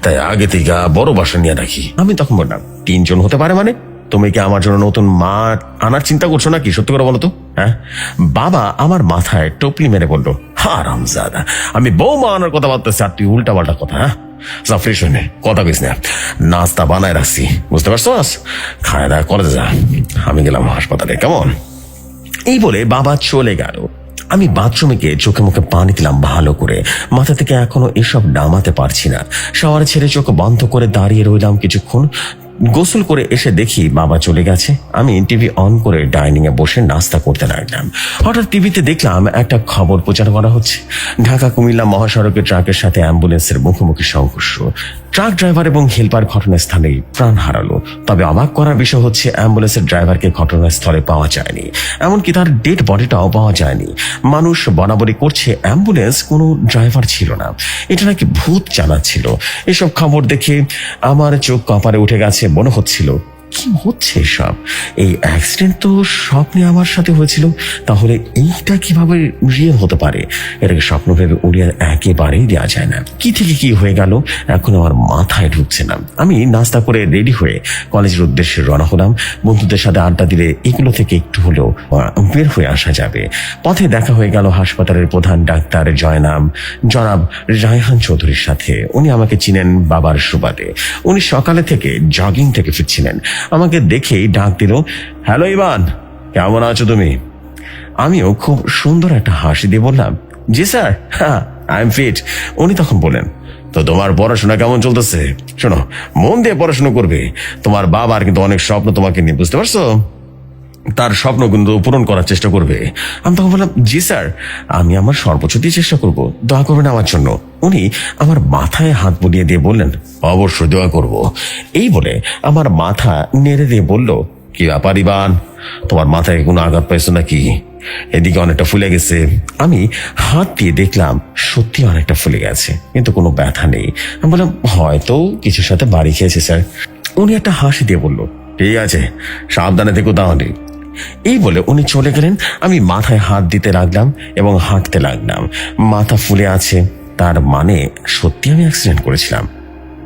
তাই আগে থেকে বড় বাসা নিয়ে রাখি। আমি তখন বললাম, তিনজন হতে পারে মানে? তুমি কি আমার জন্য নতুন মা আনার চিন্তা করছো নাকি? সত্যি করে বলো তো। হ্যাঁ। বাবা আমার মাথায় টপলি মেরে বললো, হারামজাদা, আমি বৌমা আনার কথা ভাবতেছি আর তুই উল্টা পাল্টা কথা। হ্যাঁ, যা ফ্রেশ হয়ে নে, কথা কইস না, নাস্তা বানায় রাখছি, বুঝতে পারছো? খায় দাওয়া করে যা, আমি গেলাম হাসপাতালে, কেমন? এই বলে বাবা চলে গেল। আমি বাথরুমে গিয়ে চোখে মুখে পানি দিলাম ভালো করে। মাথা থেকে এখনো এসব নামাতে পারছি না। শাওয়ার ছেড়ে চোখ বন্ধ করে দাঁড়িয়ে রইলাম কিছুক্ষণ। গোসল করে এসে দেখি বাবা চলে গেছে। আমি টিভি অন করে ডাইনিং এ বসে নাস্তা করতে লাগলাম। হঠাৎ টিভিতে দেখলাম একটা খবর প্রচার করা হচ্ছে, ঢাকা কুমিল্লা মহাসড়কে ট্রাকের সাথে অ্যাম্বুলেন্সের মুখোমুখি সংঘর্ষ। ট্রাক ড্রাইভার এবং হেলপার ঘটনাস্থলেই প্রাণ হারালো। তবে অবাক করার বিষয় হচ্ছে অ্যাম্বুলেন্সের ড্রাইভারকে ঘটনাস্থলে পাওয়া যায়নি, এমনকি তার ডেড বডিটাও পাওয়া যায়নি। মানুষ বরাবরই করছে অ্যাম্বুলেন্স কোনো ড্রাইভার ছিল না, এটা নাকি ভূত জানাচ্ছিল। এসব খবর দেখে আমার চোখ কপালে উঠে গেছে। মনে হচ্ছিল কি হচ্ছে এসব? এই অ্যাক্সিডেন্ট তো স্বপ্নে আমার সাথে হয়েছিল, তাহলে এইটা কিভাবে রিয়েল হতে পারে? এটাকে স্বপ্ন ভেবে উড়িয়ে একেবারেই দেওয়া যায় না। কি থেকে কি হয়ে গেল এখন আমার মাথায় ঢুকছে না। আমি নাস্তা করে রেডি হয়ে কলেজের উদ্দেশ্যে রওনা হলাম। বন্ধুদের সাথে আড্ডা দিলে এগুলো থেকে একটু হলেও বের হয়ে আসা যাবে। পথে দেখা হয়ে গেল হাসপাতালের প্রধান ডাক্তার জনাব রায়হান চৌধুরীর সাথে। উনি আমাকে চিনেন বাবার সুবাদে। উনি সকালে থেকে জগিং থেকে ফিরছিলেন। আমাকে দেখেই ডাক দিল, হ্যালো ইভান, কেমন আছো তুমি? আমিও খুব সুন্দর একটা হাসি দিয়ে বললাম, জি স্যার, হ্যাঁ আই এম ফিট। উনি তখন বলেন, তো তোমার পড়াশোনা কেমন চলতেছে? শোনো, মন দিয়ে পড়াশোনা করবে। তোমার বাবার কিন্তু অনেক স্বপ্ন তোমাকে নিয়ে, বুঝতে পারছো? তার স্বপ্ন কিন্তু পূরণ করার চেষ্টা করবে। আমি তখন বললাম, জি স্যার, আমি আমার সর্বোচ্চ দিয়ে চেষ্টা করব, দোয়া করবেন আমার জন্য। উনি আমার মাথায় হাত বুলিয়ে দিয়ে বললেন, অবশ্যই দোয়া করব। এই বলে আমার মাথা নেড়ে দিয়ে বলল, কি ব্যাপার ইভান, তোমার মাথায় কোনো আঘাত পাইছো নাকি? এদিকে অনেকটা ফুলে গেছে। আমি হাত দিয়ে দেখলাম সত্যি অনেকটা ফুলে গেছে, কিন্তু কোনো ব্যথা নেই। আমি বললাম, হয়তো কিছুর সাথে বাড়ি খেয়েছে স্যার। উনি একটা হাসি দিয়ে বলল, ঠিক আছে, সাবধানে থেকো তাহলে। এই বলে উনি চলে গেলেন। আমি মাথায় হাত দিতে লাগলাম এবং হাঁটতে লাগলাম। মাথা ফুলে আছে, তার মানে সত্যি আমি অ্যাক্সিডেন্ট করেছিলাম।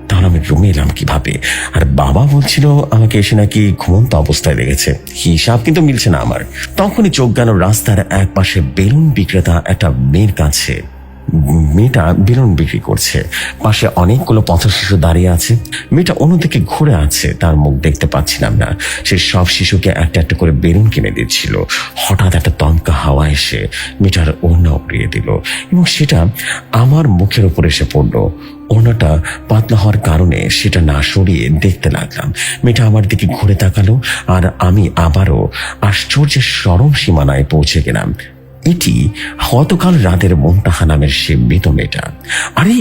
তাহলে আমি রুমে এলাম কিভাবে? আর বাবা বলছিল আমাকে এসে নাকি ঘুমন্ত অবস্থায় লেগেছে। হিসাব কিন্তু মিলছে না আমার। তখনই চোখ গেল রাস্তার এক পাশে বেলুন বিক্রেতা একটা মেয়ের কাছে। মেয়েটা বেলুন বিক্রি করছে। পাশে অনেকগুলো পথ শিশু দাঁড়িয়ে আছে। মেয়েটা অন্যদিকে ঘুরে আছে, তার মুখ দেখতে পাচ্ছিলাম না। সে সব শিশুকে একটা একটা করে বেলুন কিনে দিচ্ছিল। হঠাৎ একটা দমকা হাওয়া এসে মেয়েটার ওড়না উড়িয়ে দিল এবং সেটা আমার মুখের উপর এসে পড়লো। ওড়নাটা পাতলা হওয়ার কারণে সেটা না সরিয়ে দেখতে লাগলাম। মেয়েটা আমার দিকে ঘুরে তাকালো আর আমি আবারও আশ্চর্যের চরম সীমানায় পৌঁছে গেলাম। এটি গতকাল রাতের মুনতাহা নামের সে মৃত মেয়েটা। আরে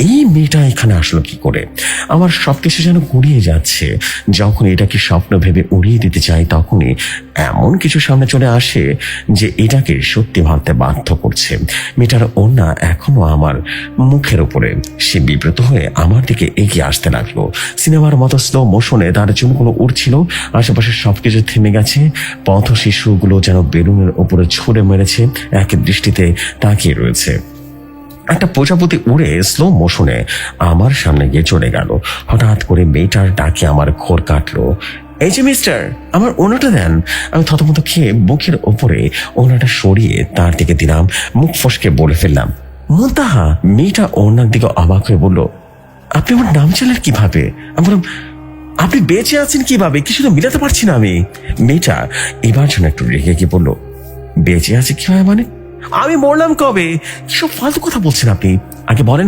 এই মেয়েটা এখানে আসলো কি করে? আমার সবকিছু যেন গুড়িয়ে যাচ্ছে। যখন এটাকে স্বপ্ন ভেবে উড়িয়ে দিতে চাই, তখনই এমন কিছু সামনে চলে আসে যে এটাকে সত্যি ভাবতে বাধ্য করছে। মেয়েটার ওড়না এখনো আমার মুখের উপরে। সে বিব্রত হয়ে আমার দিকে এগিয়ে আসতে লাগলো। সিনেমার মতো স্লো মোশনে তার চুলগুলো উড়ছিল। আশেপাশে সবকিছু থেমে গেছে। পথ শিশুগুলো যেন বেলুনের উপরে ছুঁড়ে মেরেছে, এক দৃষ্টিতে তাকিয়ে রয়েছে। একটা প্রজাপতি উড়ে স্লো মোশনে আমার সামনে গিয়ে চলে গেল। হঠাৎ করে মেয়েটার ডাকে আমার ঘোর কাটলো, এই যে মিস্টার, আমার ওড়নাটা দেন। আমি থতমত খেয়ে মুখের ওপরে ওড়নাটা সরিয়ে তার দিকে দিলাম। মুখ ফসকে বলে ফেললাম, মুনতাহা। মেয়েটা ওড়নার দিকে অবাক হয়ে বলল, আপনি আমার নাম জানলেন কিভাবে? আমি বললাম, আপনি বেঁচে আছেন কিভাবে? কিছু তো মিলাতে পারছি না আমি। মেয়েটা এবার জন্য একটু রেগে গিয়ে বলল, বেঁচে আছে কিভাবে মানে? আমি মরলাম কবে? কিসব ফালতু কথা বলছেন আপনি? আগে বলেন,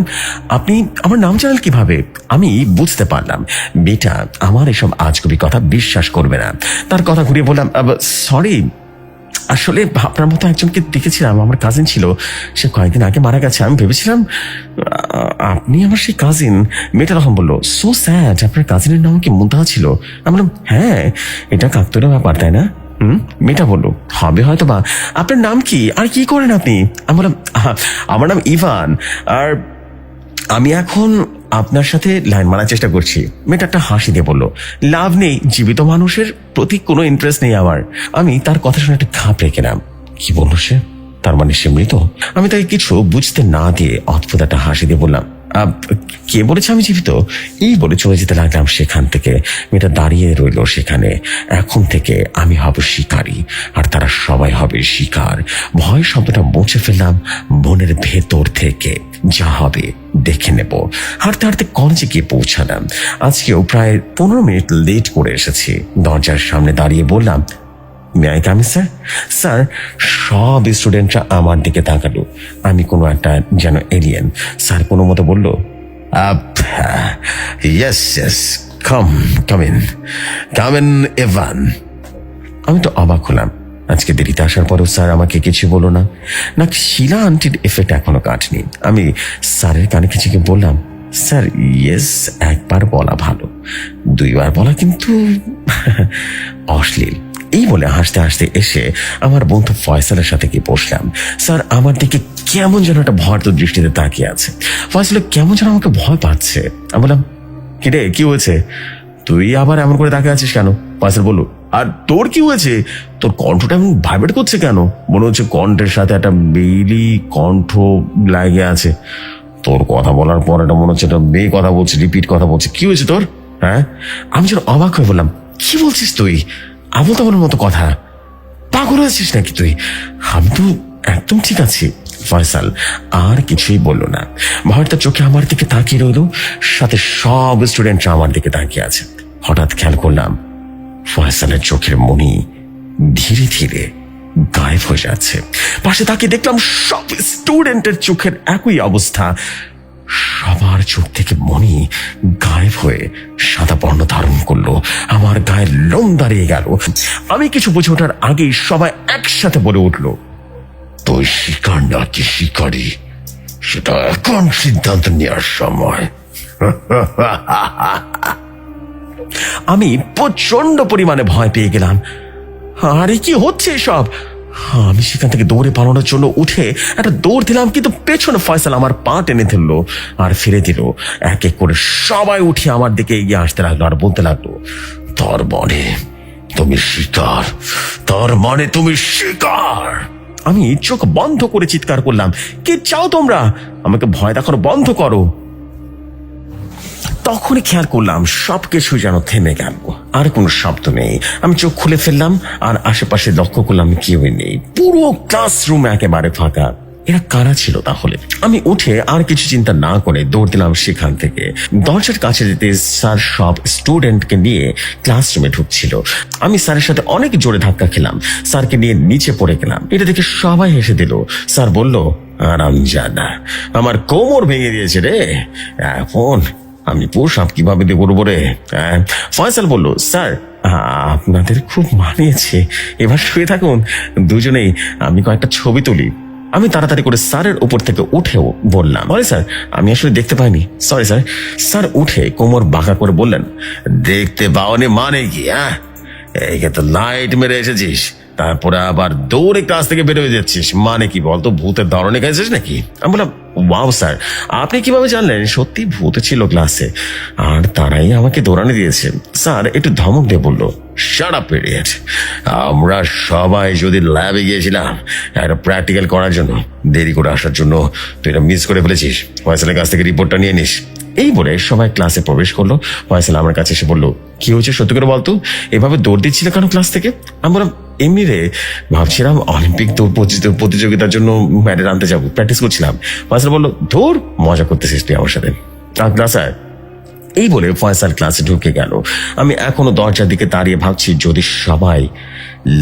আপনি আমার নাম জানেন কিভাবে? আমি বুঝতে পারলাম মেয়েটা আমার এসব আজগুবি কথা বিশ্বাস করবে না। তার কথা ঘুরিয়ে বললাম, সরি, আসলে আপনার মতো একজনকে দেখেছিলাম, আমার কাজিন ছিল। সে কয়েকদিন আগে মারা গেছে। আমি ভেবেছিলাম আপনি আমার সেই কাজিন। মেয়েটা তখন বললো, সো স্যাড, আপনার কাজিনের নাম কি মুনতাহা ছিল? আমি বললাম, হ্যাঁ, এটা কাকতালীয় ব্যাপার, তাই না? মেয়েটা বললো, হবে হয়তো বা। আপনার নাম কি আর কি করেন আপনি? আমি বললাম, আমার নাম ইভান, আর আমি এখন আপনার সাথে লাইন মারার চেষ্টা করছি। মেয়েটা একটা হাসি দিয়ে বললো, লাভ নেই, জীবিত মানুষের প্রতি কোনো ইন্টারেস্ট নেই আমার। আমি তার কথা শুনে একটা ঘাবড়ে গেলাম। কি বললো সে? তার মানে সে মৃত? আমি তাকে কিছু বুঝতে না দিয়ে অদ্ভুত একটা হাসি দিয়ে বললাম, কে বলেছে আমি জীবিত? এই বলে চলে যেতে লাগলাম সেখান থেকে। মেয়েটা দাঁড়িয়ে রইল সেখানে। এখন থেকে আমি হব শিকারী আর তারা সবাই হবে শিকার। ভয় শব্দটা মুছে ফেললাম মনের ভেতর থেকে। যা হবে দেখে নেব। হাঁটতে হাঁটতে কলেজে গিয়ে পৌঁছালাম। আজকেও প্রায় 15 মিনিট লেট করে এসেছি। দরজার সামনে দাঁড়িয়ে বললাম, may I come sir? Sir, সব স্টুডেন্টরা আমার দিকে তাকালো। আমি কোনো একটা যেন এলিয়েন। স্যার কোনো মতো বলল, yes yes, come in Ivan. আমি তো অবাক হলাম। আজকে দেরিতে আসার পরেও স্যার আমাকে কিছু বলো না। নাকি শিলা আন্টির এফেক্ট এখনো কাটেনি? আমি স্যারের কানে কিছু বললাম, স্যার ইয়েস একবার বলা ভালো, 2 বার বলা কিন্তু অশ্লীল। এই বলে হাসতে হাসতে এসে আমার বন্ধু ফয়সালের সাথে গিয়ে বসলাম। স্যার আমার দিকে কেমন যেন একটা ভয়ার্ত দৃষ্টিতে তাকিয়ে আছে। ফয়সাল কেমন যেন আমাকে ভয় পাচ্ছে। আমি বললাম, কিরে কি হয়েছে? তুই আবার এমন করে তাকিয়ে আছিস কেন? ফয়সাল বলল, আর তোর কি হয়েছে? তোর কণ্ঠটা এমন ভাইব্রেট করছে কেন? মনে হচ্ছে কণ্ঠের সাথে একটা বেলি কণ্ঠ লাগে আছে। তোর কথা বলার পর এটা মনে হচ্ছে একটা মেয়ে কথা বলছে, রিপিট কথা বলছে। কি হয়েছে তোর? হ্যাঁ? আমি যেন অবাক হয়ে বললাম, কি বলছিস তুই? আবল তাবলের মতো কথা, পাগল হয়েছিস নাকি তুই? আমি তো একদম ঠিক আছি। ফয়সাল আর কিছুই বলল না, ভয়টা চোখে আমার দিকে তাকিয়ে রইল, সাথে সব স্টুডেন্টরা আমার দিকে তাকিয়ে আছে। হঠাৎ খেয়াল করলাম ফয়সালের চোখের মনি ধীরে ধীরে গায়েব হয়ে যাচ্ছে। পাশে তাকিয়ে দেখলাম সব স্টুডেন্টের চোখের একই অবস্থা, সবার চোখ থেকে মনি গায়েব হয়ে সাদা বর্ণ ধারণ করলো। আমার গায়ের লোম দাঁড়িয়ে গেল। আমি কিছু বুঝে ওঠার আগেই সবাই একসাথে বলে উঠলো, তুই শিকার নাকি শিকারী, সেটা এখন সিদ্ধান্ত নেওয়ার সময়। আমি প্রচন্ড পরিমাণে ভয় পেয়ে গেলাম। আরে কি হচ্ছে এসব? আমি সেখান থেকে দৌড়ে পালানোর জন্য উঠে একটা দৌড় দিলাম, কিন্তু পেছনে ফয়সাল আমার পা টেনে ধরলো আর ফিরে দিল। এক এক করে সবাই উঠে আমার দিকে এগিয়ে আসতে লাগলো আর বলতে লাগলো, তোর মনে তুমি শিকার, তোর মনে তুমি শিকার। আমি চোখ বন্ধ করে চিৎকার করলাম, কি চাও তোমরা? আমাকে ভয় দেখানো বন্ধ করো। তখনই খেয়াল করলাম সবকিছু যেন থেমে গেল, আর কোনো শব্দ নেই। আমি চোখ খুলে ফেললাম আর আশেপাশে লক্ষ্য করলাম কেউই নেই। পুরো ক্লাসরুম একেবারে ফাঁকা। এরা কারা ছিল তাহলে? আমি উঠে আর কিছু চিন্তা না করে দৌড় দিলাম সেখান থেকে। দরজার কাছে যেতে স্যার সব স্টুডেন্টকে নিয়ে ক্লাসরুমে ঢুকছিল। আমি স্যারের সাথে অনেক জোরে ধাক্কা খেলাম, স্যারকে নিয়ে নিচে পড়ে গেলাম। এটা দেখে সবাই হেসে দিল। স্যার বলল, আরামজাদা, আমার কোমর ভেঙে দিয়েছে রে, এখন আমি পুশ আপ কিভাবে দেবো রে? ফয়সাল বলল, স্যার আপনাদের খুব মানিয়েছে, এবার শুয়ে থাকুন দুজনেই, আমি কয়েকটা ছবি তুলি। আমি তাড়াতাড়ি করে স্যারের উপর থেকে উঠেও বললাম, সরি স্যার, আমি আসলে দেখতে পাইনি, সরি স্যার। স্যার উঠে কোমর বাঁকা করে বললেন, দেখতে পাওনি মানে কি? এইকে তো লাইট মেরে এসেছিস, তারপরে আবার দৌড়ে ক্লাস থেকে বের হয়ে যাচ্ছিস, মানে কি বলতো? ভূতের ধরনে গেছিস নাকি? আমি বললাম, ওয়াও স্যার, আপনি কিভাবে জানলেন? সত্যি ভূত ছিল ক্লাসে, আর তারাই আমাকে দৌড়ানি দিয়েছে। স্যার একটু ধমক দিয়ে বললো, শাট আপ ইডিয়েট, আমরা সবাই যদি ল্যাবে গিয়েছিলাম একটা প্র্যাকটিক্যাল করার জন্য, দেরি করে আসার জন্য তুই এটা মিস করে ফেলেছিস। ফয়সালের কাছ থেকে রিপোর্টটা নিয়ে নিস। এই বলে সবাই ক্লাসে প্রবেশ করলো। ফয়সাল আমার কাছে এসে বললো, কি হয়েছে সত্যি করে বলতো, এভাবে দৌড় দিচ্ছিল কেন ক্লাস থেকে? আমি বললাম, এমনি রে, ভাবছিলাম অলিম্পিক দৌড় প্রতিযোগিতার জন্য মেডেল আনতে যাবো, প্র্যাকটিস করছিলাম। ফয়সাল বললো, ধুর, মজা করতেছিস তুই আমার সাথে, ক্লাস আয়। এই বলে ফয়সাল ক্লাসে ঢুকে গেল। আমি এখনো দরজার দিকে দাঁড়িয়ে ভাবছি, যদি সবাই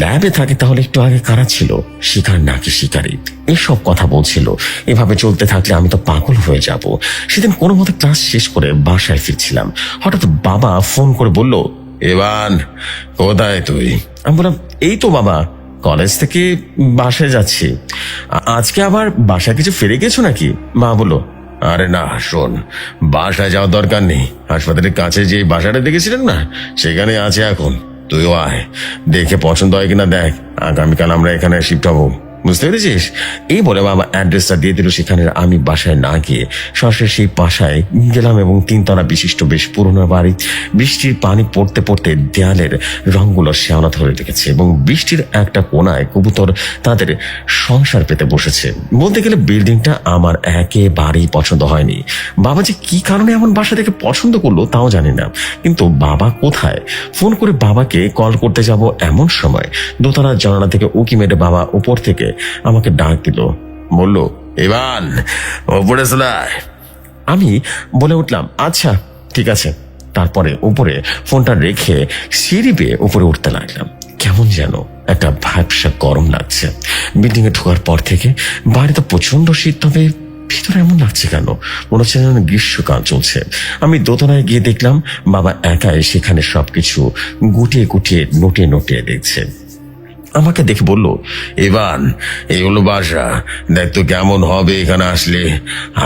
ল্যাবে থাকে তাহলে একটু আগে কারা ছিল, শিকার নাকি শিকারী? এসব কথা বলছিল। এভাবে চলতে থাকলে আমি তো পাগল হয়ে যাব। সেদিন কোনো মতে ক্লাস শেষ করে বাসায় ফিরছিলাম, হঠাৎ বাবা ফোন করে বলল, এবান কোথায় তুই? আমি বললাম, এই তো বাবা, কলেজ থেকে বাসায় যাচ্ছি। আজকে আবার বাসায় কিছু ফিরে গেছো নাকি? মা বলল, আরে না, শোন, বাসায় যাওয়ার দরকার নেই, হাসপাতালের কাছে যে বাসাটা দেখেছিলেন না, সেখানে আছে এখন, তুইও আয়, দেখে পছন্দ হয় কিনা দেখ, আগামীকাল আমরা এখানে শিফট হবো, বুঝতে পেরেছিস? এই বলে বাবা অ্যাড্রেসটা দিয়ে দিল সেখানে। আমি বাসায় না গিয়ে সরাসরি সেই বাসায় গেলাম এবং 3 তলা বিশিষ্ট বেশ পুরোনো বাড়ি। বৃষ্টির পানি পড়তে পড়তে দেয়ালের রংগুলো শ্যাওলা ধরে রেখেছে এবং বৃষ্টির একটা কোনায় কবুতর তাদের সংসার পেতে বসেছে। বলতে গেলে বিল্ডিংটা আমার একেবারেই পছন্দ হয়নি। বাবা যে কি কারণে এমন বাসা থেকে পছন্দ করলো তাও জানি না, কিন্তু বাবা কোথায়? ফোন করে বাবাকে কল করতে যাব এমন সময় দোতলার জানালা থেকে উকি মেরে বাবা উপর থেকে আমাকে ডাক দিল, বলল, এবার ওপরে চলে আয়। আমি বলে উঠলাম, আচ্ছা ঠিক আছে। তারপরে উপরে ফোনটা রেখে সিঁড়ি বেয়ে উপরে উঠতে লাগলাম। কেমন যেন একটা ভ্যাপসা গরম লাগছে। বিল্ডিং এ ঢোকার পর থেকে বাড়িতে প্রচন্ড শীত, তবে ভিতরে এমন লাগছে কেন? মনে হচ্ছে যেন গ্রীষ্মকাল চলছে। আমি দোতলায় গিয়ে দেখলাম বাবা একাই সেখানে সবকিছু গুটিয়ে গুটিয়ে নোটিয়ে নোটিয়ে দেখছে। আমাকে দেখে বলল, এবান এই হলো বাসা, দেখ তো কেমন হবে এখানে আসলে।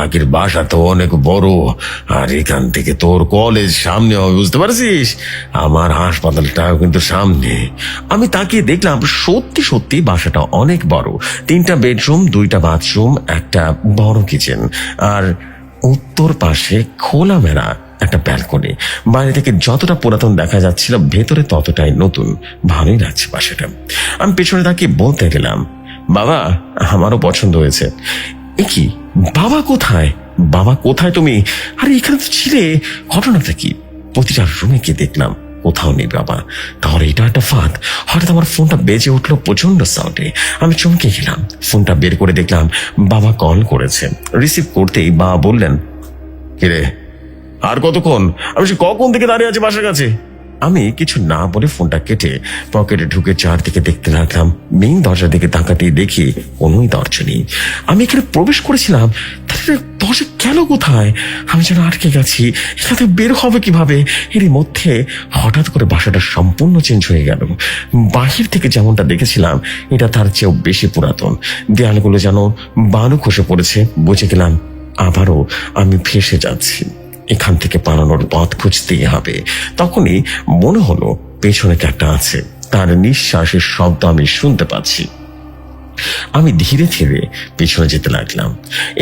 আগের বাসা তো অনেক বড়, আর এখান থেকে তোর কলেজ সামনে হবে, বুঝতে পারছিস? আমার হাসপাতালটাও কিন্তু সামনে। আমি তাকিয়ে দেখলাম সত্যি সত্যি বাসাটা অনেক বড়। 3টা বেডরুম, 2টা বাথরুম, একটা বড় কিচেন, আর উত্তর পাশে খোলামেলা একটা ব্যালকনি। বাইরে থেকে যতটা পুরাতন দেখা যাচ্ছিল ভেতরে ততটাই নতুন। ভালোই লাগছে বাসাটা। আমি পেছনে তাকিয়ে বলতে গেলাম, বাবা আমারও পছন্দ হয়েছে। এ কি, বাবা কোথায়? বাবা কোথায় তুমি? আরে এখানে তো ছিলে, ঘটনাটা কি? প্রতিটা রুমে গিয়ে দেখলাম কোথাও নেই বাবা। তাহলে এটা একটা ফাঁদ। হঠাৎ আমার ফোনটা বেজে উঠলো প্রচন্ড সাউন্ডে। আমি চমকে গেলাম। ফোনটা বের করে দেখলাম বাবা কল করেছে। রিসিভ করতেই বাবা বললেন, কিরে আর কতক্ষণ? আমি সে কখন থেকে দাঁড়িয়ে আছি বাসার কাছে। আমি কিছু না বলে ফোনটা কেটে পকেটে ঢুকে চারদিকে দেখতে লাগলাম। মেইন দরজার দিকে তাকাতেই দেখি কোনোই দরজা নেই। আমি এখানে প্রবেশ করেছিলাম, তাহলে দরজা গেল কোথায়? আমি যেন আটকে গেছি। এখান থেকে বের হবে কিভাবে? এরই মধ্যে হঠাৎ করে বাসাটা সম্পূর্ণ চেঞ্জ হয়ে গেল। বাহির থেকে যেমনটা দেখেছিলাম এটা তার চেয়েও বেশি পুরাতন। দেয়ালগুলো যেন বালু খসে পড়েছে। বুঝে গেলাম আবারও আমি ফেঁসে যাচ্ছি। এখান থেকে পালানোর পথ খুঁজতেই হবে। তখনই মনে হলো পেছনে কে একটা আছে। তার নিঃশ্বাসের শব্দ আমি শুনতে পাচ্ছি। আমি ধীরে ধীরে পেছনে যেতে লাগলাম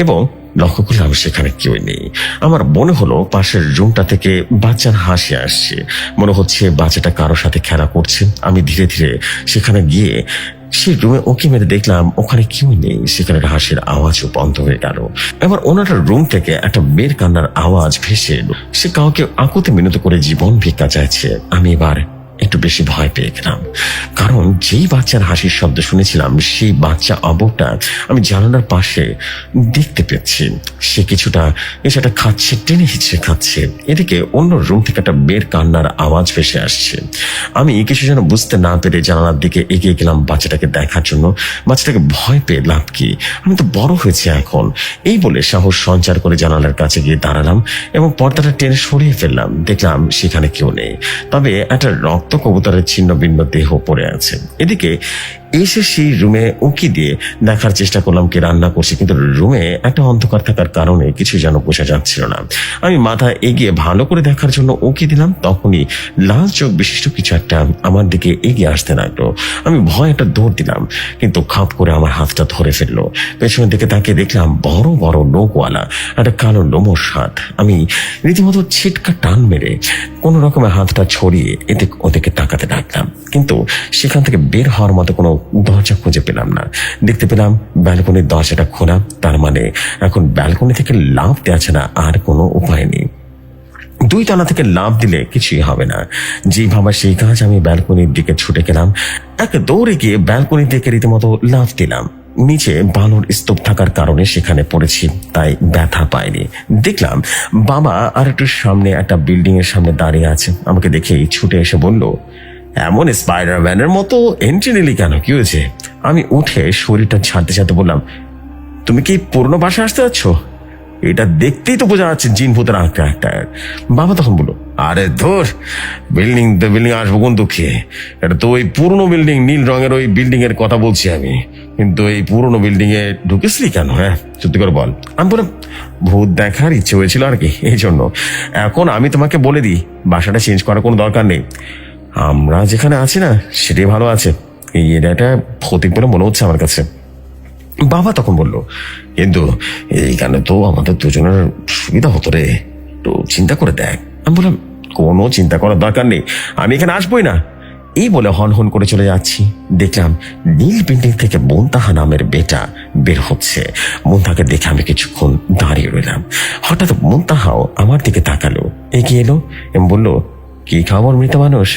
এবং লক্ষ্য করলাম সেখানে কেউ নেই। আমার মনে হলো পাশের রুমটা থেকে বাচ্চার হাসি আসছে। মনে হচ্ছে বাচ্চাটা কারোর সাথে খেলা করছে। আমি ধীরে ধীরে সেখানে গিয়ে সেই রুমে ওকে মেরে দেখলাম ওখানে কেউ নেই। সেখানে হাসির আওয়াজও বন্ধ হয়ে গেল। এবার ওনার রুম থেকে একটা মেয়ের কান্নার আওয়াজ ভেসে এলো। সে কাউকে আকুতি মিনতি করে জীবন ভিক্ষা চাইছে। আমি এবার একটু বেশি ভয় পেয়ে গেলাম, কারণ যেই বাচ্চার হাসির শব্দ শুনেছিলাম সেই বাচ্চা অবকটা আমি জানালার পাশে দেখতে পেয়েছি। সে কিছুটা এসেটা খাচ্ছে, টেনে হিচড়ে খাচ্ছে। এদিকে অন্য রুম থেকে একটা মেয়ের কান্নার আওয়াজ ভেসে আসছে। আমি কিছু যেন বুঝতে না পেরে জানালার দিকে এগিয়ে গেলাম বাচ্চাটাকে দেখার জন্য। বাচ্চাটাকে ভয় পেয়ে লাভ কি, আমি তো বড় হয়েছি এখন। এই বলে সাহস সঞ্চার করে জানালার কাছে গিয়ে দাঁড়ালাম এবং পর্দাটা টেনে সরিয়ে ফেললাম। দেখলাম সেখানে কেউ নেই, তবে একটা রক্ত কবুতরের ছিন্ন ভিন্ন দেহ পড়ে আছে। এদিকে এসে সেই রুমে উঁকি দিয়ে দেখার চেষ্টা করলাম কে রান্না করছে, কিন্তু রুমে একটা অন্ধকার থাকার কারণে কিছু যেন বোঝা যাচ্ছিল না। আমি মাথা এগিয়ে ভালো করে দেখার জন্য উঁকি দিলাম। তখনই লাল চোখ বিশিষ্ট কিছু একটা আমার দিকে এগিয়ে আসতে লাগলো। আমি ভয় একটা দৌড় দিলাম, কিন্তু খাপ করে আমার হাতটা ধরে ফেললো। পেছনের দিকে তাকিয়ে দেখলাম বড় বড় নখওয়ালা একটা কালো লোমশ হাত। আমি রীতিমতো ছিটকা টান মেরে কোনো রকমের হাতটা ছড়িয়ে এদিক ওদিকে তাকাতে লাগলাম, কিন্তু সেখান থেকে বের হওয়ার মতো কোনো দরজা খুঁজে পেলাম না। দেখতে পেলাম ব্যালকনির দরজাটা খোলা। তার মানে এখন ব্যালকনি থেকে লাফ দেওয়া ছাড়া আর কোনো উপায় নেই। 2 তলা থেকে লাফ দিলে কিছুই হবে না। যেই ভাবা সেই কাজ। আমি ব্যালকনির দিকে ছুটে গেলাম। এক দৌড়ে গিয়ে ব্যালকনি থেকে রীতিমতো লাফ দিলাম। নিচে বালুর স্তূপ থাকার কারণে সেখানে পড়েছি, তাই ব্যথা পাইনি। দেখলাম বাবা আর একটু সামনে একটা বিল্ডিং এর সামনে দাঁড়িয়ে আছে। আমাকে দেখেই ছুটে এসে বলল, এমন স্পাইডারম্যানের মতো এন্ট্রি নিলি কেন, কি হয়েছে? আমি উঠে শরীরটা ছাড়তে ছাড়তে বললাম, তুমি কি পুরনো বাসায় আসতে যাচ্ছ? এটা দেখতেই তো বোঝা যাচ্ছে জিন ভূতের আঁকড়া একটা। বাবা তখন বললো, আরে ধর, বিল্ডিং আসবো কোন দুঃখে? এটা তো ওই পুরনো বিল্ডিং, নীল রঙের ওই বিল্ডিং এর কথা বলছি আমি। কিন্তু এই পুরনো বিল্ডিং এ ঢুকেছিলি কেন? হ্যাঁ সত্যি করে বল। আমি বললাম, ভূত দেখার ইচ্ছে হয়েছিল আর কি, এই জন্য। এখন আমি তোমাকে বলে দিই, বাসাটা চেঞ্জ করার কোনো দরকার নেই। আমরা যেখানে আছি না সেটাই ভালো আছে। এই এরিয়াটা ভৌতিক বলে মনে হচ্ছে আমার কাছে। বাবা তখন বলল, কিন্তু এইখানে তো আমাদের দুজনের সুবিধা হতো রে, তো চিন্তা করে দেখ। আমি বললাম, কোনো চিন্তা করার দরকার নেই, আমি এখানে আসবোই না। এই বলে হন হন করে চলে যাচ্ছি। দেখলাম নীল বিল্ডিং থেকে মুনতাহা নামের বেটা বের হচ্ছে। মুনতাহাকে দেখে আমি কিছুক্ষণ দাঁড়িয়ে রইলাম। হঠাৎ মুনতাহাও আমার দিকে তাকালো, এগিয়ে এলো এবং বলল, কি খবর মৃত মানুষ?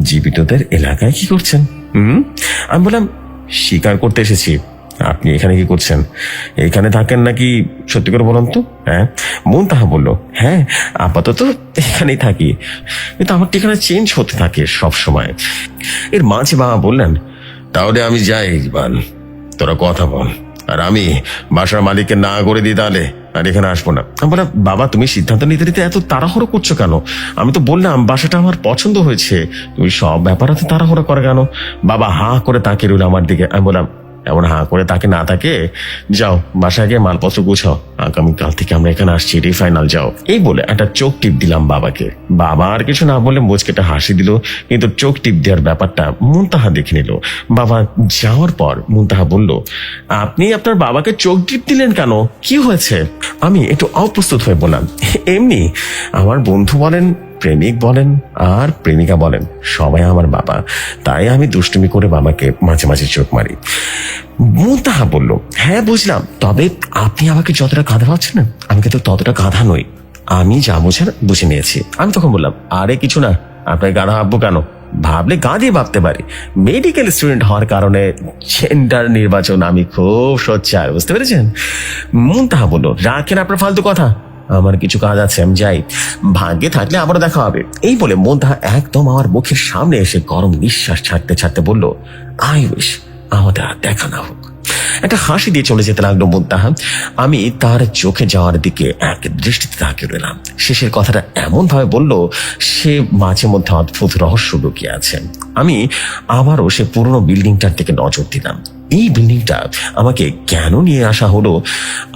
জীবিতদের এলাকায় কি করছেন? আমি বললাম, শিকার করতে এসেছি। আপনি এখানে কি করছেন? এখানে থাকেন নাকি, সত্যি করে বলুন তো? হ্যাঁ। মুনতাহা বলল, হ্যাঁ আপাতত এখানেই থাকি, কিন্তু আমার ঠিকানা চেঞ্জ হতে থাকে সব সময়। এর মাঝে বাবা বললেন, তাহলে আমি যাই ইকবাল, তোরা কথা বল, আর আমি বাসার মালিককে না করে দিই তাহলে আর এখানে আসবো না। আমি বললাম, বাবা তুমি সিদ্ধান্ত নিতে নিতে এত তাড়াহুড়ো করছো কেন? আমি তো বললাম বাসাটা আমার পছন্দ হয়েছে, তুমি সব ব্যাপার এত তাড়াহুড়ো করে কেন? বাবা হা করে তাকিয়ে রইল আমার দিকে। আমি বললাম, এমন হা করে তাকে না থাকে, যাও বাসায় গিয়ে মালপত্র গুছাও, আগামীকাল থেকে আমরা এখানে আসছি, এটাই ফাইনাল, যাও। এই বলে একটা চোখ টিপ দিলাম বাবাকে। বাবা আর কিছু না বলে মুচকেটা হাসি দিল, কিন্তু চোখ টিপ দেওয়ার ব্যাপারটা মুনতাহা দেখে নিল। বাবা যাওয়ার পর মুনতাহা বলল, আপনি আপনার বাবাকে চোখ টিপ দিলেন কেন, কি হয়েছে? আমি একটু অপ্রস্তুত হয়ে বললাম, এমনি আমার বন্ধু বলেন, প্রেমিক বলেন আর প্রেমিকা বলেন, সবাই আমার বাবা, তাই আমি দুষ্টুমি করে বাবাকে মাঝে মাঝে চোখ মারি। মুনতাহা বলল, হ্যাঁ বুঝলাম, তবে আপনি আমাকে যতটা গাধা ভাবছেন না, আমি কিন্তু ততটা গাধা নই, আমি যা বোঝার বুঝে নিয়েছি। আমি তখন বললাম, আরে কিছু না, আপনাকে গাধা ভাববো কেন, ভাবলে গাধি ভাবতে পারি, মেডিকেল স্টুডেন্ট হওয়ার কারণে জেন্ডার নির্বাচন আমি খুব সোচ্চার, বুঝতে পেরেছেন? মুনতাহা বলল, রাখেন আপনার ফালতু কথা, আমার কিছু কাজ আছে, আমি যাই, ভাগ্যে থাকলে আবারও দেখা হবে। এই বলে মুনতাহা একদম আমার মুখের সামনে এসে গরম নিঃশ্বাস ছাড়তে ছাড়তে বলল, আই উইশ আমাদের আর দেখা না হোক। একটা হাসি দিয়ে চলে যেতে লাগলো মুনতাহা। আমি তার চোখে যাওয়ার দিকে এক দৃষ্টিতে তাকিয়ে রইলাম। শেষের কথাটা এমন ভাবে বলল, সে মাঝে মধ্যে অদ্ভুত রহস্য লুকিয়ে আছে। আমি আবারও সে পুরনো বিল্ডিংটার দিকে নজর দিলাম। এই বিল্ডিংটা আমাকে কেন নিয়ে আসা হলো,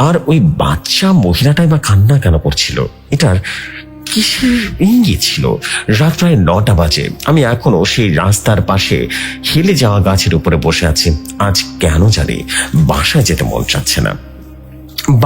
আর ওই বাচ্চা মহিলাটাই বা কান্না কেন করছিল, এটার কিসের ইঙ্গিত ছিল? রাত প্রায় 9টা বাজে। আমি এখনো সেই রাস্তার পাশে হেলে যাওয়া গাছের উপরে বসে আছি। আজ কেন জানি বাসায় যেতে মন চাচ্ছে না।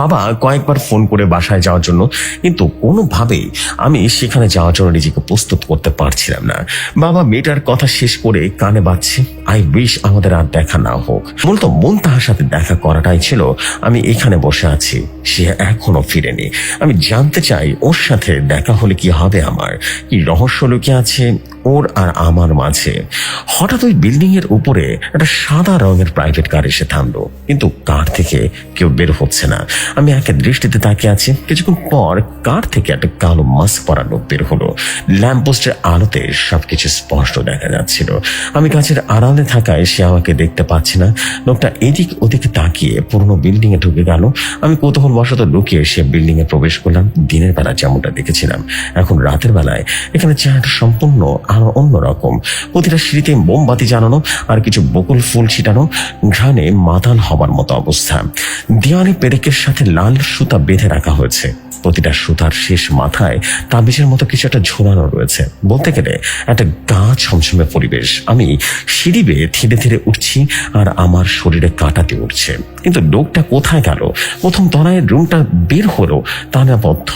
বাবা কয়েকবার ফোন করে বাসায় যাওয়ার জন্য, কিন্তু কোনোভাবেই আমি সেখানে যাওয়ার জন্য নিজেকে প্রস্তুত করতে পারছিলাম না। বাবা মেয়েটার কথা শেষ করে কানে বাজছে, আই উইশ আমাদের আর দেখা না হোক। মূলত মুনতাহার সাথে দেখা করাটাই ছিল। আমি এখানে বসে আছি, সে এখনো ফিরেনি। আমি জানতে চাই ওর সাথে দেখা হলে কি হবে, আমার কি রহস্য লুকিয়ে আছে ওর আর আমার মাঝে। হঠাৎ ওই বিল্ডিং এর উপরে একটা সাদা রঙের প্রাইভেট কার এসে থামলো, কিন্তু কার থেকে কেউ বের হচ্ছে না। আমি একে দৃষ্টিতে তাকিয়ে আছি। কিছুক্ষণ পর কার থেকে একটা কালো মাস্ক পরা লোক বের হলো। ল্যাম্পপোস্টের আলোতে সবকিছু স্পষ্ট দেখা যাচ্ছিল। আমি গাছের আড়ালে থাকায় সে আমাকে দেখতে পাচ্ছি না। লোকটা এদিক ওদিকে তাকিয়ে পুরোনো বিল্ডিং এ ঢুকে গেল। আমি কৌতূহল বশত লুকিয়ে সে বিল্ডিং এ প্রবেশ করলাম। দিনের বেলা যেমনটা দেখেছিলাম, এখন রাতের বেলায় এখানে চেহারাটা সম্পূর্ণ আরো অন্যরকম। প্রতিটা সিঁড়িতে মোমবাতি জ্বালানো আর কিছু বকুল ফুল ছিটানো, ঘ্রাণে মাতাল হবার মতো অবস্থা। দেওয়ালে পেরেকের সাথে লাল সুতা বেঁধে রাখা হয়েছে। প্রতিটা সুতার শেষ মাথায় তাবিজের মতো কিছু একটা ঝোলানো রয়েছে। বলতে গেলে একটা গা ছমছমে পরিবেশ। আমি সিঁড়ি বেয়ে ধীরে ধীরে উঠছি আর আমার শরীরে কাঁটাতে উঠছে। কিন্তু লোকটা কোথায় গেল? প্রথম তলায় রুমটা বের হলো তালাবদ্ধ।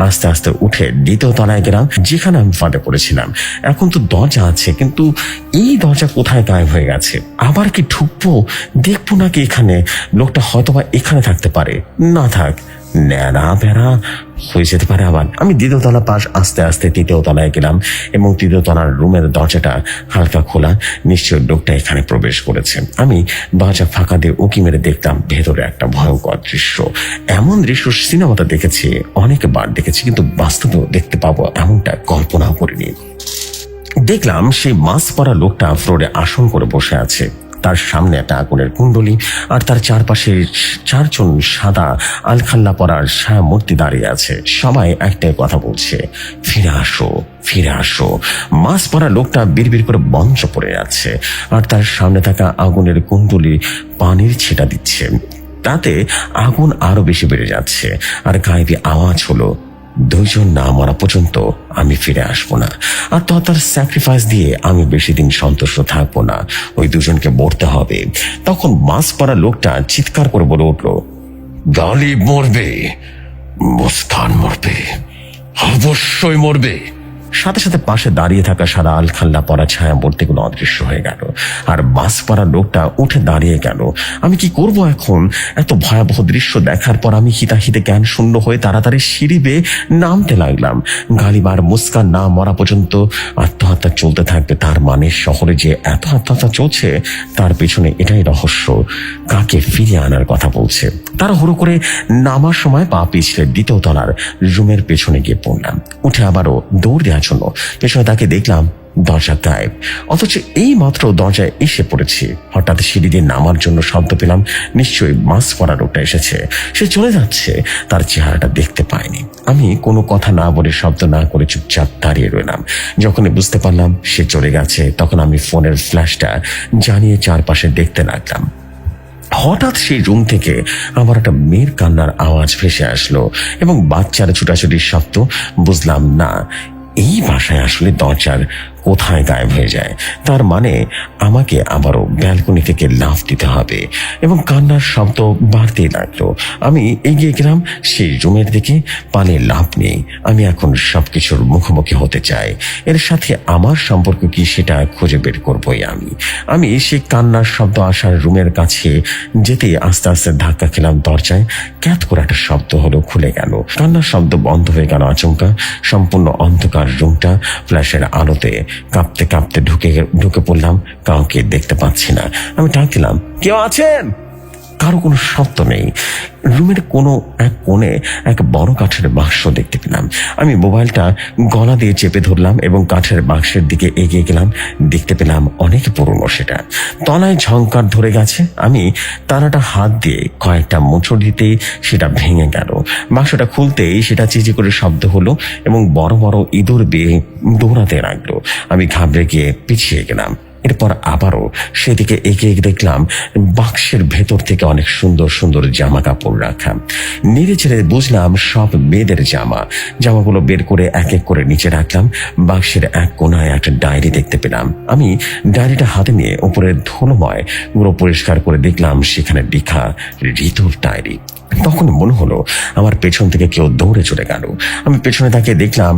আস্তে আস্তে উঠে দ্বিতীয় তলায় গেলাম, যেখানে আমি ফাঁদে পড়েছিলাম। এখন তো দরজা আছে, কিন্তু এই দরজা কোথায় গায়েব হয়ে গেছে? আবার কি ঢুকবো, দেখবো নাকি এখানে? লোকটা হয়তোবা এখানে থাকতে পারে, না থাক, ন্যাড়া বেড়া হয়ে যেতে পারে আবার। আমি দ্বিতীয় তলা পাশ আস্তে আস্তে তৃতীয় তলায় গেলাম এবং তৃতীয় তলার রুমের দরজাটা হালকা খোলা। নিশ্চয় লোকটা এখানে প্রবেশ করেছে। আমি দরজা ফাঁকা দিয়ে উঁকি মেরে দেখলাম ভেতরে একটা ভয়ঙ্কর দৃশ্য। এমন দৃশ্য সিনেমাতে দেখেছি, অনেকবার দেখেছি, কিন্তু বাস্তবেও দেখতে পাবো এমনটা কল্পনাও করিনি। দেখলাম সেই মাস্ক পরা লোকটা ফ্লোরে আসন করে বসে আছে। তার সামনে একটা আগুনের কুণ্ডলী আর তার চারপাশে 4জন সাদা আলখাল্লা পরার ছায়া মূর্তি দাঁড়িয়ে আছে। সবাই একটাই কথা বলছে, ফিরে আসো, ফিরে আসো। মাস্ক পরা লোকটা বিড়বিড় করে মঞ্চ পড়ে যাচ্ছে আর তার সামনে থাকা আগুনের কুণ্ডলী পানির ছিটা দিচ্ছে। তাতে আগুন আরো বেশি বেড়ে যাচ্ছে আর গায়েবী আওয়াজ হলো, 2 জন না মরা পর্যন্ত আমি ফিরে আসবো না। আত্মহত্যার স্যাক্রিফাইস দিয়ে আমি বেশি দিন সন্তুষ্ট থাকবো না, ওই 2 জনকে মরতে হবে। তখন মাস্ক পরা লোকটা চিৎকার করে বলে উঠলো, গালিব মরবে, মুস্কান মরবে, অবশ্যই মরবে। সাথে সাথে পাশে দাঁড়িয়ে থাকা সাদা আলখাল্লা পরা ছায়া মূর্তিগুলো অদৃশ্য হয়ে গেল আর মাস্ক পরা লোকটা উঠে দাঁড়িয়ে গেল। আমি কি করব এখন? এত ভয়াবহ দৃশ্য দেখার পর আমি হিতাহিতে জ্ঞান শূন্য হয়ে তাড়াতাড়ি সিঁড়ি বেয়ে নামতে লাগলাম। গালিবার মুস্কান না মরা পর্যন্ত আত্মহত্যা চলতে থাকবে, তার মানে শহরে যে এত আত্মহত্যা চলছে তার পেছনে এটাই রহস্য। কাকে ফিরিয়ে আনার কথা বলছে। তারা হুড়ো করে নামার সময় পা পিছলে দ্বিতীয় তলার রুমের পেছনে গিয়ে পড়লাম। উঠে আবারও দৌড় দেওয়ার জন্য পেছনে তাকে দেখলাম দরজা গায়েব। অথচ এই মাত্র দরজায় এসে পড়েছি। হঠাৎ সিঁড়ি দিয়ে নামার জন্য শব্দ পেলাম। নিশ্চয়ই মাস্ক পরা লোকটা এসেছে, সে চলে যাচ্ছে। তার চেহারাটা দেখতে পাইনি। আমি কোনো কথা না বলে, শব্দ না করে চুপচাপ দাঁড়িয়ে রইলাম। যখনই বুঝতে পারলাম সে চলে গেছে, তখন আমি ফোনের ফ্ল্যাশটা জ্বালিয়ে চারপাশে দেখতে লাগলাম। হঠাৎ সেই রুম থেকে আমার একটা মেয়ের কান্নার আওয়াজ ভেসে আসলো এবং বাচ্চার ছুটাছুটির শব্দ। বুঝলাম না, এই বাসায় আসলে দরজার কোথায় গায়েব হয়ে যায়। তার মানে আমাকে আবারও ব্যালকনি থেকে লাফ দিতে হবে এবং কান্নার শব্দ বাড়তেই লাগলো। আমি এগিয়ে গেলাম সেই রুমের দিকে। পালে লাফ নেই, আমি এখন সবকিছুর মুখোমুখি হতে চাই। এর সাথে আমার সম্পর্ক কি সেটা খুঁজে বের করবই আমি সেই কান্নার শব্দ আসার রুমের কাছে যেতে আস্তে আস্তে ধাক্কা খেলাম দরজায়। ক্যাত করে একটা শব্দ হলো, খুলে গেল। কান্নার শব্দ বন্ধ হয়ে গেল আচমকা। সম্পূর্ণ অন্ধকার রুমটা, ফ্ল্যাশের আলোতে কাঁপতে কাঁপতে ঢুকে পড়লাম। কাউকে দেখতে পাচ্ছি না। আমি ডাক দিলাম, কেউ আছেন? কারো কোনো শব্দ নেই। রুমের কোনো এক কোণে এক বড় কাঠের বাক্স দেখতে পেলাম। আমি মোবাইলটা গলা দিয়ে চেপে ধরলাম এবং কাঠের বাক্সের দিকে এগিয়ে গেলাম। দেখতে পেলাম অনেক পুরনো সেটা, তলায় ঝংকার ধরে গেছে। আমি তারাটা হাত দিয়ে কয়েকটা মোচড় দিতেই সেটা ভেঙে গেল। বাক্সটা খুলতেই সেটা চিচি করে শব্দ হলো এবং বড় বড় ইঁদুর বেয়ে দৌড়াতে লাগলো। আমি ঘাবড়ে গিয়ে পিছিয়ে গেলাম। এরপর আবারও সেদিকে এগিয়ে দেখলাম বাক্সের ভেতর থেকে অনেক সুন্দর সুন্দর জামা কাপড় রাখা। নেড়ে চেড়ে বুঝলাম সব মেয়েদের জামাগুলো বের করে এক এক করে নিচে রাখলাম। বাক্সের এক কোনায় একটা ডায়েরি দেখতে পেলাম। আমি ডায়েরিটা হাতে নিয়ে উপরের ধুলোময় গুলো পরিষ্কার করে দেখলাম সেখানে লেখা ঋতুর ডায়েরি। তখন মনে হলো আমার পেছন থেকে কেউ দৌড়ে চলে গেল। আমি পেছনে তাকিয়ে দেখলাম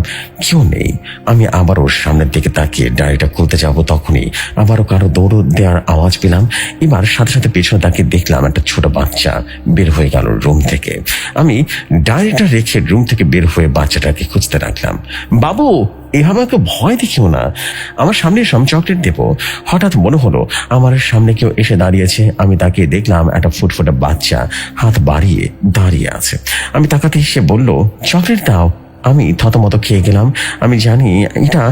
কেউ নেই। আমি আবারও সামনের দিকে তাকিয়ে ডায়েরিটা খুলতে যাব, তখনই আবারও কারো দৌড় দেওয়ার আওয়াজ পেলাম। এবার সাথে সাথে পেছনে তাকিয়ে দেখলাম একটা ছোট বাচ্চা বের হয়ে গেল রুম থেকে। আমি ডায়েরিটা রেখে রুম থেকে বের হয়ে বাচ্চাটাকে খুঁজতে রাখলাম। বাবু, এভাবে আমাকে ভয় দেখিও না, আমার সামনে এসে চকলেট দেবো। হঠাৎ মনে হলো আমার সামনে কেউ এসে দাঁড়িয়েছে। আমি তাকিয়ে দেখলাম একটা ফুটফুটে বাচ্চা হাত বাড়িয়ে দাঁড়িয়ে আছে। আমি তাকাতে সে বলল, চকলেট দাও। আমি থতমত খেয়ে গেলাম। আমি জানি এটা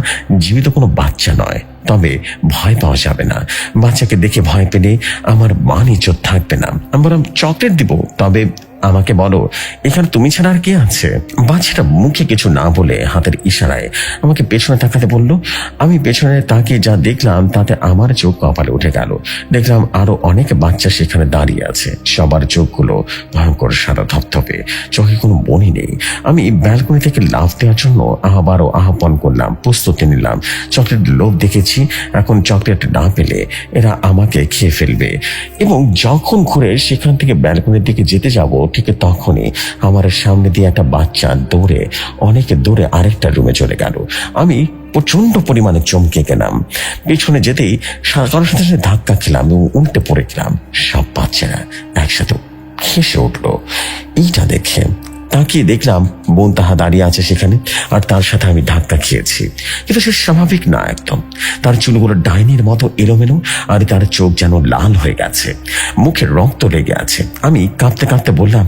জীবিত কোনো বাচ্চা নয়, তবে ভয় পাওয়া যাবে না। বাচ্চাকে দেখে ভয় পেলে আমার মান ইজ্জত থাকবে না। আমি বললাম, চকলেট দিব, তবে আমাকে বলো এখানে তুমি ছাড়া আর কে আছে? বাচ্চাটা মুখে কিছু না বলে হাতের ইশারায় আমাকে পেছনে তাকাতে বলল। আমি পেছনে তাকিয়ে যা দেখলাম তাতে আমার চোখ কপালে উঠে গেল। দেখলাম আরো অনেক বাচ্চা সেখানে দাঁড়িয়ে আছে। সবার চোখগুলো ভয়ঙ্কর সাদা ধপধপে, চোখে কোনো মনি নেই। আমি ব্যালকনি থেকে লাফ দেওয়ার জন্য আবারও আহ্বান করলাম, প্রস্তুতি নিলাম। চকলেট লোভ দেখেছি, এখন চকলেট না পেলে এরা আমাকে খেয়ে ফেলবে। এবং যখন ঘুরে সেখান থেকে ব্যালকনির দিকে যেতে যাব, ঠিক তখনই আমার সামনে দিয়ে একটা বাচ্চা অনেক দূরে আরেকটা রুমে চলে গেল। আমি প্রচন্ড পরিমাণে চমকে গেলাম। পেছনে যেতেই কারোর সাথে সাথে ধাক্কা খেলাম এবং উল্টে পড়ে গেলাম। সব বাচ্চারা একসাথে হেসে উঠলো। এইটা দেখে তাকিয়ে দেখলাম বোন তাহা দাঁড়িয়ে আছে সেখানে, আর তার সাথে আমি ধাক্কা খেয়েছি। কিন্তু সে স্বাভাবিক না একদম। তার চুলগুলো ডাইনির মতো এলোমেলো, আর তার চোখ যেন লাল হয়ে গেছে, মুখে রক্ত লেগে আছে। আমি কাঁপতে কাঁপতে বললাম,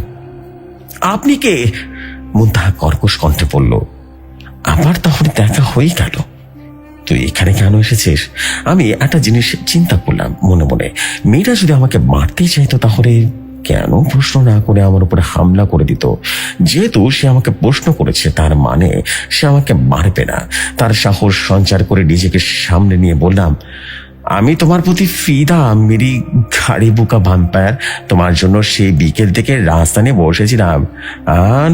আপনি কে? মুন্তাহা কর্কশ কণ্ঠে বলল, আবার তাহলে দেখা হয়ে গেল। তুই এখানে কেন এসেছিস? আমি একটা জিনিস চিন্তা করলাম মনে মনে, মেয়েটা যদি আমাকে মারতেই চাইতো তাহলে কেন প্রশ্ন না করে আমার উপরে হামলা করে দিত? যেহেতু সে আমাকে প্রশ্ন করেছে তার মানে সে আমাকে মারবে না। তার সাহস সঞ্চার করে নিজেকে সামনে নিয়ে বললাম, আমি তোমার প্রতি ফিদা মেরি গাড়ি বুকা ভাম্পায়ার। তোমার জন্য সেই বিকেল থেকে রাস্তা নিয়ে বসেছিলাম, আর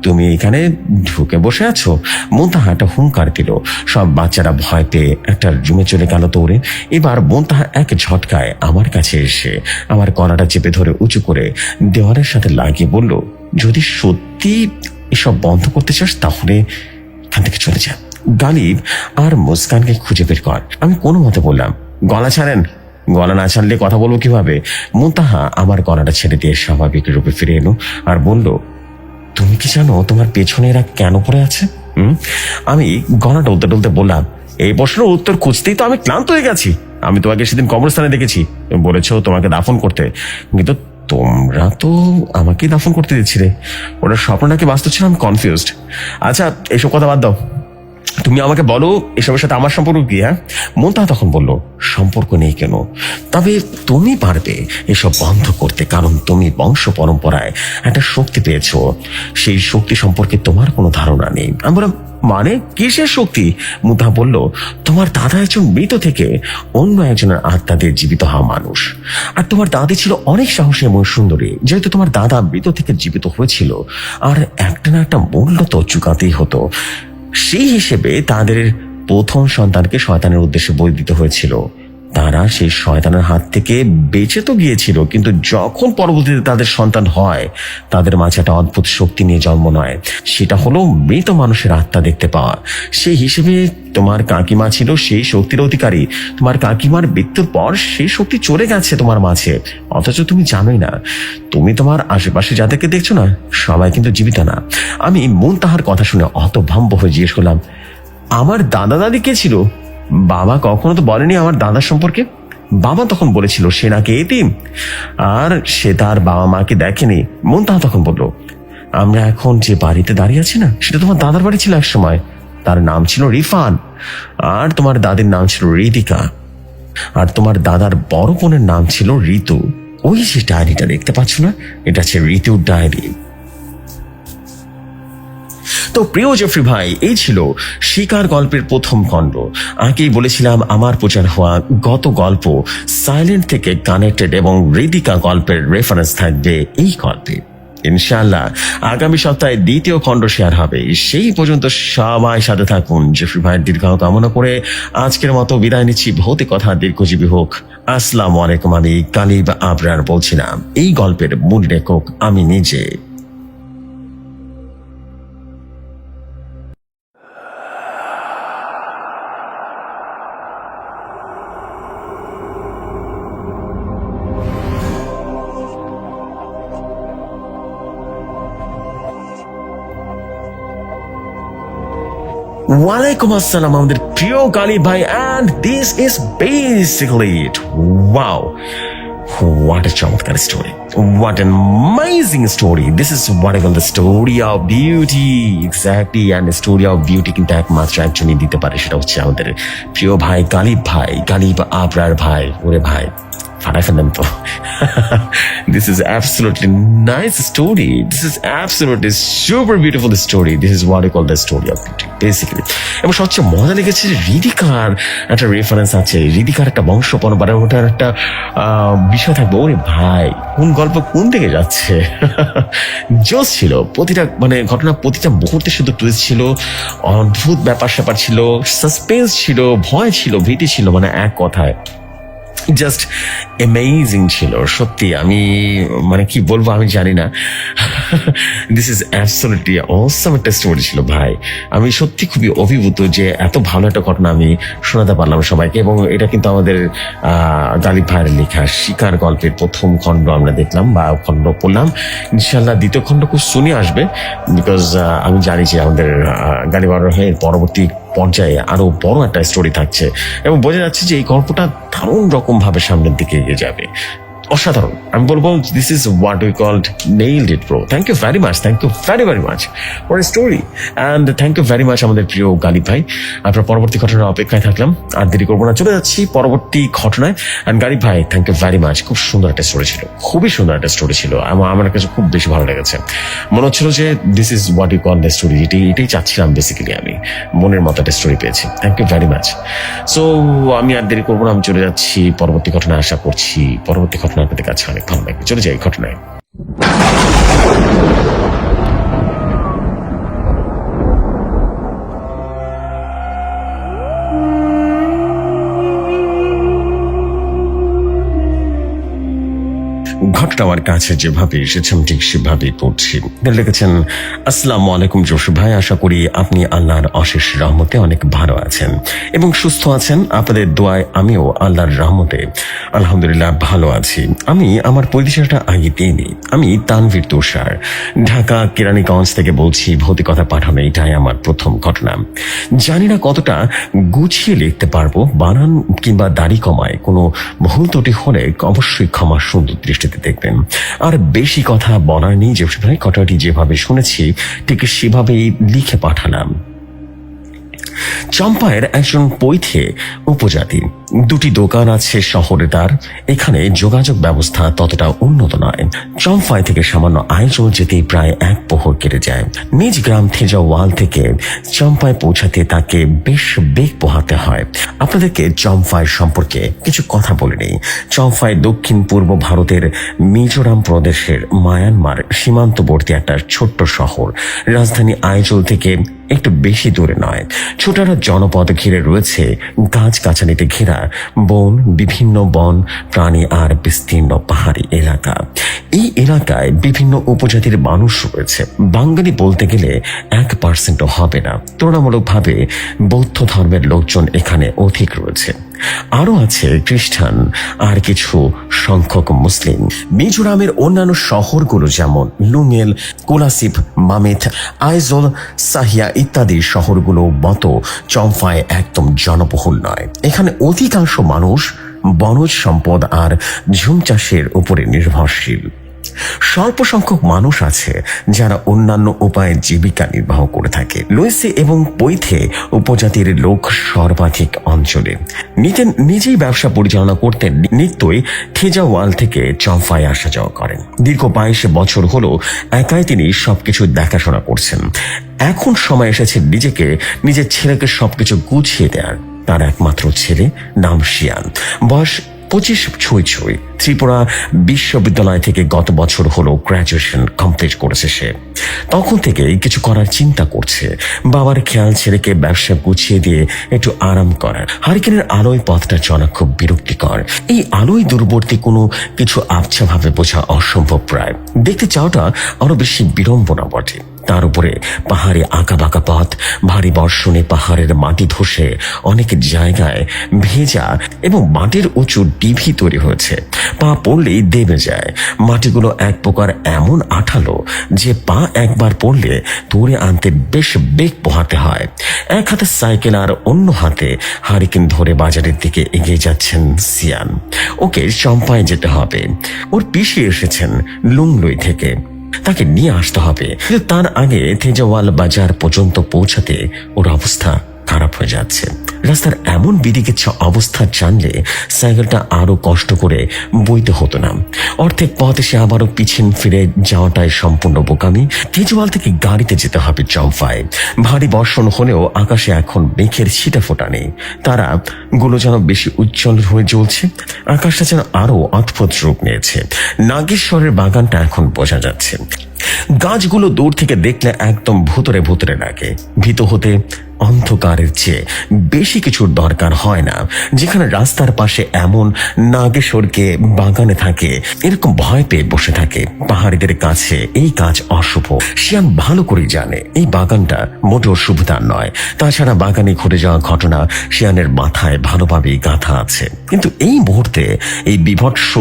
তুমি এখানে ঢুকে বসে আছো। মুন্তাহাটা হুঙ্কার দিল। সব বাচ্চারা ভয় পেয়ে একটা রুমে চলে গেল দৌড়ে। এবার মুন্তাহা এক ঝটকায় আমার কাছে এসে আমার গলাটা চেপে ধরে উঁচু করে দেওয়ালের সাথে লাগিয়ে বলল, যদি সত্যি এসব বন্ধ করতে চাস তাহলে এখান থেকে চলে যা। গালিব আর মুস্কানকে খুঁজে বের কর। আমি কোনো মতে বললাম, গলা ছাড়েন। গলা না ছাড়লে কথা বলবো কিভাবে? মুন্তাহা আমার গলাটা ছেড়ে দিয়ে স্বাভাবিক রূপে ফিরে এলো আর বলল, তুমি কি জানো তোমার পেছনে এরা কেন পড়ে আছে? আমি গলা ডলতে ডলতে বললাম, এই প্রশ্নের উত্তর খুঁজতেই তো আমি ক্লান্ত হয়ে গেছি। আমি তোমাকে সেদিন কবরস্থানে দেখেছি, বলেছো তোমাকে দাফন করতে, কিন্তু তোমরা তো আমাকে দাফন করতে দিচ্ছিলে। ওটা স্বপ্ন নাকি বাস্তব ছিল, আমি কনফিউজড। আচ্ছা এসব কথা বাদ দাও, তুমি আমাকে বলো এসবের সাথে আমার সম্পর্ক কি? হ্যাঁ, মুন্তাহা তখন বলল, সম্পর্ক নেই কেন, তবে তুমি পারবে এসব বন্ধ করতে, কারণ তুমি বংশ পরম্পরায় একটা শক্তি পেয়েছো। সেই শক্তি সম্পর্কে তোমার কোনো ধারণা নেই। আমি বললাম, মানে কিসের শক্তি? মুন্তাহা বলল, তোমার দাদা একজন মৃত থেকে অন্য একজনের আত্মা দিয়ে জীবিত হওয়া মানুষ, আর তোমার দাদি ছিল অনেক সাহসী এবং সুন্দরী। যেহেতু তোমার দাদা মৃত থেকে জীবিত হয়েছিল, আর একটা না একটা মূল্য তো চুকাতেই হতো, সেই হিসেবে তাদের প্রথম সন্তানকে শয়তানের উদ্দেশ্যে বলি দিতে হয়েছিল। তারা সেই শয়তানের হাত থেকে বেঁচে তো গিয়েছিল, কিন্তু যখন পরবর্তীতে তাদের সন্তান হয় তাদের মাঝে একটা অদ্ভুত শক্তি নিয়ে জন্ম নেয়, সেটা হলো মৃত মানুষের আত্মা দেখতে পাওয়া। সেই হিসেবে তোমার কাকিমা ছিল সেই শক্তির অধিকারী। তোমার কাকিমার মৃত্যুর পর সেই শক্তি চলে গেছে তোমার মাঝে, অথচ তুমি জানোই না। তুমি তোমার আশেপাশে যাদেরকে দেখছো না, সবাই কিন্তু জীবিত না। আমি মুনতাহার কথা শুনে হতভম্ব হয়ে জিজ্ঞেস করলাম, আমার দাদা দাদি কে ছিল? বাবা কখনো তো বলেনি আমার দাদা সম্পর্কে। বাবা তখন বলেছিল সে নাকি এতিম, আর সে তার বাবা মাকে দেখেনি। মুনতাহা তখন বলল, আমরা এখন যে বাড়িতে দাঁড়িয়ে আছি না, সেটা তোমার দাদার বাড়ি ছিল এক সময়। তার নাম ছিল রিফান, আর তোমার দাদির নাম ছিল রিদিকা, আর তোমার দাদার বড় বোনের নাম ছিল ঋতু। ওই যে ডায়েরিটা দেখতে পাচ্ছ না, এটা হচ্ছে ঋতুর ডায়েরি। তো প্রিয় জেফরি ভাই, এই ছিল শিকার গল্পের প্রথম খণ্ড। আগেই বলেছিলাম আমার প্রচার হওয়া গত গল্প সাইলেন্ট থেকে কানেক্টেড এবং রিদিকা গল্পের রেফারেন্স থাকবে এই গল্পে। ইনশাআল্লাহ আগামী সপ্তাহে দ্বিতীয় খণ্ড শেয়ার হবে। সেই পর্যন্ত সবাই সাথে থাকুন। জেফরি ভাইয়ের দীর্ঘায়ু কামনা করে আজকের মতো বিদায় নিচ্ছি। ভৌতিক কথা দীর্ঘজীবী হোক। আসসালামু আলাইকুম। আমি গালিব আবরার বলছিলাম। এই গল্পের মূল লেখক আমি নিজে। ওয়ালাইকুম আসসালাম আমাদের প্রিয় গালি ভাই, and this is basically it. Wow, what a চমৎকার story, what an amazing story. This is what I call the story of beauty. Exactly, and the story of beauty কিন্তু একমাত্র একজনই দিতে পারে, সেটা হচ্ছে আমাদের প্রিয় ভাই গালিব ভাই, গালিব আবরার ভাই। ওরে ভাই ফাটাই ফেললাম তো। This is absolutely nice story. This is absolutely super beautiful story. This is what I call the story of beauty, basically. এবং সবচেয়ে মজা লেগেছে যে রিদিকার একটা রেফারেন্স আছে, রিদিকার একটা বংশ পরম্পরা, ওটার একটা বিষয় থাকবে। ওরে ভাই কোন গল্প কোন দিকে যাচ্ছে। জোস ছিল প্রতিটা, মানে ঘটনা প্রতিটা মুহূর্তে শুধু টুইস্ট ছিল, অদ্ভুত ব্যাপার স্যাপার ছিল, সাসপেন্স ছিল, ভয় ছিল, ভীতি ছিল, মানে এক কথায় জাস্ট অ্যামেজিং ছিল সত্যি। আমি মানে কি বলবো আমি জানি না। দিস ইজ অ্যাবসলিউটলি অসাম একটা স্টোরি ছিল ভাই। আমি সত্যি খুবই অভিভূত যে এত ভালো একটা ঘটনা আমি শোনাতে পারলাম সবাইকে। এবং এটা কিন্তু আমাদের গালিব ভাইয়ের লেখা শিকার গল্পের প্রথম খণ্ড আমরা দেখলাম বা খণ্ড পড়লাম। ইনশাল্লাহ দ্বিতীয় খণ্ড খুব শুনে আসবে, বিকজ আমি জানি যে আমাদের গালিব আরোহের পরবর্তী পর্যায়ে আরো বড় একটা স্টোরি থাকছে এবং বোঝা যাচ্ছে যে এই গল্পটা দারুণ রকম ভাবে সামনের দিকে এগিয়ে যাবে। অসাধারণ। আমি বলবো this is what we called nailed it bro. Thank you very much, thank you very very much for a story, and thank you very much আমাদের প্রিয় গালিব ভাই। আপনার পরবর্তী ঘটনার অপেক্ষায় থাকলাম, আর দেরি করবো না, চলে যাচ্ছি পরবর্তী ঘটনায়। অ্যান্ড গালিব ভাই থ্যাংক ইউ ভেরি মাচ। খুব সুন্দর একটা স্টোরি ছিল, খুবই সুন্দর একটা স্টোরি ছিল। আমার কাছে খুব বেশি ভালো লেগেছে। মনে হচ্ছিল যে this is what you call the story, এটাই চাচ্ছিলাম বেসিক্যালি। আমি মনের মতো একটা স্টোরি পেয়েছি। Thank you very much. So আমি আর দেরি করবো না, আমি চলে যাচ্ছি পরবর্তী ঘটনা। আশা করছি পরবর্তী ঘটনা আপনাদের কাছে অনেক ভালো লাগবে। চলে যাই ঘটনায়। ঘটনা আমার কাছে যেভাবে এসেছে আমি ঠিক সেভাবেই পড়ছি। লিখেছেন, আসসালামু আলাইকুম জসিম ভাই, আশা করি আপনি আল্লাহর অশেষ রহমতে অনেক ভালো আছেন এবং সুস্থ আছেন। আপনাদের দোয়ায় আমিও আল্লাহর রহমতে আলহামদুলিল্লাহ ভালো আছি। আমি আমার পরিচয়টা আগে দিইনি। আমি তানভীর তুষার, ঢাকা কেরানীগঞ্জ থেকে বলছি। ভৌতিকতা পাঠানো এটাই আমার প্রথম ঘটনা। জানি না কতটা গুছিয়ে লিখতে পারবো, বানান কিংবা দাড়ি কমায় কোনো ভুল ত্রুটি হলে অবশ্যই ক্ষমা সুন্দর দৃষ্টিতে দেখবেন। আর বেশি কথা বলার নেই, যে ঘটনাটি যেভাবে শুনেছি ঠিক সেভাবেই লিখে পাঠালাম। চম্পায়ের একজন পৈথে উপজাতি দুটি দোকান আছে শহরে তার। এখানে যোগাযোগ ব্যবস্থা ততটা উন্নত নয়। চম্পাই থেকে সামান্য আইজল যেতেই প্রায় এক প্রহর কেটে যায়। নিজ গ্রাম থেজাওয়াল থেকে চম্পায় পৌঁছাতে তাকে বেশ বেগ পোহাতে হয়। আপনাদেরকে চম্পাই সম্পর্কে কিছু কথা বলে নেই। চম্পাই দক্ষিণ পূর্ব ভারতের মিজোরাম প্রদেশের মায়ানমার সীমান্তবর্তী একটা ছোট্ট শহর। রাজধানী আইজল থেকে একটু বেশি দূরে নয়। ছোটারা জনপদ ঘিরে রয়েছে গাছগাছালিতে ঘেরা বন, বিভিন্ন বন প্রাণী আর বিস্তীর্ণ পাহাড়ি এলাকা। এই এলাকায় বিভিন্ন উপজাতির মানুষ রয়েছে। বাঙালি বলতে গেলে 1% হবে না। তুলনামূলকভাবে বৌদ্ধ ধর্মের লোকজন এখানে অধিক রয়েছে। আরো আছে খ্রিস্টান আর কিছু সংখ্যক মুসলিম। মিজোরামের অন্যান্য শহরগুলো যেমন লুঙ্গেল, কোলাসিপ, মামেত, আইজল, সাহিয়া ইত্যাদি শহরগুলো মতো চম্পায় একদম জনবহুল নয়। এখানে অধিকাংশ মানুষ বনজ সম্পদ আর ঝুম চাষের উপরে নির্ভরশীল। স্বল্প সংখ্যক মানুষ আছে যারা অন্যান্য উপায়ে জীবিকা নির্বাহ করে থাকে। লুইসে এবং পৈথে উপজাতির লোক সর্বাধিক অঞ্চলে। নিজেই ব্যবসা পরিচালনা করতে নিত্যই থেজাওয়াল থেকে চম্পায় আসা যাওয়া করেন। দীর্ঘ 22 বছর হলো একাই তিনি সবকিছু দেখাশোনা করছেন। এখন সময় এসেছে নিজের ছেলেকে সবকিছু গুছিয়ে দেওয়ার। তার একমাত্র ছেলে, নাম শিয়ান, বয়স 25 ছুঁই। ত্রিপুরা বিশ্ববিদ্যালয় থেকে গত বছর হলো গ্র্যাজুয়েশন কমপ্লিট করেছে সে। তখন থেকে কিছু করার চিন্তা করছে। বাবার খেয়াল ছেলেকে ব্যবসা গুছিয়ে দিয়ে একটু আরাম করার। হারিকেনের আলোয় পথটা চলা খুব বিরক্তিকর। এই আলোয় দূরবর্তী কোনো কিছু আবছা ভাবে বোঝা অসম্ভব প্রায়। দেখতে চাওয়াটা আরো বেশি বিড়ম্বনা বটে। তার উপরে পাহাড়ে আঁকাবাঁকা পথ, ভারী বর্ষণে পাহাড়ের মাটি ধসে অনেক জায়গায় ভেজা এবং মাটির উঁচু ডিভি তৈরি হয়েছে। পা পড়লেই দেবে যায়। মাটিগুলো এক প্রকার এমন আঠালো যে পা একবার পড়লে তুলে আনতে বেশ বেগ পোহাতে হয়। এক হাতে সাইকেল আর অন্য হাতে হারিকেন ধরে বাজারের দিকে এগিয়ে যাচ্ছেন সিয়ান। ওকে চম্পায় যেতে হবে। ওর পিসি এসেছেন লুংলুই থেকে, তাকে নিয়ে আসতে হবে। কিন্তু তার আগে থেজাওয়াল বাজার পর্যন্ত পৌঁছাতে ওর অবস্থা খারাপ হয়ে যাচ্ছে। রাস্তার এমন বিদিকিচ্ছা অবস্থা জানলে সাইকেলটা আরো কষ্ট করে বইতে হতো না। অর্ধেক পথ এসে আবারও পিছন ফিরে যাওয়াটাই সম্পূর্ণ বোকামি। থেজাওয়াল থেকে গাড়িতে যেতে হবে চম্পায়। ভারী বর্ষণ হলেও আকাশে এখন মেঘের ছিটা ফোটা নেই। তারা গুলো যেন বেশি উজ্জ্বল হয়ে জ্বলছে। আকাশটা যেন আরো অদ্ভুত রূপ নিয়েছে। নাগেশ্বরের বাগানটা এখন বোঝা যাচ্ছে। গাছগুলো দূর থেকে দেখলে একদম ভুতুরে ভুতুরে লাগে। ভীত হতে অন্ধকারের চেয়ে বেশি কিছুর দরকার হয় না। যেখানে রাস্তার পাশে এমন নাগেশ্বরকে বাগানে থাকে, এরকম ভয় পেয়ে বসে থাকে। পাহাড়িদের কাছে এই কাজ অশুভ। শিয়ান ভালো করে জানে এই বাগানটা মোটেও শুভতার নয়। তাছাড়া বাগানে ঘটে যাওয়া ঘটনা শিয়ানের মাথায় ভালোভাবেই গাঁথা আছে। কিন্তু এই মুহূর্তে এই বিভৎস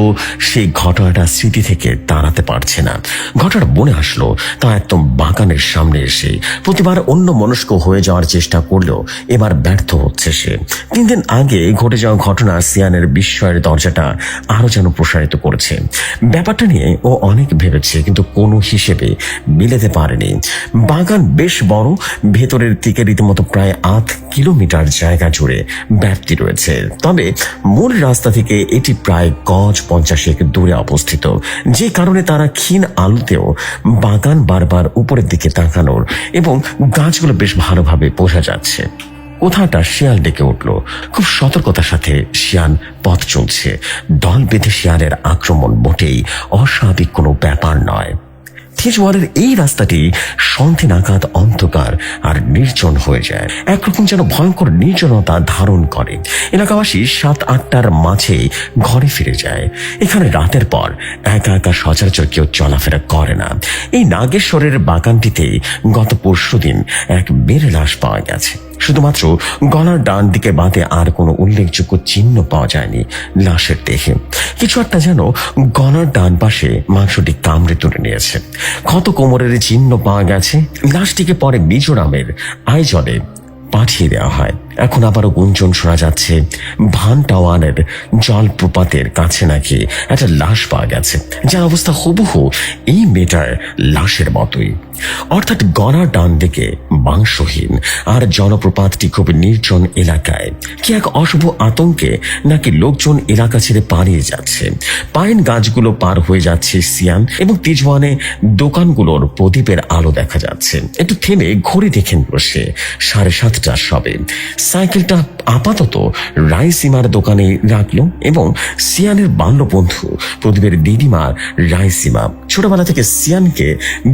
সেই ঘটনাটা স্মৃতি থেকে তাড়াতে পারছে না। ঘটনা মনে আসলো তা একদম বাগানের সামনে এসে। প্রতিবার অন্য মনস্ক হয়ে যাওয়ার চেষ্টা করলেও এবার ব্যর্থ হচ্ছে সে। 3 দিন আগে ঘটে যাওয়া ঘটনা সিয়ানের বিস্ময়ের দরজাটা আরো যেন প্রসারিত করেছে। ব্যাপারটা নিয়ে ও অনেক ভেবেছে, কিন্তু কোনো হিসেবে মিলাতে পারেনি। বাগান বেশ বড়, ভেতরের দিকে রীতিমতো প্রায় 8 কিলোমিটার জায়গা জুড়ে ব্যাপ্তি রয়েছে। তবে মূল রাস্তা থেকে এটি প্রায় গজ 50 দূরে অবস্থিত, যে কারণে তারা ক্ষীণ আলোতেও বাগান বারবার উপরের দিকে তাকানোর এবং গাছগুলো বেশ ভালোভাবে বোঝা যাচ্ছে। কোথাটা শিয়াল ডেকে উঠল। খুব সতর্কতার সাথে শিয়ান পথ চলছে। দল বেঁধে শিয়ালের আক্রমণ মোটেই অস্বাভাবিক কোনো ব্যাপার নয়। থেজাওয়ালের এই রাস্তাটি সন্ধে নাগাদ অন্ধকার আর নির্জন হয়ে যায়। একরকম যেন ভয়ঙ্কর নির্জনতা ধারণ করে। এলাকাবাসী 7-8টার মাঝে ঘরে ফিরে যায়। এখানে রাতের পর একা একা সচরাচর কেউ চলাফেরা করে না। এই নাগেশ্বরের বাগানটিতে গত পরশুদিন এক মেয়ের লাশ পাওয়া গেছে। শুধুমাত্র গলার ডান দিকে বাদে আর কোনো উল্লেখযোগ্য চিহ্ন পাওয়া যায়নি লাশের দেহে। কিছু একটা যেন গলার ডান পাশে মাংসটি কামড়ে তুলে নিয়েছে। ক্ষত কোমরের চিহ্ন পাওয়া গেছে। লাশটিকে পরে মিজোরামের আইজলে পাঠিয়ে দেওয়া হয়। এখন আবারও গুঞ্জন শোনা যাচ্ছে ভান টাওয়ারের জলপ্রপাতের কাছে নাকি একটা লাশ পাওয়া গেছে, যার অবস্থা হুবহু এই মেয়েটার লাশের মতোই, অর্থাৎ গলার ডান দিকে মাংসহীন। আর জলপ্রপাতটি খুব নির্জন এলাকায়। কি এক অশুভ আতঙ্কে নাকি লোকজন এলাকা ছেড়ে পালিয়ে যাচ্ছে। পাইন গাছগুলো পার হয়ে যাচ্ছে সিয়ান, এবং তিজওয়ানে দোকানগুলোর প্রদীপের আলো দেখা যাচ্ছে। একটু থেমে ঘড়ি দেখেন বসে 7:30 সবে। সাইকেলটা আপাতত রাইসিমার দোকানে রাখলো এবং সিয়ানের বাল্যবন্ধু প্রদীপের দিদিমা রাইসিমা ছোটবেলা থেকে সিয়ানকে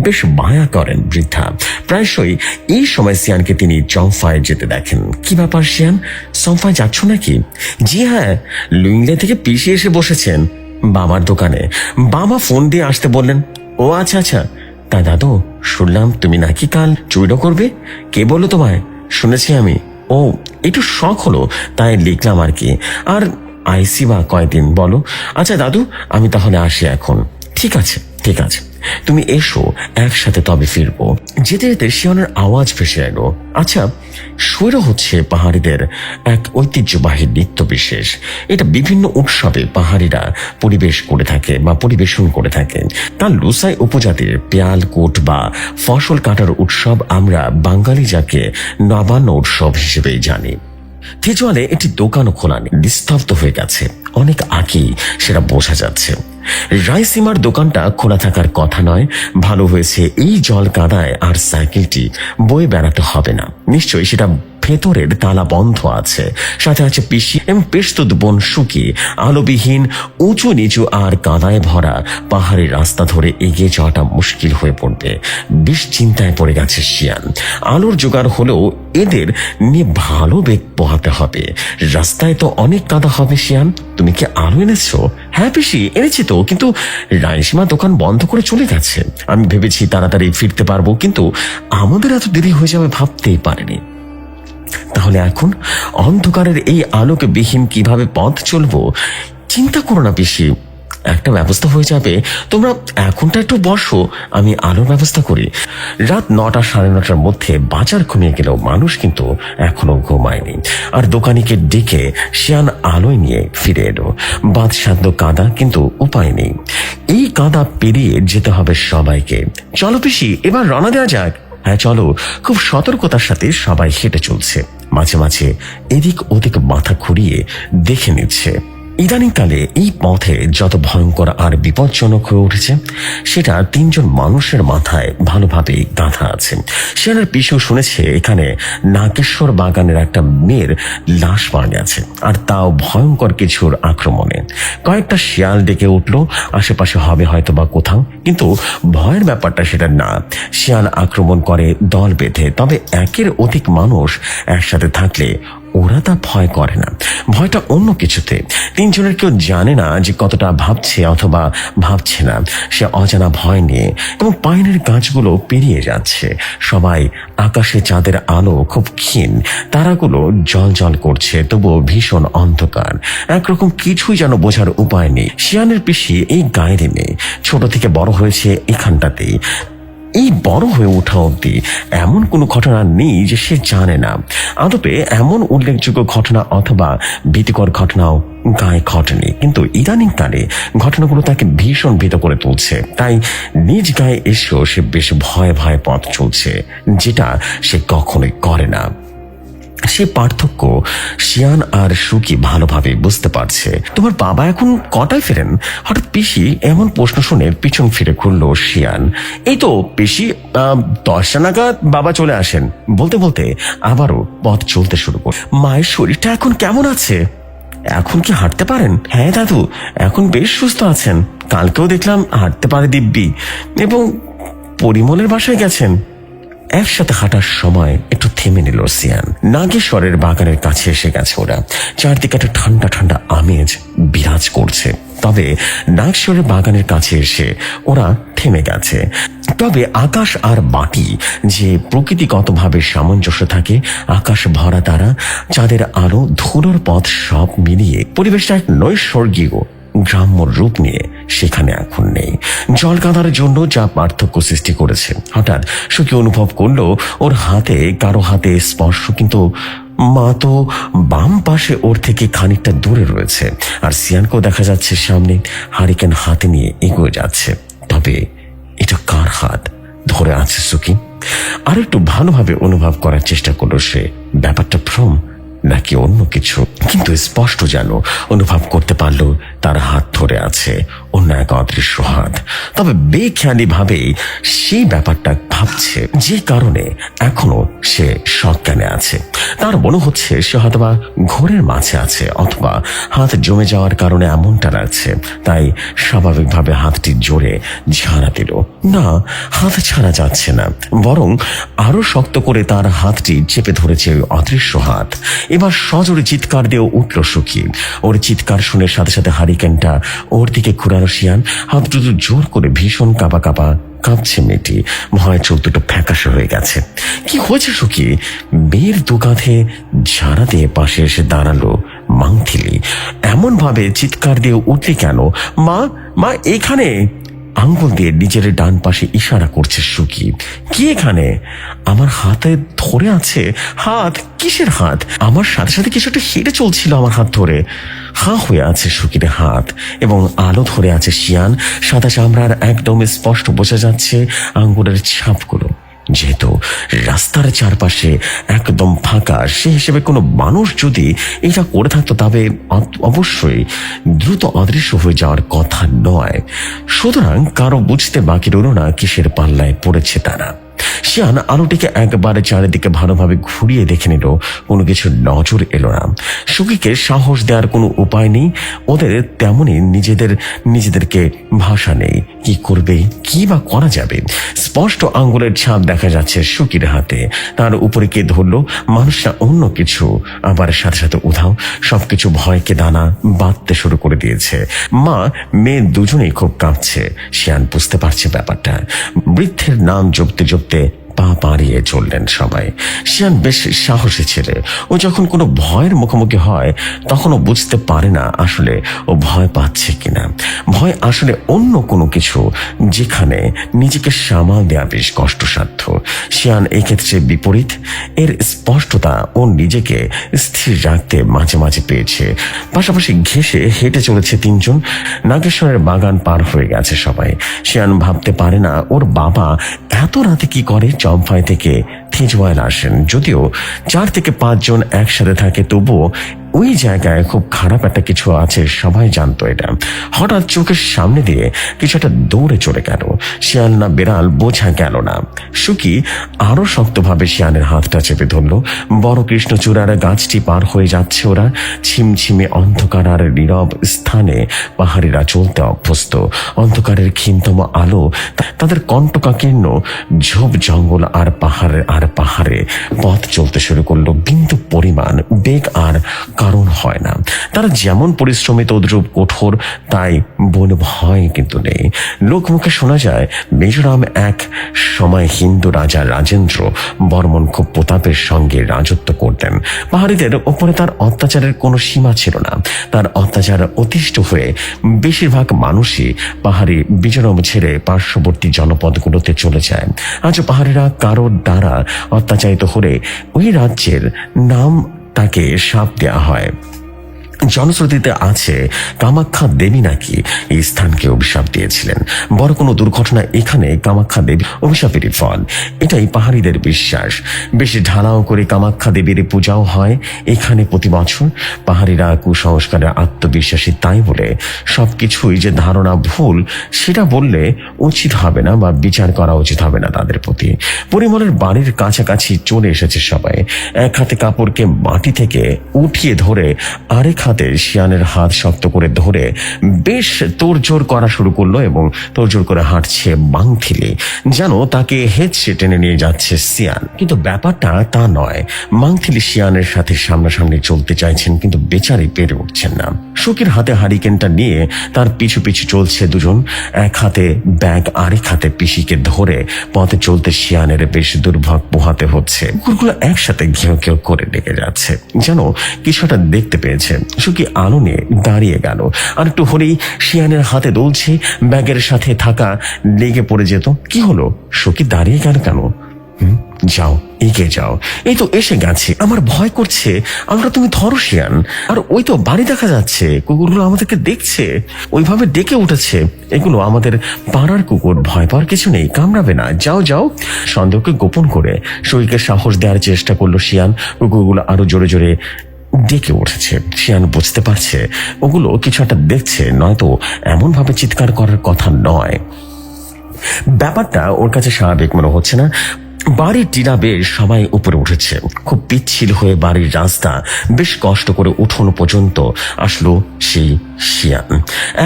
বেশ মায়া করেন বৃদ্ধা। প্রায়শই এই সময় সিয়ানকে তিনি চম্ফায় যেতে দেখেন। কি ব্যাপার সিয়ান, চম্ফায় যাচ্ছ নাকি? জি হ্যাঁ, লুইংলে থেকে পিসি এসে বসেছেন বাবার দোকানে। বাবা ফোন দিয়ে আসতে বললেন। ও আচ্ছা আচ্ছা, তা দাদু শুনলাম তুমি নাকি কাল চুরিও করবে। কে বললো তোমায়? শুনেছি আমি। ও, একটু শখ হলো তাই লিখলাম আর কি। আর আইসি বা কয়দিন বলো। আচ্ছা দাদু, আমি তাহলে আসি এখন। ঠিক আছে ঠিক আছে, তুমি এসো, একসাথে তবে ফিরবো। যেতে যেতে শিয়নের আওয়াজ ভেসে এলো। আচ্ছা, সৈরা হচ্ছে পাহাড়িদের এক ঐতিহ্যবাহী নৃত্য বিশেষ। এটা বিভিন্ন উৎসবে পাহাড়িরা পরিবেশ করে থাকে বা পরিবেশন করে থাকে। তার লুসাই উপজাতির পেয়ালকুট বা ফসল কাটার উৎসব আমরা বাঙালি যাকে নবান্ন উৎসব হিসেবেই জানি। তিজওয়ানে একটি দোকানও খোলা নেই, নিস্তব্ধ হয়ে গেছে। অনেক আগেই সেটা বোঝা যাচ্ছে। রাইসিমার দোকানটা খোলা থাকার কথা নয়। ভালো হয়েছে এই জল কাদায় আর সাইকেলটি বয়ে বেড়াতে হবে না। নিশ্চয়ই সেটা ভেতরের তালা বন্ধ আছে। সাথে আছে পিসি এবং পেশতুত বোন সুকি। আলোবিহীন, উঁচু নিচু আর কাদায় ভরা পাহাড়ের রাস্তা ধরে এগিয়ে যাওয়াটা মুশকিল হয়ে পড়বে। বেশ চিন্তায় পড়ে গেছে শিয়ান। আলোর জোগাড় হলেও এদের নিয়ে ভালো বেগ পোহাতে হবে। রাস্তায় তো অনেক কাদা হবে। শিয়ান, তুমি কি আলো এনেছো? হ্যাঁ পিসি, এনেছি তো, কিন্তু রাইসিমা দোকান বন্ধ করে চলে গেছে। আমি ভেবেছি তাড়াতাড়ি ফিরতে পারবো, কিন্তু আমাদের এত দেরি হয়ে যাবে ভাবতেই পারিনি। তাহলে এখন অন্ধকারের এই আলোকে বিহীন কিভাবে পথ চলবো? চিন্তা করো না পিসি, একটা ব্যবস্থা হয়ে যাবে। তোমরা এখনটা একটু বসো, আমি আলোর ব্যবস্থা করি। রাত 9টা 9:30 মধ্যে বাজার ঘুমিয়ে গেলেও মানুষ কিন্তু এখনো ঘুমায়নি। আর দোকানিকে ডেকে শিয়ান আলোয় নিয়ে ফিরে এলো। বাদসাধ্য কাদা, কিন্তু উপায় নেই। এই কাদা পেরিয়ে যেতে হবে সবাইকে। চলো পিসি, এবার রওনা দেওয়া যাক। হ্যাঁ চলো। খুব সতর্কতার সাথে সবাই হেঁটে চলছে। মাঝে মাঝে এদিক ওদিক মাথা ঘুরিয়ে দেখে নিচ্ছে। ইদানিংকালে এই পথে যত ভয়ঙ্কর আর বিপজ্জনক হয়ে উঠেছে, সেটা 3জন মানুষের মাথায় ভালোভাবে গাঁথা আছে। সেনার পিছু শুনেছে এখানে নাগেশ্বর বাগানের একটা মেয়ের লাশ পাওয়া গেছে, আর তাও ভয়ঙ্কর কিছুর আক্রমণে। কয়েকটা শিয়াল ডেকে উঠলো আশেপাশে হবে হয়তো বা কোথাও, কিন্তু ভয়ের ব্যাপারটা সেটা না। শিয়াল আক্রমণ করে দল বেঁধে, তবে একের অধিক মানুষ একসাথে থাকলে ওরা তা ভয় করে না। ভয়টা অন্য কিছুতে। 3জনের কেউ জানে না যে কতটা ভাবছে অথবা ভাবছে না। সে অজানা ভয় নিয়ে এবং পাইনের গাছগুলো পেরিয়ে যাচ্ছে। সবাই আকাশে চাঁদের আলো খুব ক্ষীণ, তারাগুলো জল জল করছে, তবুও ভীষণ অন্ধকার। একরকম কিছুই যেন বোঝার উপায় নেই। শিয়ানের পিসি এই গায়ের মেয়ে, ছোট থেকে বড় হয়েছে এখানটাতেই। এই বড় হয়ে ওঠা অব্দি এমন কোনো ঘটনা নেই যে সে জানে না। আদপে এমন উল্লেখযোগ্য ঘটনা অথবা ভীতিকর ঘটনাও গায়ে ঘটেনি, কিন্তু ইদানিংকালে ঘটনাগুলো তাকে ভীষণ ভীত করে তুলছে। তাই নিজ গায়ে এসেও সে বেশ ভয়ে ভয়ে পথ চলছে, যেটা সে কখনোই করে না। সে পার্থক্য শিয়ান আর সুকি ভালোভাবে বুঝতে পারছে। তোমার বাবা এখন কটায় ফেরেন? হঠাৎ পিসি এমন প্রশ্ন শুনে পিছন ফিরে ঘুরল শিয়ান। এই তো পিসি 10টা নাগাদ বাবা চলে আসেন। বলতে বলতে আবারও পথ চলতে শুরু করল। মায়ের শরীরটা এখন কেমন আছে? এখন কি হাঁটতে পারেন? হ্যাঁ দাদু, এখন বেশ সুস্থ আছেন। কালকেও দেখলাম হাঁটতে পারে দিব্যি। এবং পরিমলের বাসায় গেছেন? একসাথে হাঁটার সময় একটু থেমে নিল সিয়ান। নাগেশ্বরের বাগানের কাছে এসে গেছে ওরা। চারদিকে একটা ঠান্ডা ঠান্ডা আমেজ বিরাজ করছে। তবে নাগেশ্বরের বাগানের কাছে এসে ওরা থেমে গেছে। তবে আকাশ আর মাটি যে প্রকৃতিগতভাবে সামঞ্জস্য থাকে, আকাশ ভরা তারা, চাঁদের আলো, ধুলোর পথ সব মিলিয়ে পরিবেশটা এক নৈসর্গিক গ্রাম্য রূপ নিয়ে সেখানে এখন নেই। জল কাদার জন্য যা পার্থক্য সৃষ্টি করেছে। হঠাৎ সুখী অনুভব করলো ওর হাতে কারো হাতে স্পর্শ, কিন্তু মা তো বাম পাশে ওর থেকে খানিকটা দূরে রয়েছে, আর সিয়ানকেও দেখা যাচ্ছে সামনে হারিকেন হাতে নিয়ে এগিয়ে যাচ্ছে। তবে এটা কার হাত ধরে আছে সুকি? আর একটু ভালোভাবে অনুভব করার চেষ্টা করলো সে, ব্যাপারটা ভ্রম নাকি অন্য কিছু, কিন্তু স্পষ্ট যেন অনুভব করতে পারলো তার হাত ধরে আছে অন্য এক অদৃশ্য হাত। তবে বেখেয়ালি ভাবেই সেই ব্যাপারটা ভাবছে, যে কারণে এখনো সে সজ্ঞানে আছে। তার মনে হচ্ছে সে হয়তোবা ঘোরের মাঝে আছে, অথবা হাত জমে যাওয়ার কারণে এমনটা লাগছে। তাই স্বাভাবিকভাবে হাতটি জোরে ঝাড়া দিল। না, হাত ছাড়া যাচ্ছে না, বরং আরো শক্ত করে তার হাতটি চেপে ধরেছে ওই অদৃশ্য হাত। এবার সজোরে চিৎকার দিয়ে উঠল সুখী। ওর চিৎকার শুনে সাথে সাথে হারিকেনটা ওর দিকে ঘুরানো শিয়ান হাত দুটো জোর করে ভীষণ কাঁপা কাঁপছে মেয়েটি। ভয় চোখ দুটো ফ্যাকাশে হয়ে গেছে। কি হয়েছে সুখী? মেয়ের দু কাঁধে ঝাড়া দিয়ে পাশে এসে দাঁড়ালো মাংথিলি। এমন ভাবে চিৎকার দিয়ে উঠলি কেন? মা, মা এখানে। আঙ্গুল দিয়ে নিজের ডান পাশে ইশারা করছে সুখী। কি এখানে? আমার হাতে ধরে আছে। হাত? কিসের হাত? আমার সাথে সাথে কিছু একটা হেঁটে চলছিল আমার হাত ধরে। হাঁ হয়ে আছে সুখীর হাত, এবং আলো ধরে আছে শিয়ান। সাদা চামড়ার একদম স্পষ্ট বোঝা যাচ্ছে আঙ্গুলের ছাপগুলো। যেহেতু রাস্তার চারপাশে একদম ফাঁকা, সে হিসেবে কোনো মানুষ যদি এটা করে থাকতো তবে অবশ্যই দ্রুত অদৃশ্য হয়ে যাওয়ার কথা নয়। সুতরাং কারো বুঝতে বাকি রইল না কিসের পাল্লায় পড়েছে তারা। শিয়ান আলোটিকে একবারে চারিদিকে ভালোভাবে ঘুরিয়ে দেখে নিল, কোনো কিছু নজর এলো না। সুখীকে সাহস দেওয়ার কোনো উপায় নেই, ওদের তেমনি নিজেদেরকে ভাষা নেই। কি করবে, কি বা করা যাবে? স্পষ্ট আঙ্গুলের ছাপ দেখা যাচ্ছে সুখীর হাতে। তার উপরে কে ধরলো? মানুষটা অন্য কিছু। আবার সাথে সাথে উধাও। সবকিছু ভয়কে দানা বাঁধতে শুরু করে দিয়েছে। মা মেয়ে দুজনেই খুব কাঁপছে। শিয়ান বুঝতে পারছে ব্যাপারটা। বৃদ্ধের নাম জপতে জপতে পা পাড়িয়ে চললেন সবাই। শিয়ান বেশ সাহসী ছেলে। ও যখন কোনো ভয়ের মুখোমুখি হয় তখন ও বুঝতে পারে না আসলে ও ভয় পাচ্ছে কিনা। ভয় আসলে অন্য কোনো কিছু, যেখানে নিজেকে সামাল দেওয়া বেশ কষ্টসাধ্য। শিয়ান এক্ষেত্রে বিপরীত। এর স্পষ্টতা ও নিজেকে স্থির রাখতে মাঝে মাঝে পেয়েছে। পাশাপাশি ঘেঁষে হেঁটে চলেছে তিনজন। নাগেশ্বরের বাগান পার হয়ে গেছে সবাই। শিয়ান ভাবতে পারে না ওর বাবা এত রাতে কি করে চম্পাই থেকে থেজওয়াল আসেন। যদিও 4 থেকে 5 জন একসাথে থাকে, তবুও ওই জায়গায় খুব খারাপ একটা কিছু আছে, সবাই জানতো এটা। হঠাৎ চোখের সামনে দিয়ে কিছু একটা দৌড়ে চলে গেল। শিয়াল না বেড়াল বোঝা গেল না। সুখী আরো শক্তভাবে শিয়ানের হাতটা চেপে ধরল। বড় কৃষ্ণচূড়ার গাছটি পার হয়ে যাচ্ছে ওরা। ছিমছিমে অন্ধকার আর নীরব স্থানে পাহাড়িরা চলতে অভ্যস্ত। অন্ধকারের ক্ষীণতম আলো তাদের কণ্টকাকীর্ণ ঝোপ জঙ্গল আর পাহাড়ে পথ চলতে শুরু করলো। বিন্দু পরিমাণ বেগ আর কারণ হয় না। তারা যেমন পরিশ্রমী তদ্রূপ কঠোর, তাই বন ভয় কিন্তু নেই। লোকমুখে শোনা যায় মিজোরাম এক সময় হিন্দু রাজা রাজেন্দ্র বর্মন খুব প্রতাপের সঙ্গে রাজত্ব করতেন। পাহাড়িদের ওপরে তার অত্যাচারের কোনো সীমা ছিল না। তার অত্যাচার অতিষ্ঠ হয়ে বেশিরভাগ মানুষই পাহাড়ি মিজোরাম ছেড়ে পার্শ্ববর্তী জনপদগুলোতে চলে যায়। আজও পাহাড়িরা কারোর দ্বারা অত্যাচারিত হলে ওই রাজ্যের নাম তাকে শাপ দেয়া হয়। জনশ্রুতিতে আছে কামাখ্যা দেবী নাকি এই স্থানকে অভিশাপ দিয়েছিলেন। বড় কোনো দুর্ঘটনা এখানে কামাখ্যা দেবী অভিশাপেরই ফল, এটাই পাহাড়িদের বিশ্বাস। বেশি ঢালাও করে কামাখ্যা দেবীর পূজাও হয় এখানে প্রতি বছর। পাহাড়িরা কুসংস্কারে আত্মবিশ্বাসী, তাই বলে সবকিছুই যে ধারণা ভুল সেটা বললে উচিত হবে না, বা বিচার করা উচিত হবে না তাদের প্রতি। পরিমলের বাড়ির কাছাকাছি চলে এসেছে সবাই। এক হাতে কাপড়কে মাটি থেকে উঠিয়ে ধরে আরেক হাতে শিয়ানের হাত শক্ত করে ধরে বেশ তোড়জোড় করা শুরু করলো, এবং তোড়জোড় করে হাঁটছে মাংথিলি, যেন তাকে হেঁচড়ে টেনে নিয়ে যাচ্ছে শিয়ান। কিন্তু ব্যাপারটা তা নয়। মাংথিলি শিয়ানের সাথে সামনাসামনি চলতে চাইছেন, কিন্তু বেচারি পেরে উঠছেন না। সুখীর হাতে হারিকেনটা নিয়ে তার পিছু পিছু চলছে দুজন। এক হাতে ব্যাগ, আরেক হাতে পিসিকে ধরে পথে চলতে শিয়ানের বেশ দুর্ভোগ পোহাতে হচ্ছে। কুকুরগুলো একসাথে ঘেউ ঘেউ করে ডেকে যাচ্ছে, যেন কিছুটা দেখতে পেয়েছে। সুখী আলো নিয়ে দাঁড়িয়ে গেল। আর একটু হলেই শিয়ানের হাতে দুলছে, ব্যাগের সাথে থাকা লেগে পড়ে যেত। কি হলো? সুখী দাঁড়িয়ে গেল কেন? যাও, এগিয়ে যাও, এই তো এসে গেছে, আমার ভয় করছে, আমরা তুমি ধরো শিয়ান। আর ওই তো বাড়ি দেখা যাচ্ছে, কুকুরগুলো আমাদেরকে দেখছে, ওইভাবে ডেকে উঠেছে। এগুলো আমাদের পাড়ার কুকুর, ভয় পাওয়ার কিছু নেই, কামড়াবে না, যাও যাও। সন্দেহকে গোপন করে সইকে সাহস দেওয়ার চেষ্টা করলো শিয়ান। কুকুরগুলো আরো জোরে জোরে ডেকে উঠেছে। শিয়ান বুঝতে পারছে ওগুলো কিছু একটা দেখছে, নয়তো এমন ভাবে চিৎকার করার কথা নয়। ব্যাপারটা ওর কাছে স্বাভাবিক মনে হচ্ছে না। বাড়ির টিলা বেশ সবাই উপরে উঠেছে, খুব পিচ্ছিল হয়ে বাড়ির রাস্তা বেশ কষ্ট করে উঠোন পর্যন্ত আসলো সেই শিয়ান।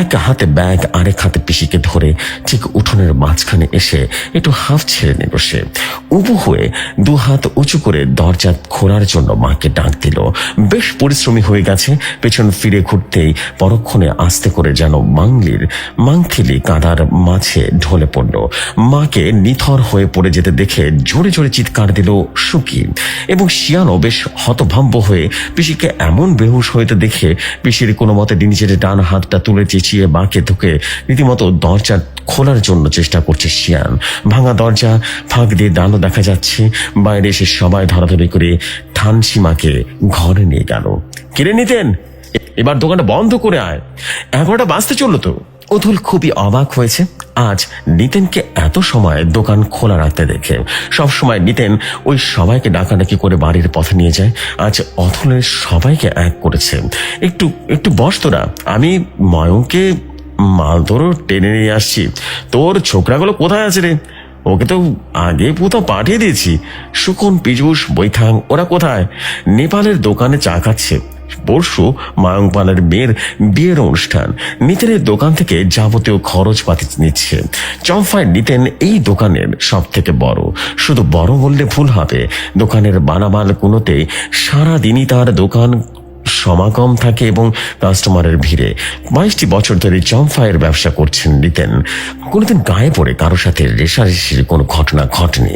এক হাতে ব্যাগ, আরেক হাতে পিসিকে ধরে ঠিক উঠোনের মাঝখানে এসে একটু হাফ ছেড়ে নিল সে। উবু হয়ে দু হাত উঁচু করে দরজা খোলার জন্য মাকে ডাক দিল। বেশ পরিশ্রমী হয়ে গেছে, পেছন ফিরে ঘুরতেই পরক্ষণে আস্তে করে যেন মাংথিলি কাদার মাঝে ঢলে পড়ল। মাকে নিথর হয়ে পড়ে যেতে দেখে জোরে জোরে চিৎকার দিল সুকি, এবং শিয়ানও বেশ হতভম্ব হয়ে পিসিকে এমন বেহুশ হইতে দেখে পিসির কোনো মতে নিজের ডান হাতটা তুলে চেঁচিয়ে বাঁকে ধুকে রীতিমতো দরজা খোলার জন্য চেষ্টা করছে শিয়ান। ভাঙা দরজা ফাঁক দিয়ে দাঁড়ো দেখা যাচ্ছে। বাইরে এসে সবাই ধরাধরি করে ঠানসীমাকে ঘরে নিয়ে গেল। কিরে নিতেন, এবার দোকানটা বন্ধ করে আয়, 11টা বাজতে চললো তো। অতুল খুবই অবাক হয়েছে আজ নিতেনকে এত সময় দোকান খোলা রাখতে দেখে। সব সময় নিতেন ওই সবাইকে ডাকাডাকি করে বাড়ির পথে নিয়ে যায়, আজ অতুলের সবাইকে এক করেছে। একটু একটু বস তোরা, আমি ময়ঙ্ককে মালদোর টেনে নিয়ে আসছি। তোর ছোকরাগুলো কোথায় আছে রে? ওকে তো আগে কোথাও পাঠিয়ে দিয়েছি। সুখন, পীযূষ, বৈথাং ওরা কোথায়? নেপালের দোকানে চা খাচ্ছে। পরশু মায়ংপালের মেয়ের বিয়ের অনুষ্ঠান, নিতেনের দোকান থেকে যাবতীয় খরচপাতি নিচ্ছে। চম্পায় নিতেন এই দোকানের সব থেকে বড়, শুধু বড় বললে ভুল হবে, দোকানের বানামাল কোনোতে সারাদিনই তার দোকান সমাগম থাকে এবং কাস্টমারের ভিড়ে। 22টি বছর ধরে চম্পায়ের ব্যবসা করছেন নিতেন। কোনোদিন গায়ে পড়ে কারোর সাথে রেশারেশির কোনো ঘটনা ঘটেনি।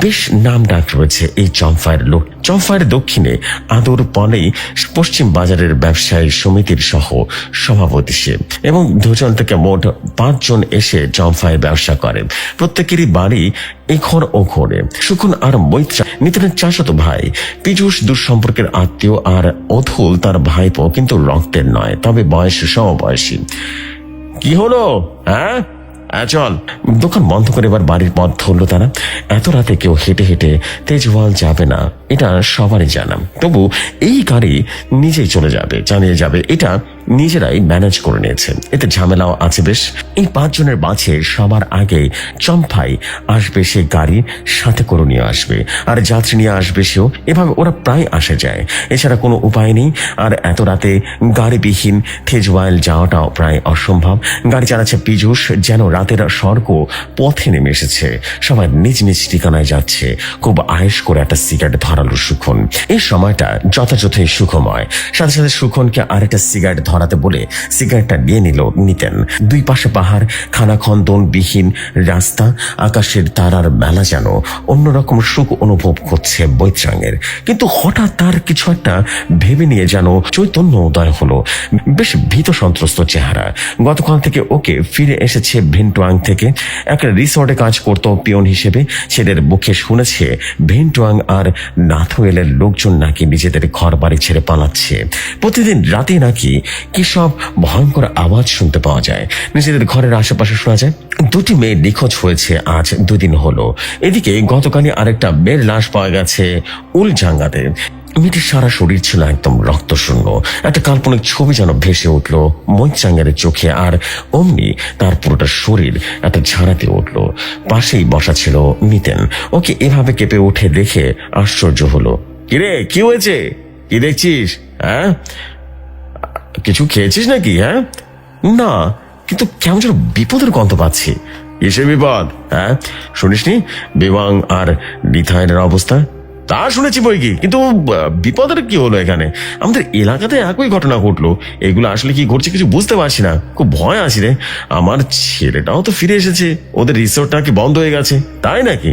বেশ নাম ডাক রয়েছে এই চম্পায়ের দক্ষিণে আদর পনেই পশ্চিম বাজারের ব্যবসায়ী সমিতির সহ সভাপতি সে, এবং দুজন থেকে মোট 5 জন এসে চম্পায় ব্যবসা করে। প্রত্যেকেরই বাড়ি এঘর ও ঘরে। সুকুন আর মৈত্রা নিতেনের চাচাতো ভাই, পীযূষ দুঃসম্পর্কের আত্মীয়, আর অথুল তার ভাইপো, কিন্তু রক্তের নয়, তবে বয়স সমবয়সী। কি হলো হ্যাঁ? চল। দোকান বন্ধ করে এবার বাড়ির পথ ধরলো তারা। এত রাতে কেউ হেঁটে হেঁটে তেজওয়াল যাবে না, এটা সবারই জানা। তবু এই গাড়ি নিজেই চলে যাবে, জানিয়ে যাবে, এটা নিজেরাই ম্যানেজ করে নিয়েছে। এতে ঝামেলাও আছে বেশ। এই 5 জনের বাছে সবার আগে চম্পাই আসবে, সে গাড়ি সাথে করে নিয়ে আসবে, আর যাত্রী নিয়ে আসবে সেও। এভাবে ওরা প্রায় আসে যায়, এছাড়া কোনো উপায় নেই। আর এত রাতে গাড়িবিহীন তেজওয়াল যাওয়াটাও প্রায় অসম্ভব। গাড়ি চালাচ্ছে পীযূষ, যেন রাতের স্বর্গ পথে নেমে এসেছে। সবাই নিজ নিজ ঠিকানায় যাচ্ছে। খুব আয়েশ করে একটা সিগারেট ধরালো সুখন। এই সময়টা যথাযথই সুখময়। সাথে সাথে সুখনকে আরেকটা সিগারেট ধরাতে বলে সিগারেটটা নিয়ে নিল নিতেন। দুই পাশে পাহাড়, খানাখন্দন বিহীন রাস্তা, আকাশের তারার মেলা, যেন অন্যরকম সুখ অনুভব করছে বৈত্রাঙের। কিন্তু হঠাৎ তার কিছু একটা ভেবে নিয়ে যেন চৈতন্য উদয় হলো। বেশ ভীত সন্ত্রস্ত চেহারা। গতকাল থেকে ওকে ফিরে এসেছে ভেন্টুয়াং থেকে। একটা রিসর্টে কাজ করত পিয়ন হিসেবে। ছেলের মুখে শুনেছে ভেন্টুয়াং আর নাথুয়েলের লোকজন নাকি নিজেদের ঘর বাড়ি ছেড়ে পালাচ্ছে। প্রতিদিন রাতে নাকি কি সব ভয়ঙ্কর আওয়াজ শুনতে পাওয়া যায়, নিজেদের ঘরের আশেপাশে শোনা যায়। 2টি মেয়ে নিখোঁজ হয়েছে আজ 2 দিন হলো। এদিকে গতকালই আরেকটা মেয়ের লাশ পাওয়া গেছে উলজাঙ্গাতে। মেয়েটির সারা শরীর ছিল একদম রক্তশূন্য। একটা কাল্পনিক ছবি যেন ভেসে উঠল মৈত্রাঙ্গের চোখে, আর অমনি তার পুরোটা শরীর একটা ঝাড়াতে উঠল। পাশেই বসা ছিল নিতেন। ওকে এভাবে কেঁপে উঠে দেখে আশ্চর্য হলো। কিরে, কি হয়েছে? কি দেখছিস? হ্যাঁ, কিছু খেয়েছিস নাকি? হ্যাঁ না, কিন্তু কেমন যেন বিপদের গন্ধ পাচ্ছি। কিসের বিপদ? হ্যাঁ শুনিসনি বিবাং আর নিথাইনের অবস্থা? তা শুনেছি বই কি, কিন্তু বিপদের কি হলো এখানে? আমাদের এলাকাতে একই ঘটনা ঘটলো। এগুলো আসলে কি ঘটছে কিছু বুঝতে পারছি না, খুব ভয় আছি রে। আমার ছেলেটাও তো ফিরে এসেছে, ওদের রিসোর্টটা কি বন্ধ হয়ে গেছে? তাই নাকি?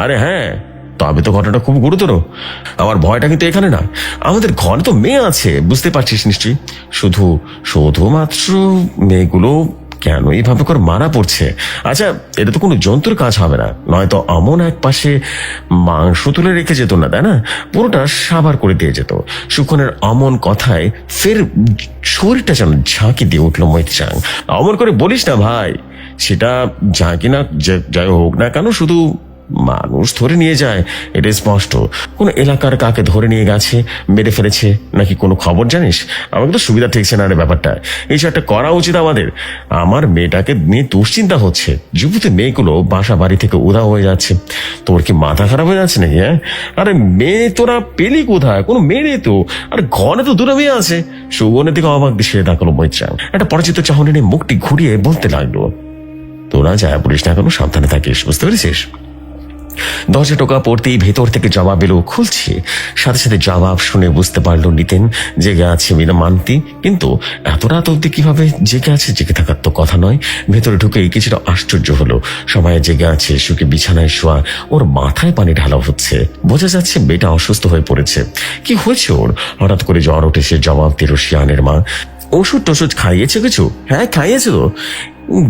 আরে হ্যাঁ, তবে তো ঘটনাটা খুব গুরুতর। আমার ভয়টা কিন্তু এখানে না, আমাদের ঘরে তো মেয়ে আছে, বুঝতে পারছিস নিশ্চয়ই। শুধুমাত্র মেয়েগুলো কেন এইভাবে করে মারা পড়ছে? আচ্ছা, এটা তো কোনো জন্তুর কাজ হবে না, নয়তো অমন এক পাশে মাংস তুলে রেখে যেত না, তাই না? পুরোটা সাবার করে দিয়ে যেত। সুখনের অমন কথায় ফের শরীরটা যেন ঝাঁকি দিয়ে উঠলো মৈত্রাং। অমন করে বলিস না ভাই, সেটা ঝাঁকি না যাই হোক না কেন, শুধু মানুষ ধরে নিয়ে যায়, এটা স্পষ্ট। কোন এলাকার কাকে ধরে নিয়ে গেছে, মেরে ফেলেছে নাকি কোনো খবর জানিস? আমাকে তো সুবিধা ঠেকছে না রে ব্যাপারটা। এই একটা করা উচিত আমাদের। আমার মেয়েটাকে নিয়ে দুশ্চিন্তা হচ্ছে। যুবতী মেয়েগুলো বাসা বাড়ি থেকে উধাও হয়ে যাচ্ছে। তোর কি মাথা খারাপ হয়ে যাচ্ছে নাকি? হ্যাঁ, আরে মেয়ে তোরা পেলি কোথায়? কোনো মেয়ে নেই তো। আর ঘরে তো দুটো মেয়ে আছে। সুগনের দিকে অবাক দৃষ্টিতে তাকালো মৈত্রাং। একটা পরিচিত চাহনি নিয়ে মুখটি ঘুরিয়ে বলতে লাগলো, তোরা যায় বলিস না কেন, সাবধানে থাকিস, বুঝতে পেরেছিস? দরজা টোকা পড়তেই ভেতর থেকে জবাব এলো, খুলছে। সাথে সাথে জবাব শুনে বুঝতে পারলো নিতেন জেগে আছে মিনা মানতি। কিন্তু এত রাত অব্দি কিভাবে জেগে আছে? জেগে থাকার তো কথা নয়। ভেতরে ঢুকেই কিছুটা আশ্চর্য হলো। সবাই জেগে আছে, শুকে বিছানায় শোয়া, ওর মাথায় পানি ঢালা হচ্ছে। বোঝা যাচ্ছে মেয়েটা অসুস্থ হয়ে পড়েছে। কি হয়েছে ওর? হঠাৎ করে জ্বর উঠেছে, জবাব দিল শিয়ানের মা। ওষুধ টষুধ খাইয়েছে কিছু? হ্যাঁ খাইয়েছে তো।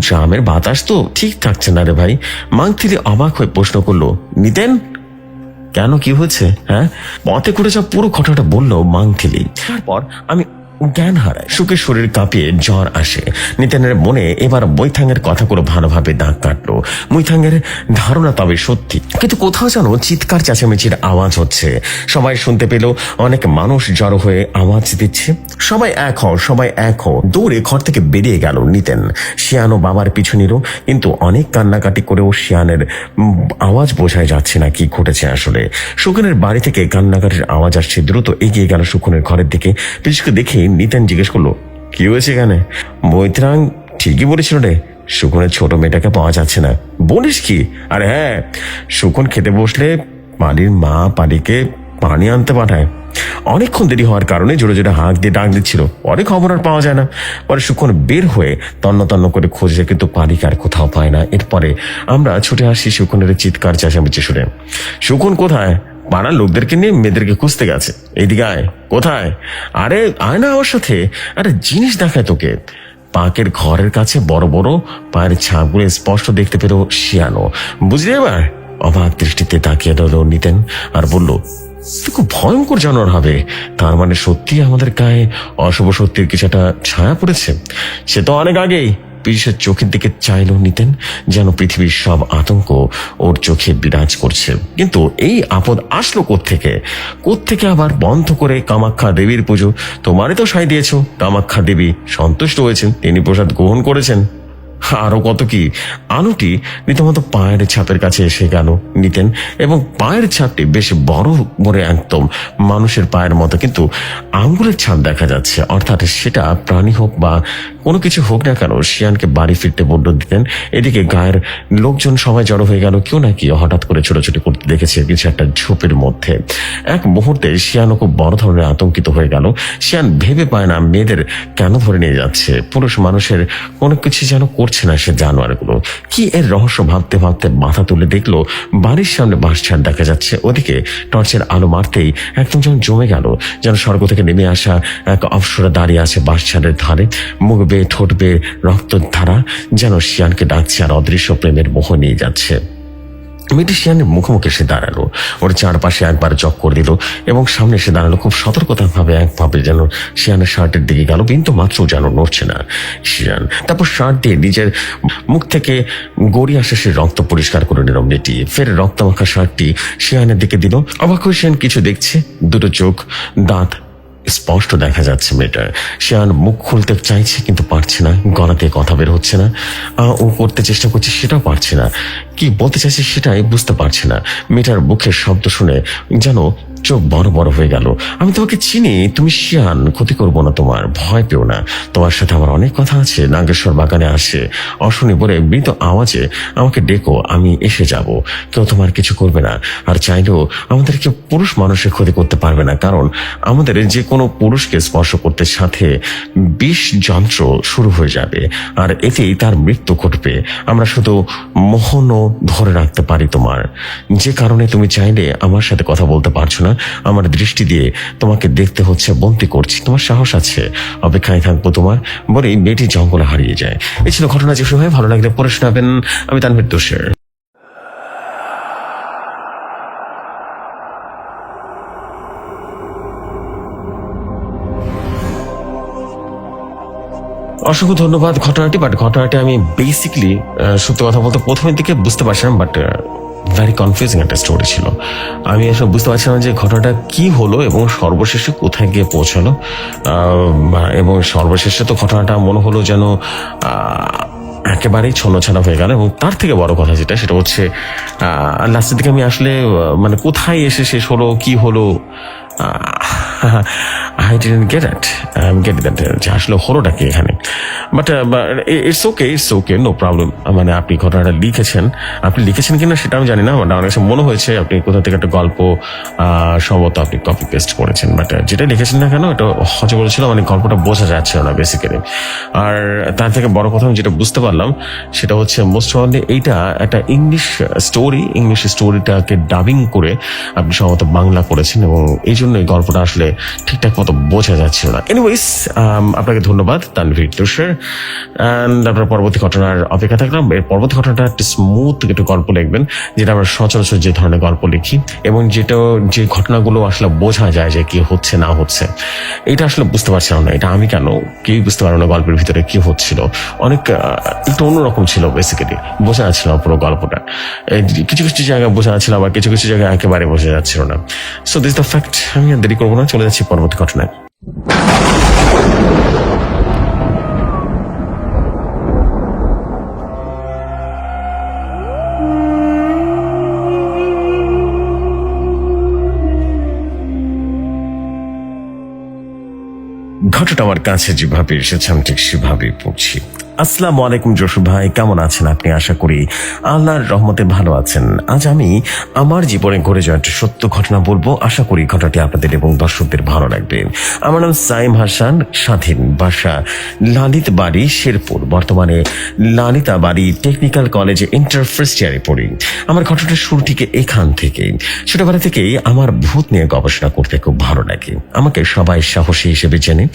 গ্রামের বাতাস তো ঠিক থাকছে না রে ভাই। মাংথিলি অবাক হয়ে প্রশ্ন করলো, নিতেন কেন, কি হয়েছে? হ্যাঁ, পথে করে যা পুরো ঘটনাটা বললো মাংথিলি। তারপর আমি জ্ঞান হারায়, সুখে শরীর কাঁপিয়ে জ্বর আসে। নিতেনের মনে এবার মৈথাঙ্গের কথাগুলো ভালোভাবে দাগ কাটলো। মৈথাঙ্গের ধারণা তবে সত্যি, কিন্তু কোথাও যেন চিৎকার চেঁচামেচির আওয়াজ হচ্ছে। সবাই শুনতে পেল, অনেক মানুষ জড়ো হয়ে আওয়াজ দিচ্ছে। সবাই এক হও, সবাই এক হও। দৌড়ে ঘর থেকে বেরিয়ে গেল নিতেন। শিয়ানও বাবার পিছু নিল, কিন্তু অনেক কান্নাকাটি করেও শিয়ানের আওয়াজ বোঝাই যাচ্ছে না কি ঘটেছে আসলে। সুখনের বাড়ি থেকে কান্নাকাটির আওয়াজ আসছে। দ্রুত এগিয়ে গেল সুখনের ঘরের দিকে। পিছুকে দেখে নিতেন জিজ্ঞেস করলো, কি হয়েছে এখানে? মৈত্রাং ঠিকই বলেছিল রে, সুখনের ছোট মেয়েটাকে পাওয়া যাচ্ছে না। বলিস কি? আরে হ্যাঁ, সুখন খেতে বসলে পালির মা পালিকে পানি আনতে পাঠায়। অনেকক্ষণ দেরি হওয়ার কারণে জোরে জোরে হাঁক দিয়ে ডাক দিচ্ছিল। পরে খবর আর পাওয়া যায় না। পরে সুখন বের হয়ে তন্ন তন্ন করে খোঁজে, কিন্তু পালিকে আর কোথাও পায় না। এরপরে আমরা ছুটে আসি সুখনের চিৎকার চেঁচামেচি শুনে। সুখন কোথায়? পাড়ার লোকদেরকে নিয়ে মেয়েদেরকে খুঁজতে গেছে। এইদিকে আয়। কোথায়? আরে আয় না আমার সাথে। আরে জিনিস দেখায় তোকে। পাকের ঘরের কাছে বড় বড় পায়ের ছাপগুলো স্পষ্ট দেখতে পেল শিয়ানো। বুঝলি এবার? অবাক দৃষ্টিতে তাকিয়ে রইল নিতেন আর বলল, খুব ভয়ঙ্কর জানোয়ার হবে। তার মানে সত্যি আমাদের গায়ে অশুভ শক্তির কিছু একটা ছায়া পড়েছে। সে তো অনেক আগেই। পীযূষের চোখের দিকে চাইল নিতেন, যেন পৃথিবীর সব আতঙ্ক ওর চোখে বিরাজ করছে। কিন্তু এই আপদ আসলো কোত্থেকে? আবার বন্ধ করে কামাখ্যা দেবীর পুজো। তোমারই তো সাই দিয়েছ। কামাখ্যা দেবী সন্তুষ্ট হয়েছেন, তিনি প্রসাদ গ্রহণ করেছেন। আরো কত কি। আলোটি রীতিমতো পায়ের ছাপের কাছে এসে গেল নিতেন, এবং পায়ের ছাপটি বেশ বড় বড়, একদম মানুষের পায়ের মতো, কিন্তু আঙ্গুলের ছাপ দেখা যাচ্ছে। অর্থাৎ সেটা প্রাণী হোক বা কোনো কিছু হোক না কেন, শিয়ানকে বাড়ি ফিরতে বলল দিতেন। এদিকে গায়ের লোকজন সবাই জড়ো হয়ে গেল। কেউ নাকি হঠাৎ করে ছোটাছুটি করতে দেখেছে কিছু একটা ঝোপের মধ্যে। এক মুহূর্তে শিয়ানও খুব বড় ধরনের আতঙ্কিত হয়ে গেল। শিয়ান ভেবে পায় না মেয়েদের কেন ধরে নিয়ে যাচ্ছে। পুরুষ মানুষের কোনো কিছু যেন করছে না সে জানোয়ারগুলো। কি এর রহস্য ভাবতে ভাবতে মাথা তুলে দেখলো বাড়ির সামনে বাঁশঝাড় দেখা যাচ্ছে। ওদিকে টর্চের আলো মারতেই একদম যেন জমে গেল, যেন স্বর্গ থেকে নেমে আসা এক অপ্সরা দাঁড়িয়ে আছে বাঁশঝাড়ের ধারে। মুখ বেয়ে ঠোঁট বেয়ে রক্তের ধারা, যেন শিয়ানকে ডাকছে আর অদৃশ্য প্রেমের মোহ নিয়ে যাচ্ছে। মেয়েটি শিয়ানের মুখোমুখি এসে দাঁড়ালো, ওর চারপাশে একবার চক্কর দিল এবং সামনে এসে দাঁড়ালো। খুব সতর্কতা ভাবে একভাবে যেন শিয়ানের শার্টের দিকে গেল, বিন্দু মাত্র যেন নড়ছে না শিয়ান। তারপর শার্ট দিয়ে নিজের মুখ থেকে গড়িয়ে আসে সে রক্ত পরিষ্কার করে নিল মেয়েটি। ফের রক্ত মাখা শার্টটি শিয়ানের দিকে দিল। অবাক হয়ে শিয়ান কিছু দেখছে। দুটো চোখ, দাঁত স্পষ্ট দেখা যাচ্ছে মেয়েটার। শিয়ান মুখ খুলতে চাইছে কিন্তু পারছে না, গলাতে কথা বের হচ্ছে না। ও করতে চেষ্টা করছে, সেটাও পারছে না। কি বলতে চাইছে সেটাই বুঝতে পারছে না। মেয়েটার মুখের শব্দ শুনে যেন চোখ বড় বড় হয়ে গেল। আমি তোমাকে চিনি, তুমি শিয়ান, ক্ষতি করবো না তোমার, ভয় পেও না। তোমার সাথে আমার অনেক কথা আছে। নাগেশ্বর বাগানে আসে অশুনি বলে মৃত আওয়াজে আমাকে ডেকো, আমি এসে যাব। কেউ তোমার কিছু করবে না। আর চাইলেও আমাদের কেউ পুরুষ মানুষের ক্ষতি করতে পারবে না, কারণ আমাদের যে কোনো পুরুষকে স্পর্শ করতে সাথে বিষ যন্ত্র শুরু হয়ে যাবে, আর এতেই তার মৃত্যু ঘটবে। আমরা শুধু মোহনও ধরে রাখতে পারি তোমার, যে কারণে তুমি চাইলে আমার সাথে কথা বলতে পারছো না। আমার দৃষ্টি দিয়ে তোমাকে দেখতে হচ্ছে, বন্দি করছি, তোমার সাহস আছে, অপেক্ষায় থাকবো তোমার, বলে মেয়েটি জঙ্গলে হারিয়ে যায়। এই ছিল ঘটনা। যে সময় ভালো লাগলে পড়ে শোনাবেন। আমি তানভীর তুষার। অসংখ্য ধন্যবাদ ঘটনাটি আমি বেসিকলি সত্যি কথা বলতে প্রথমের দিকে বুঝতে পারছিলাম, বাট ভেরি কনফিউজিং একটা স্টোরি ছিল। আমি আসলে বুঝতে পারছিলাম যে ঘটনাটা কি হলো এবং সর্বশেষে কোথায় গিয়ে পৌঁছালো। এবং সর্বশেষে তো ঘটনাটা মনে হলো যেন একেবারেই ছন্নছাড়া হয়ে গেল। এবং তার থেকে বড় কথা সেটা হচ্ছে লাস্টের দিকে আমি আসলে মানে কোথায় এসে শেষ হলো, কি হলো, I didn't get it. Get that যে আসলে হলোটা কি এখানে। But it's okay, no problem. মানে আপনি ঘটনাটা লিখেছেন কিনা সেটা আমি জানি না, আমার কাছে মনে হয়েছে আপনি কোথা থেকে একটা গল্প সম্ভবত আপনি কপি পেস্ট করেছেন। বাট যেটা লিখেছেন না কেন, এটা হজবল ছিল, মানে গল্পটা বোঝা যাচ্ছিল না বেসিক্যালি। আর তার থেকে বড় কথা আমি যেটা বুঝতে পারলাম সেটা হচ্ছে মোস্ট প্রবাবলি এইটা একটা ইংলিশ স্টোরিটাকে ডাবিং করে আপনি সম্ভবত বাংলা করেছেন, এবং এই জন্য এই গল্পটা আসলে ঠিকঠাক মতো বোঝা যাচ্ছিল না। এনিওয়েজ, আপনাকে ধন্যবাদ তানভীর তুষার। অ্যান্ড আপনার পরবর্তী ঘটনার অপেক্ষা থাকলাম। এর পরবর্তী ঘটনাটা একটু স্মুথ একটু গল্প লিখবেন, যেটা আমরা সচরাচর যে ধরনের গল্প লিখি, এবং যে ঘটনাগুলো আসলে বোঝা যায় যে কি হচ্ছে না হচ্ছে। এটা আসলে বুঝতে পারছিলাম না, এটা আমি কেন, কেউ বুঝতে পারবো না গল্পের ভিতরে কি হচ্ছিল। অনেক একটু অন্যরকম ছিল বেসিক্যালি, বোঝা যাচ্ছিল না পুরো গল্পটা। কিছু কিছু জায়গায় বোঝা যাচ্ছিল, আবার কিছু কিছু জায়গায় একেবারে বোঝা যাচ্ছিল না। So this the fact. আমি আর দেরি করবো না, চলে যাচ্ছি পরবর্তী ঘটনায়। ঘটনাটা আমার কাছে যেভাবে এসেছে আমি ঠিক সেভাবেই পড়ছি। আসসালামু আলাইকুম জসু ভাই, কেমন আছেন আপনি? আশা করি আল্লাহর রহমতে ভালো আছেন। আজ আমি আমার জীবনে ঘটে যাওয়া একটা সত্য ঘটনা বলবো। আশা করি ঘটনাটি আপনাদের এবং দর্শকদের ভালো লাগবে। আমার নাম সাইম হাসান, স্বাধীন, বাসা লালিত বাড়ি, শেরপুর। বর্তমানে লালিতা বাড়ি টেকনিক্যাল কলেজে ইন্টার ফার্স্ট ইয়ারে পড়ি। আমার ঘটনাটা শুরু ঠিক এখান থেকে। ছোটবেলা থেকেই আমার ভূত নিয়ে গবেষণা করতে খুব ভালো লাগে। আমাকে সবাই সাহসী হিসেবে চেনে।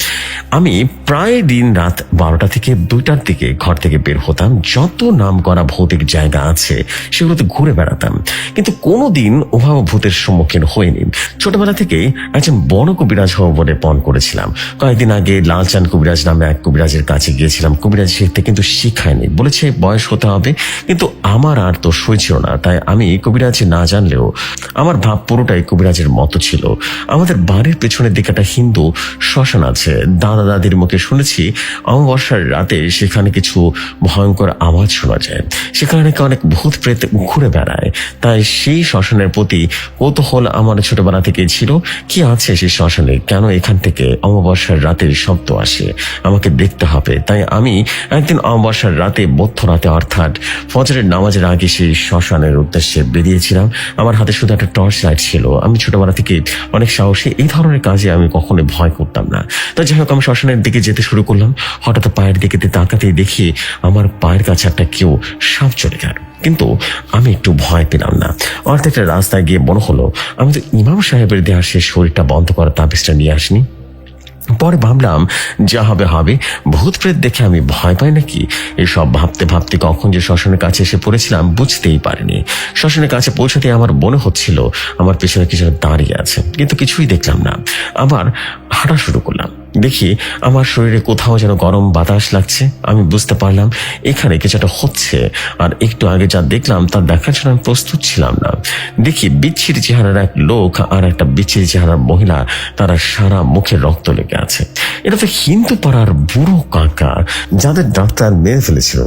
আমি প্রায় দিন রাত 12টা থেকে 2টার দিকে ঘর থেকে বের হতাম। যত নাম করা ভৌতিক জায়গা আছে সেগুলোতে ঘুরে বেড়াতাম, কিন্তু কোনোদিন ওভাবে ভূতের সম্মুখীন হইনি। ছোটবেলা থেকে একজন বড় কবিরাজ হব বলে পণ করেছিলাম। কয়েকদিন আগে লালচাঁদ কবিরাজ নামে এক কবিরাজের কাছে গিয়েছিলাম। কবিরাজ শিখতে কিন্তু শিখায়নি, বলেছে বয়স হতে হবে, কিন্তু আমার আর তো সইছিল না। তাই আমি কবিরাজ না জানলেও আমার ভাব পুরোটাই কবিরাজের মতো ছিল। আমাদের বাড়ির পেছনের দিকে একটা হিন্দু শ্মশান আছে। দাদা দাদির মুখে শুনেছি অমাবস্যার রাতে সেখানে কিছু ভয়ঙ্কর আওয়াজ শোনা যায়, সেখানে নাকি অনেক ভূত প্রেত ঘুরে বেড়ায়। তাই সেই শ্মশানের প্রতি কৌতূহল আমার ছোটবেলা থেকে ছিল। কি আছে সেই শ্মশানে, কেন এখান থেকে অমাবস্যার রাতের শব্দ আসে, আমাকে দেখতে হবে। তাই আমি একদিন অমাবস্যার রাতে, মধ্যরাতে অর্থাৎ ফজরের নামাজের আগে সেই শ্মশানের উদ্দেশ্যে বেরিয়েছিলাম। আমার হাতে শুধু একটা টর্চ লাইট ছিল। আমি ছোটবেলা থেকে অনেক সাহসী, এই ধরনের কাজে আমি কখনোই ভয় করতাম না। তো যাই হোক, আমি শ্মশানের দিকে যেতে শুরু করলাম। হঠাৎ পায়ের দিকে তাকাতেই দেখি আমার পায়ের কাছে একটা কেউ সাপ চলে গেল, কিন্তু আমি একটু ভয় পেলাম না। অর্ধেকটা রাস্তায় গিয়ে মনে হলো আমি তো ইমাম সাহেবের দেওয়া সে শরীরটা বন্ধ করা তাবিজটা নিয়ে আসিনি। পরে ভাবলাম যা হবে হবে, ভূত প্রেত দেখে আমি ভয় পাই নাকি। এসব ভাবতে ভাবতে কখন যে শ্মশানের কাছে এসে পড়েছিলাম বুঝতেই পারিনি। শ্মশানের কাছে পৌঁছাতে আমার মনে হচ্ছিল আমার পেছনে কিছু দাঁড়িয়ে আছে, কিন্তু কিছুই দেখলাম না। আবার হাঁটা শুরু করলাম। দেখি আমার শরীরে কোথাও যেন গরম বাতাস লাগছে। আমি বুঝতে পারলাম এখানে কিছু একটা হচ্ছে। আর একটু আগে যা দেখলাম তা দেখার জন্য আমি প্রস্তুত ছিলাম না। দেখি বিচ্ছিরি চেহারার এক লোক আর একটা বিচ্ছিরি চেহারার মহিলা, তারা সারা মুখে রক্ত লেগে আছে। এটা তো হিন্দু পাড়ার বুড়ো কাকা, যাদের ডাক্তার মেরে ফেলেছিল,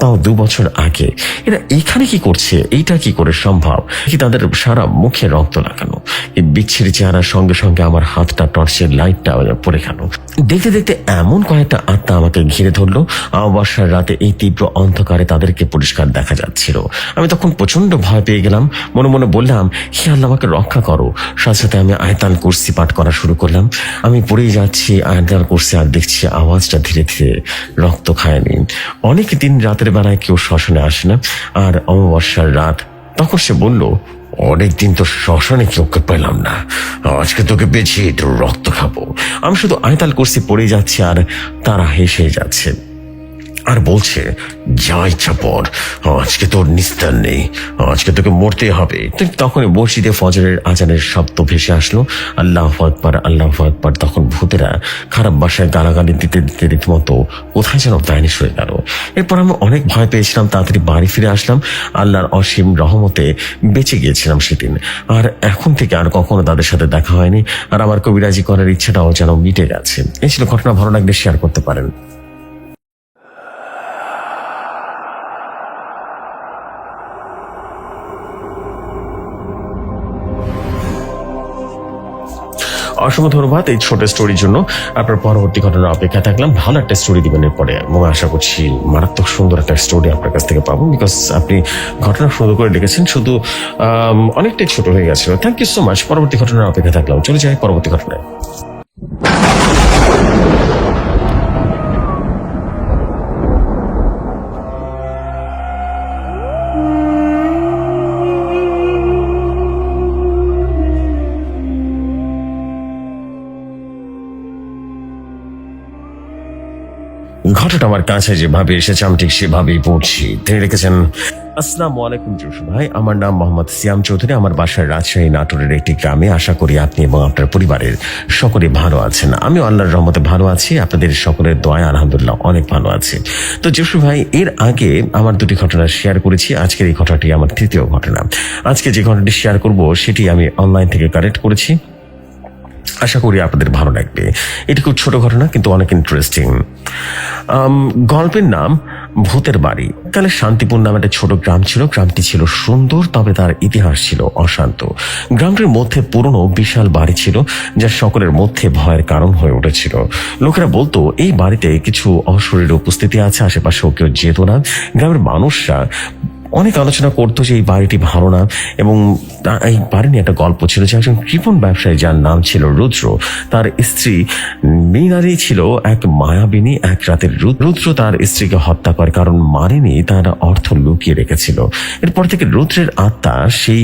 তাও 2 বছর আগে। এরা এখানে কি করছে? এইটা কি করে সম্ভব? কি তাদের সারা মুখে রক্ত লাগানো। এই বিচ্ছিরি চেহারার সঙ্গে সঙ্গে আমার হাতটা টর্চের লাইটটা পড়ে গেল। দেখতে দেখতে এমন কয়েকটা আত্মা আমাকে ঘিরে ধরলো। অমাবস্যার রাতে এই তীব্র অন্ধকারে তাদেরকে পরিষ্কার দেখা যাচ্ছিল। আমি তখন প্রচন্ড ভয় পেয়ে গেলাম। মনে মনে বললাম, হে আল্লাহ, আমাকে রক্ষা করো। সাথে সাথে আমি আয়াতুল কুরসি পাঠ করা শুরু করলাম। আমি পড়েই যাচ্ছি আয়াতুল কুরসি, আর দেখছি আওয়াজটা ধীরে ধীরে রক্ত খায়নি। অনেক দিন রাতের বেলায় কেউ শ্মশানে আসে না, আর অমাবস্যার রাত। তখন সে বলল, অনেকদিন তো শ্মশানে চোখে পেলাম না, আজকে তোকে পেয়েছি, তোর রক্ত খাবো। আমি শুধু আয়তাল কুরসি পড়ে যাচ্ছি আর তারা হেসে যাচ্ছে আর বলছে, যা ইচ্ছা পর, আজকে তোর নিস্তার নেই, আজকে তোকে মরতে হবে। ঠিক তখনই মসজিদে ফজরের আজানের শব্দ ভেসে আসলো, আল্লাহু আকবার, আল্লাহু আকবার। তখন ভূতেরা খারাপ বাসায় গালাগালি দিতে দিতে রীতিমতো কোথায় যেন ভ্যানিশ হয়ে গেল। এরপর আমি অনেক ভয় পেয়েছিলাম, তাড়াতাড়ি বাড়ি ফিরে আসলাম। আল্লাহর অসীম রহমতে বেঁচে গিয়েছিলাম সেদিন। আর এখন থেকে আর কখনো তাদের সাথে দেখা হয়নি, আর আমার কবিরাজি করার ইচ্ছাটাও যেন মিটে গেছে। এই ছিল ঘটনা, ভালো লাগলে শেয়ার করতে পারেন। অসংখ্য ধন্যবাদ এই ছোট স্টোরির জন্য। আপনার পরবর্তী ঘটনার অপেক্ষা থাকলাম। ভালো একটা স্টোরি দিবেন এরপরে, এবং আশা করছি মারাত্মক সুন্দর একটা স্টোরি আপনার কাছ থেকে পাবো, বিকজ আপনি ঘটনা সুন্দর করে লিখেছেন, শুধু অনেকটাই ছোট হয়ে গেছিল। Thank you so much. পরবর্তী ঘটনার অপেক্ষা থাকলাম, চলে যাই পরবর্তী ঘটনায়। ঘটনাটা আমার কাছে যেভাবে এসেছে আমি ঠিক সেভাবেই পড়ছি। তিনি লিখেছেন, আসসালামু আলাইকুম জোশ ভাই, আমার নাম মোহাম্মদ সিয়াম চৌধুরী, আমার বাসার রাজশাহী নাটোরের একটি গ্রামে। আশা করি আপনি এবং আপনার পরিবারের সকলে ভালো আছেন। আমি আল্লাহর রহমতে ভালো আছি, আপনাদের সকলের দয়া আলহামদুলিল্লাহ অনেক ভালো আছে। তো জোশ ভাই, এর আগে আমার দুটি ঘটনা শেয়ার করেছি, আজকের এই ঘটনাটি আমার তৃতীয় ঘটনা। আজকে যে ঘটনাটি শেয়ার করব সেটি আমি অনলাইন থেকে কালেক্ট করেছি, আশা করি আপনাদের ভালো লাগবে। এটি খুব ছোট ঘটনা কিন্তু অনেক ইন্টারেস্টিং। গল্পের নাম ভূতের বাড়ি। কালে শান্তিপুর নামে একটা ছোট গ্রাম ছিল। গ্রামটি ছিল সুন্দর, তবে তার ইতিহাস ছিল অশান্ত। গ্রামটির মধ্যে পুরনো বিশাল বাড়ি ছিল, যা সকলের মধ্যে ভয়ের কারণ হয়ে উঠেছিল। লোকেরা বলতো এই বাড়িতে কিছু অশরীর উপস্থিতি আছে, আশেপাশেও কেউ যেত না। গ্রামের মানুষরা অনেক আলোচনা করতো যে এই বাড়িটি ভালো না, এবং এই বাড়ি নিয়ে একটা গল্প ছিল যে একজন কৃপণ ব্যবসায়ী, যার নাম ছিল রুদ্র, তার স্ত্রী মৃণালী ছিল এক মায়াবিনী। এক রাতের রুদ্র তার স্ত্রীকে হত্যা করে, কারণ মারিনি তার অর্থ লুকিয়ে রেখেছিল। এরপর থেকে রুদ্রের আত্মা সেই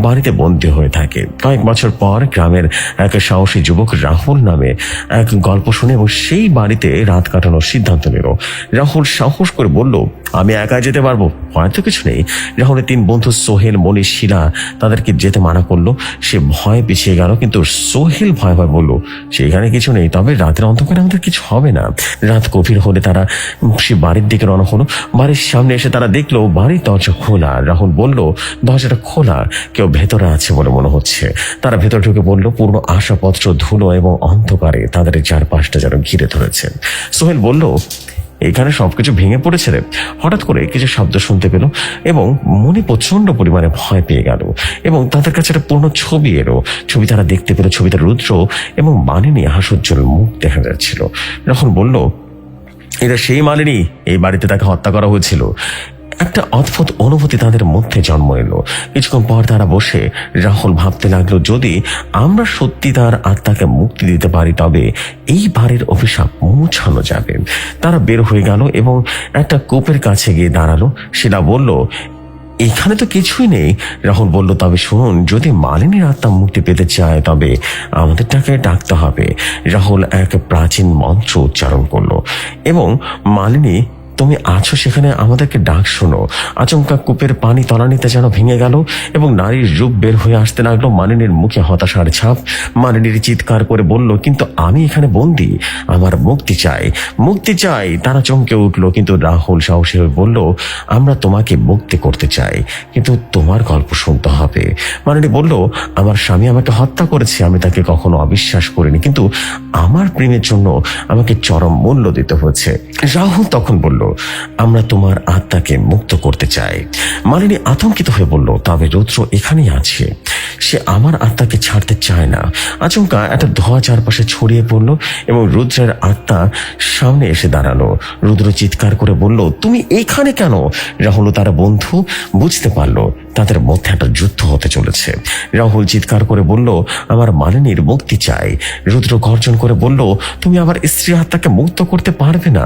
বাড়িতে বন্দী হয়ে থাকে। কয়েক বছর পর গ্রামের এক সাহসী যুবক রাহুল নামে এক গল্প শুনে এবং সেই বাড়িতে রাত কাটানোর সিদ্ধান্ত নিল। রাহুল সাহস করে বলল, আমি একা যেতে পারবো, হয়তো কিছু নেই। রাহুলের 3 বন্ধু সোহেল, মনীষ, শিলা তাদেরকে যেতে মানা করলো। সে ভয় পিছিয়ে গেল, কিন্তু সোহেল ভয় ভয় বলল, সেখানে কিছু নেই, তবে রাতের অন্ধকারে আমাদের কিছু হবে না। রাত গভীর হলে তারা সে বাড়ির দিকে রওনা হলো। বাড়ির সামনে এসে তারা দেখলো বাড়ির দরজা খোলা। রাহুল বলল, দরজাটা খোলা, কেউ ভেতরে আছে বলে মনে হচ্ছে। তারা ভেতর ঢুকে বলল, পুরনো আসবাবপত্র, ধুলো এবং অন্ধকারে তাদের চারপাশটা যেন ঘিরে ধরেছে। সোহেল বলল, এখানে সবকিছু ভেঙে পড়েছে রে। হঠাৎ করে কিছু শব্দ শুনতে পেল এবং মনে প্রচন্ড পরিমাণে ভয় পেয়ে গেল, এবং তাদের কাছে একটা পুরনো ছবি এলো। ছবি তারা দেখতে পেল, ছবিতে রুদ্র এবং মালিনী হাস্যোজ্জ্বল মুখ দেখা যাচ্ছিল। রাহুল বলল, এটা সেই মালিনী, এই বাড়িতে তাকে হত্যা করা হয়েছিল। একটা অদ্ভুত অনুভূতি তাদের মধ্যে জন্ম এলো। কিছুক্ষণ পর তারা বসে রাহুল ভাবতে লাগলো, যদি আমরা সত্যি তার আত্মাকে মুক্তি দিতে পারি তবে এই বাড়ির অভিশাপ মুছানো যাবে। তারা বের হয়ে গেল এবং একটা কূপের কাছে গিয়ে দাঁড়ালো। শিলা বলল, এখানে তো কিছুই নেই। রাহুল বলল, তবে শুনুন, যদি মালিনীর আত্মা মুক্তি পেতে চায় তবে আমাদের তাকে ডাকতে হবে। রাহুল এক প্রাচীন মন্ত্র উচ্চারণ করলো এবং মালিনী, তুমি আছো সেখানে, আমাদেরকে ডাক শোনো। আচমকা কূপের পানি তলানিতে যেন ভেঙে গেল এবং নারীর রূপ বের হয়ে আসতে লাগলো। মালিনীর মুখে হতাশার ছাপ। মালিনীর চিৎকার করে বলল, কিন্তু আমি এখানে বন্দি, আমার মুক্তি চাই, মুক্তি চাই। তারা চমকে উঠলো, কিন্তু রাহুল সাহসী হয়ে বলল, আমরা তোমাকে মুক্তি করতে চাই, কিন্তু তোমার গল্প শুনতে হবে। মালিনী বলল, আমার স্বামী আমাকে হত্যা করেছে, আমি তাকে কখনো অবিশ্বাস করিনি, কিন্তু আমার প্রেমের জন্য আমাকে চরম মূল্য দিতে হয়েছে। রাহুল তখন বলল, আমরা তোমার আত্মাকে মুক্ত করতে চাই। মালিনী আতঙ্কিত হয়ে বলল, তবে রুদ্র এখানেই আছে। সে আমার আত্মাকে ছাড়তে চায় না। আচমকা একটা ধোঁয়া চারপাশে ছড়িয়ে পড়লো এবং রুদ্রের আত্মা সামনে এসে দাঁড়ালো। রুদ্র চিৎকার করে বলল, তুমি এইখানে কেন? রাহুল ও তার বন্ধু বুঝতে পারলো তাদের মধ্যে একটা যুদ্ধ হতে চলেছে। রাহুল চিৎকার করে বলল, আমার মালিনীর মুক্তি চাই। রুদ্র গর্জন করে বলল, তুমি আমার স্ত্রী আত্মাকে মুক্ত করতে পারবে না।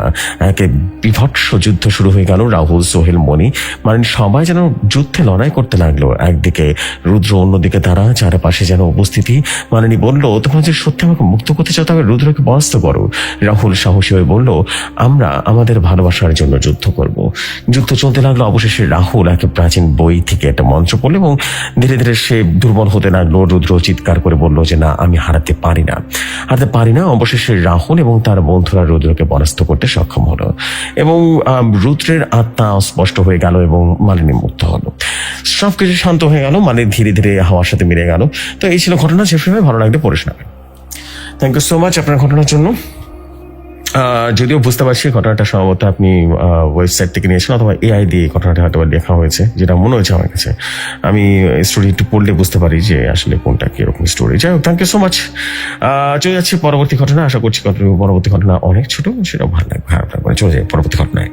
একে বিভৎস যুদ্ধ শুরু হয়ে গেল। রাহুল, সোহেল, মণি, মালিনী সবাই যেন যুদ্ধে লড়াই করতে লাগলো। একদিকে রুদ্র, অন্যদিকে তারা, চারপাশে যেন উপস্থিতি। মালিনী বলল, তোমরা যে সত্যি আমাকে মুক্ত করতে চাও তবে রুদ্রকে পরাস্ত করো। রাহুল সাহসী হয়ে বলল, আমরা আমাদের ভালোবাসার জন্য যুদ্ধ করব। যুদ্ধ চলতে লাগলো। অবশেষে রাহুল এক প্রাচীন বই থেকে একটা মন্ত্র পড়ল এবং ধীরে ধীরে সে দুর্বল হতে লাগলো। রুদ্র চিৎকার করে বলল যে না, আমি হারাতে পারি না। অবশেষে রাহুল এবং তার বন্ধুরা রুদ্রকে পরাস্ত করতে সক্ষম হলো এবং রুদ্রের আত্মা স্পষ্ট হয়ে গেল এবং মালিনী মুক্ত হলো। সবকিছু শান্ত হয়ে গেল। মালিনী ধীরে ধীরে হাওয়ার সাথে মিলে গেল। তো এই ছিল ঘটনা। যে সময় ভালো লাগলে পড়ে শোনাবেন। থ্যাংক ইউ সো মাচ আপনার ঘটনার জন্য। যদিও বুঝতে পারছি ঘটনাটা সম্ভবত আপনি ওয়েবসাইট থেকে নিয়েছেন অথবা এআই দিয়ে ঘটনাটা হয়তো লেখা হয়েছে, যেটা মনে হয়েছে আমার কাছে। আমি স্টোরি একটু পড়লে বুঝতে পারি যে আসলে কোনটা কিরকম স্টোরি। যাই হোক, থ্যাংক ইউ সো মাচ। চলে যাচ্ছি পরবর্তী ঘটনা। আশা করছি পরবর্তী ঘটনা অনেক ছোট, সেটা ভালো লাগবে আপনার। চলে যাই পরবর্তী ঘটনায়।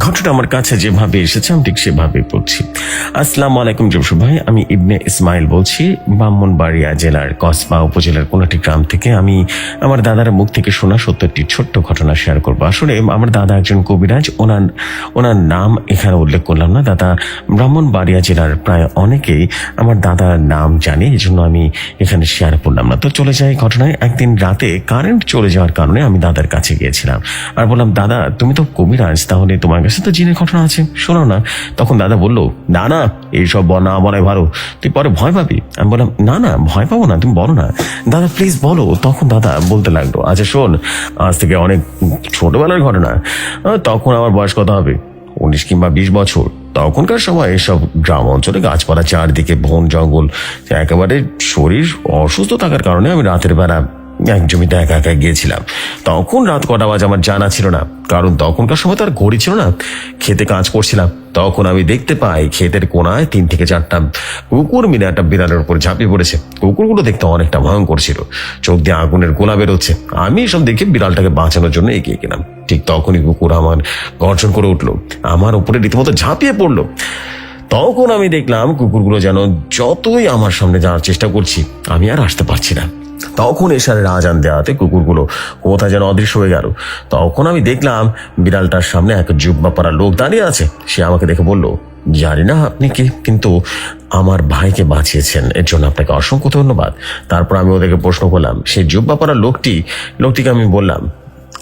ঘটনা আমার কাছে যেভাবে এসেছে আমি ঠিক সেভাবে পড়ছি। আসসালামু আলাইকুম জমশুর ভাই, আমি ইবনে ইসমাইল বলছি ব্রাহ্মণবাড়িয়া জেলার কসবা উপজেলার কোন একটি গ্রাম থেকে। আমি আমার দাদার মুখ থেকে শোনা 70টি ছোট্ট ঘটনা শেয়ার করবো। আসলে আমার দাদা একজন কবিরাজ। ওনার নাম এখানে উল্লেখ করলাম না। দাদা ব্রাহ্মণবাড়িয়া জেলার প্রায় অনেকেই আমার দাদার নাম জানে, এই জন্য আমি এখানে শেয়ার করলাম না। তো চলে যাই ঘটনায়। একদিন রাতে কারেন্ট চলে যাওয়ার কারণে আমি দাদার কাছে গিয়েছিলাম আর বললাম, দাদা তুমি তো কবিরাজ, তাহলে তোমার কাছে তো জিনের ঘটনা আছে, শোনো না। তখন দাদা বলল, না এইসব না বলাই ভালো, তুই পরে ভয় পাবি। আমি বললাম, না ভয় পাবো না, তুমি বলো না দাদা, প্লিজ বলো। তখন দাদা বলতে লাগলো, আচ্ছা শোন, আজ থেকে অনেক ছোটবেলার ঘটনা। তখন আমার বয়স কত হবে, 19 কিংবা 20 বছর। তখনকার সময় এসব গ্রাম অঞ্চলে গাছপালা চারদিকে, বন জঙ্গল, একেবারে শরীর অসুস্থ থাকার কারণে আমি রাতের বেলা এক জমিতে একা গিয়েছিলাম। তখন রাত কটা বাজে আমার জানা ছিল না, কারণ তখনকার সময় তার ঘড়ি ছিল না। খেতে কাজ করছিলাম, তখন আমি দেখতে পাই ক্ষেতের কোনায় 3 থেকে 4টা কুকুর মিলে একটা বিড়ালের উপর ঝাঁপিয়ে পড়েছে। কুকুরগুলো দেখতে অনেকটা ভয়ঙ্কর ছিল, চোখ দিয়ে আগুনের গোলা বেরোচ্ছে। আমি এসব দেখে বিড়ালটাকে বাঁচানোর জন্য এগিয়ে গেলাম। ঠিক তখনই কুকুর আমার গর্জন করে উঠলো, আমার উপরে রীতিমতো ঝাঁপিয়ে পড়লো। তখন আমি দেখলাম কুকুরগুলো যেন যতই আমার সামনে যাওয়ার চেষ্টা করছি, আমি আর আসতে পারছি না। তখন এশারের আজান দেওয়াতে কুকুরগুলো কোথায় যেন অদৃশ্য হয়ে গেল। তখন আমি দেখলাম বিড়ালটার সামনে এক জুব্বা পরা লোক দাঁড়িয়ে আছে। সে আমাকে দেখে বলল, জানি না আপনি কে, কিন্তু আমার ভাইকে বাঁচিয়েছেন, এর জন্য আপনাকে অসংখ্য ধন্যবাদ। তারপর আমি ওদেরকে প্রশ্ন করলাম, সেই জুব্বা পরা লোকটিকে আমি বললাম,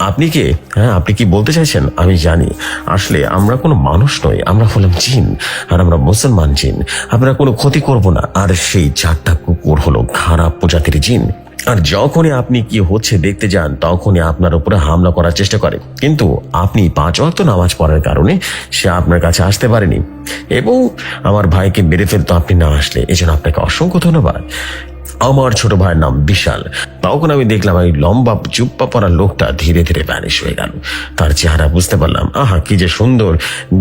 আপনি কে? হ্যাঁ, আপনি কি বলতে চাইছেন? আমি জানি আসলে আমরা কোনো মানুষ নই, আমরা হলাম জিন, আর আমরা মুসলমান জিন। আমরা কোনো ক্ষতি করব না। আর সেই 4টা কুকুর হলো খারাপ প্রজাতির জিন। আর যখনই আপনি কি হচ্ছে দেখতে যান, তখনই আপনার উপরে হামলা করার চেষ্টা করে, কিন্তু আপনি 5 ওয়াক্ত নামাজ পড়ার কারণে সে আপনার কাছে আসতে পারেনি এবং আমার ভাইকে মেরে ফেলতো আপনি না আসলে। এজন্য আপনাকে অসংখ্য ধন্যবাদ। আমার ছোট ভাইয়ের নাম বিশাল। তখন আমি দেখলাম এই লম্বা জুব্বা পরা লোকটা ধীরে ধীরে ভ্যানিশ হয়ে গেল। তার চেহারা বুঝতে পারলাম, আহা কি যে সুন্দর,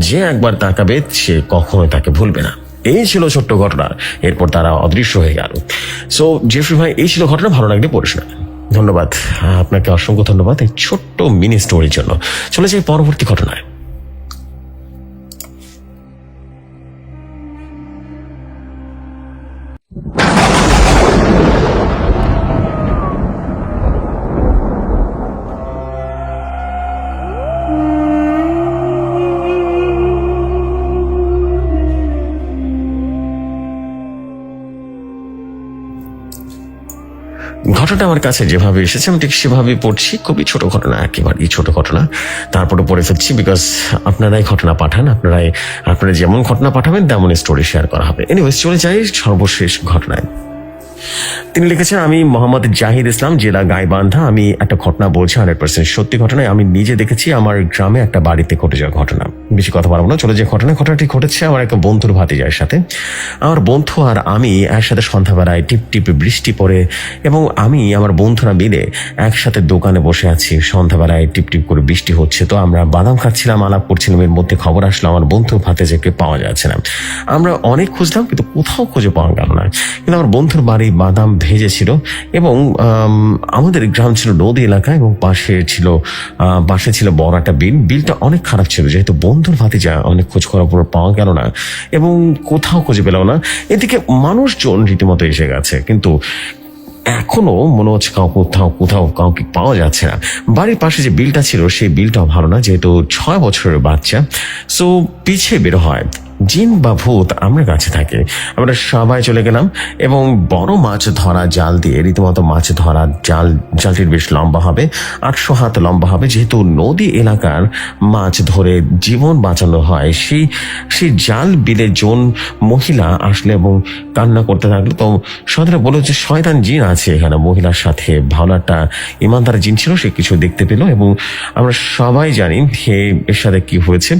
যে একবার তাকাবে সে কখনোই তাকে ভুলবে না। এই ছিল ছোট্ট ঘটনা। এরপর তারা অদৃশ্য হয়ে গেল। সো জেফরি ভাই, এই ছিল ঘটনা। ভালো লাগলে পড়ে শোনাবেন। ধন্যবাদ আপনাকে, অসংখ্য ধন্যবাদ এই ছোট্ট মিনি স্টোরির জন্য। চলে যাই পরবর্তী ঘটনায়। ঘটনাটা আমার কাছে যেভাবে এসেছে আমি ঠিক সেভাবে পড়ছি। খুবই ছোট ঘটনা, একেবারেই ছোট ঘটনা, তারপরে পড়ে ফেলছি বিকজ আপনারাই ঘটনা পাঠান। আপনারা যেমন ঘটনা পাঠাবেন তেমন স্টোরি শেয়ার করা হবে। এনিওয়েজ, চলে যাই সর্বশেষ ঘটনায়। তিনি লিখেছেন, আমি মোহাম্মদ জাহিদ ইসলাম, জেলা গাইবান্ধা। আমি একটা ঘটনা বলছি, 100% সত্যি ঘটনায়। আমি নিজে দেখেছি আমার গ্রামে একটা বাড়িতে ঘটে যাওয়া ঘটনা। বেশি কথা পারবো না, চলে যে ঘটনাটি ঘটেছে আমার একটা বন্ধুর ভাতিজার সাথে। আমার বন্ধু আর আমি একসাথে সন্ধ্যাবেলায় টিপ টিপ বৃষ্টি পড়ে এবং আমি আমার বন্ধুরা মিলে একসাথে দোকানে বসে আছি। সন্ধ্যাবেলায় টিপ টিপ করে বৃষ্টি হচ্ছে, তো আমরা বাদাম খাচ্ছিলাম, আলাপ করছিলাম। এর মধ্যে খবর আসলো আমার বন্ধুর ভাতিজাকে পাওয়া যাচ্ছে না। আমরা অনেক খুঁজলাম কিন্তু কোথাও খুঁজে পাওয়া গেল না। কিন্তু আমার বন্ধুর বাড়ি বাদাম ভেজেছিল এবং আমাদের গ্রাম ছিল নদী এলাকা এবং পাশে ছিল বড় একটা বিলটা অনেক খারাপ ছিল। যেহেতু বন্ধুর ভাতিজা, অনেক খোঁজ করার পর পাওয়া গেল না এবং কোথাও খুঁজে পেল না। এদিকে মানুষজন রীতিমতো এসে গেছে, কিন্তু এখনো মনে হচ্ছে কোথাও কাউকে পাওয়া যাচ্ছে না। বাড়ির পাশে যে বিলটা ছিল সেই বিলটাও ভালো না, যেহেতু 6 বছরের বাচ্চা। সো পিছিয়ে বের হয় জিন বা ভূত আমরা কাছে থাকে। আমরা সবাই চলে গেলাম এবং বড় মাছ ধরা জাল দিয়ে, রীতিমতো মাছ ধরা জালটির বেশ লম্বা হবে, 800 হাত লম্বা হবে। যেহেতু নদী এলাকার মাছ ধরে জীবন বাঁচানো হয়, সেই জাল বিলে জন মহিলা আসলে এবং কান্না করতে থাকলো। তো সদরে বলল যে শয়তান জিন আছে এখানে মহিলার সাথে। ভালো একটা ইমানদার জিন ছিল, সে কিছু দেখতে পেল এবং আমরা সবাই জানি এর সাথে কি হয়েছে।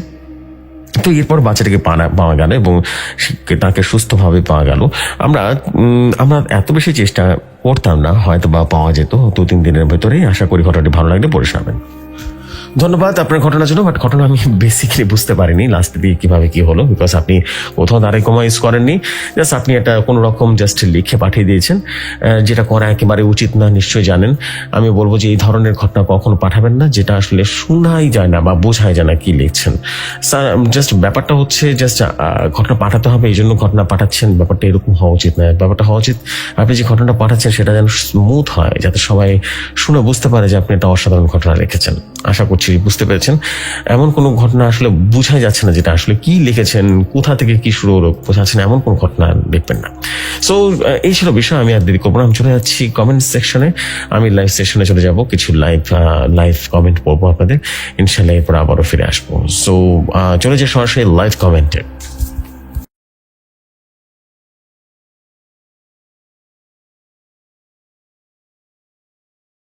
তো এরপর বাচ্চাটাকে পাওয়া গেল এবং তাকে সুস্থভাবে পাওয়া গেল। আমরা এত বেশি চেষ্টা করতাম না, হয়তো বা পাওয়া যেত 2-3 দিনের ভেতরে। আশা করি ঘটনাটি ভালো লাগলে পড়ে শোনাবেন। ধন্যবাদ আপনার ঘটনার জন্য। বাট ঘটনা আমি বেসিক্যালি বুঝতে পারিনি লাস্ট দিয়ে কিভাবে কি হলো, বিকজ আপনি কোথাও দাঁড়িয়ে কমাইজ করেননি। জাস্ট আপনি এটা কোনো রকম জাস্ট লিখে পাঠিয়ে দিয়েছেন, যেটা করা একেবারে উচিত না, নিশ্চয়ই জানেন। আমি বলবো যে এই ধরনের ঘটনা কখনো পাঠাবেন না, যেটা আসলে শোনাই যায় না বা বোঝাই যায় না কি লিখছেন। স্যার জাস্ট ব্যাপারটা হচ্ছে জাস্ট ঘটনা পাঠাতে হবে, এই জন্য ঘটনা পাঠাচ্ছেন, ব্যাপারটা এরকম হওয়া উচিত না। ব্যাপারটা হওয়া উচিত আপনি যে ঘটনাটা পাঠাচ্ছেন সেটা যেন স্মুথ হয়, যাতে সবাই শুনে বুঝতে পারে যে আপনি একটা অসাধারণ ঘটনা লিখেছেন। আশা করছি বুঝতে পেরেছেন। এমন কোনো ঘটনা আসলে বোঝাই যাচ্ছে না যেটা আসলে কি লিখেছেন, কোথা থেকে কি শুরু হলো বোঝা যাচ্ছে না, এমন কোনো ঘটনা লিখবেন না। সো এই ছিল বিষয়। আমি আর দেরি করবো না, আমি চলে যাচ্ছি কমেন্ট সেকশনে। আমি লাইভ সেকশনে চলে যাব, কিছু লাইভ কমেন্ট পড়বো আপনাদের ইনশাল্লাহ, এরপর আবারও ফিরে আসবো। সো চলে যাই সরাসরি লাইভ কমেন্টে।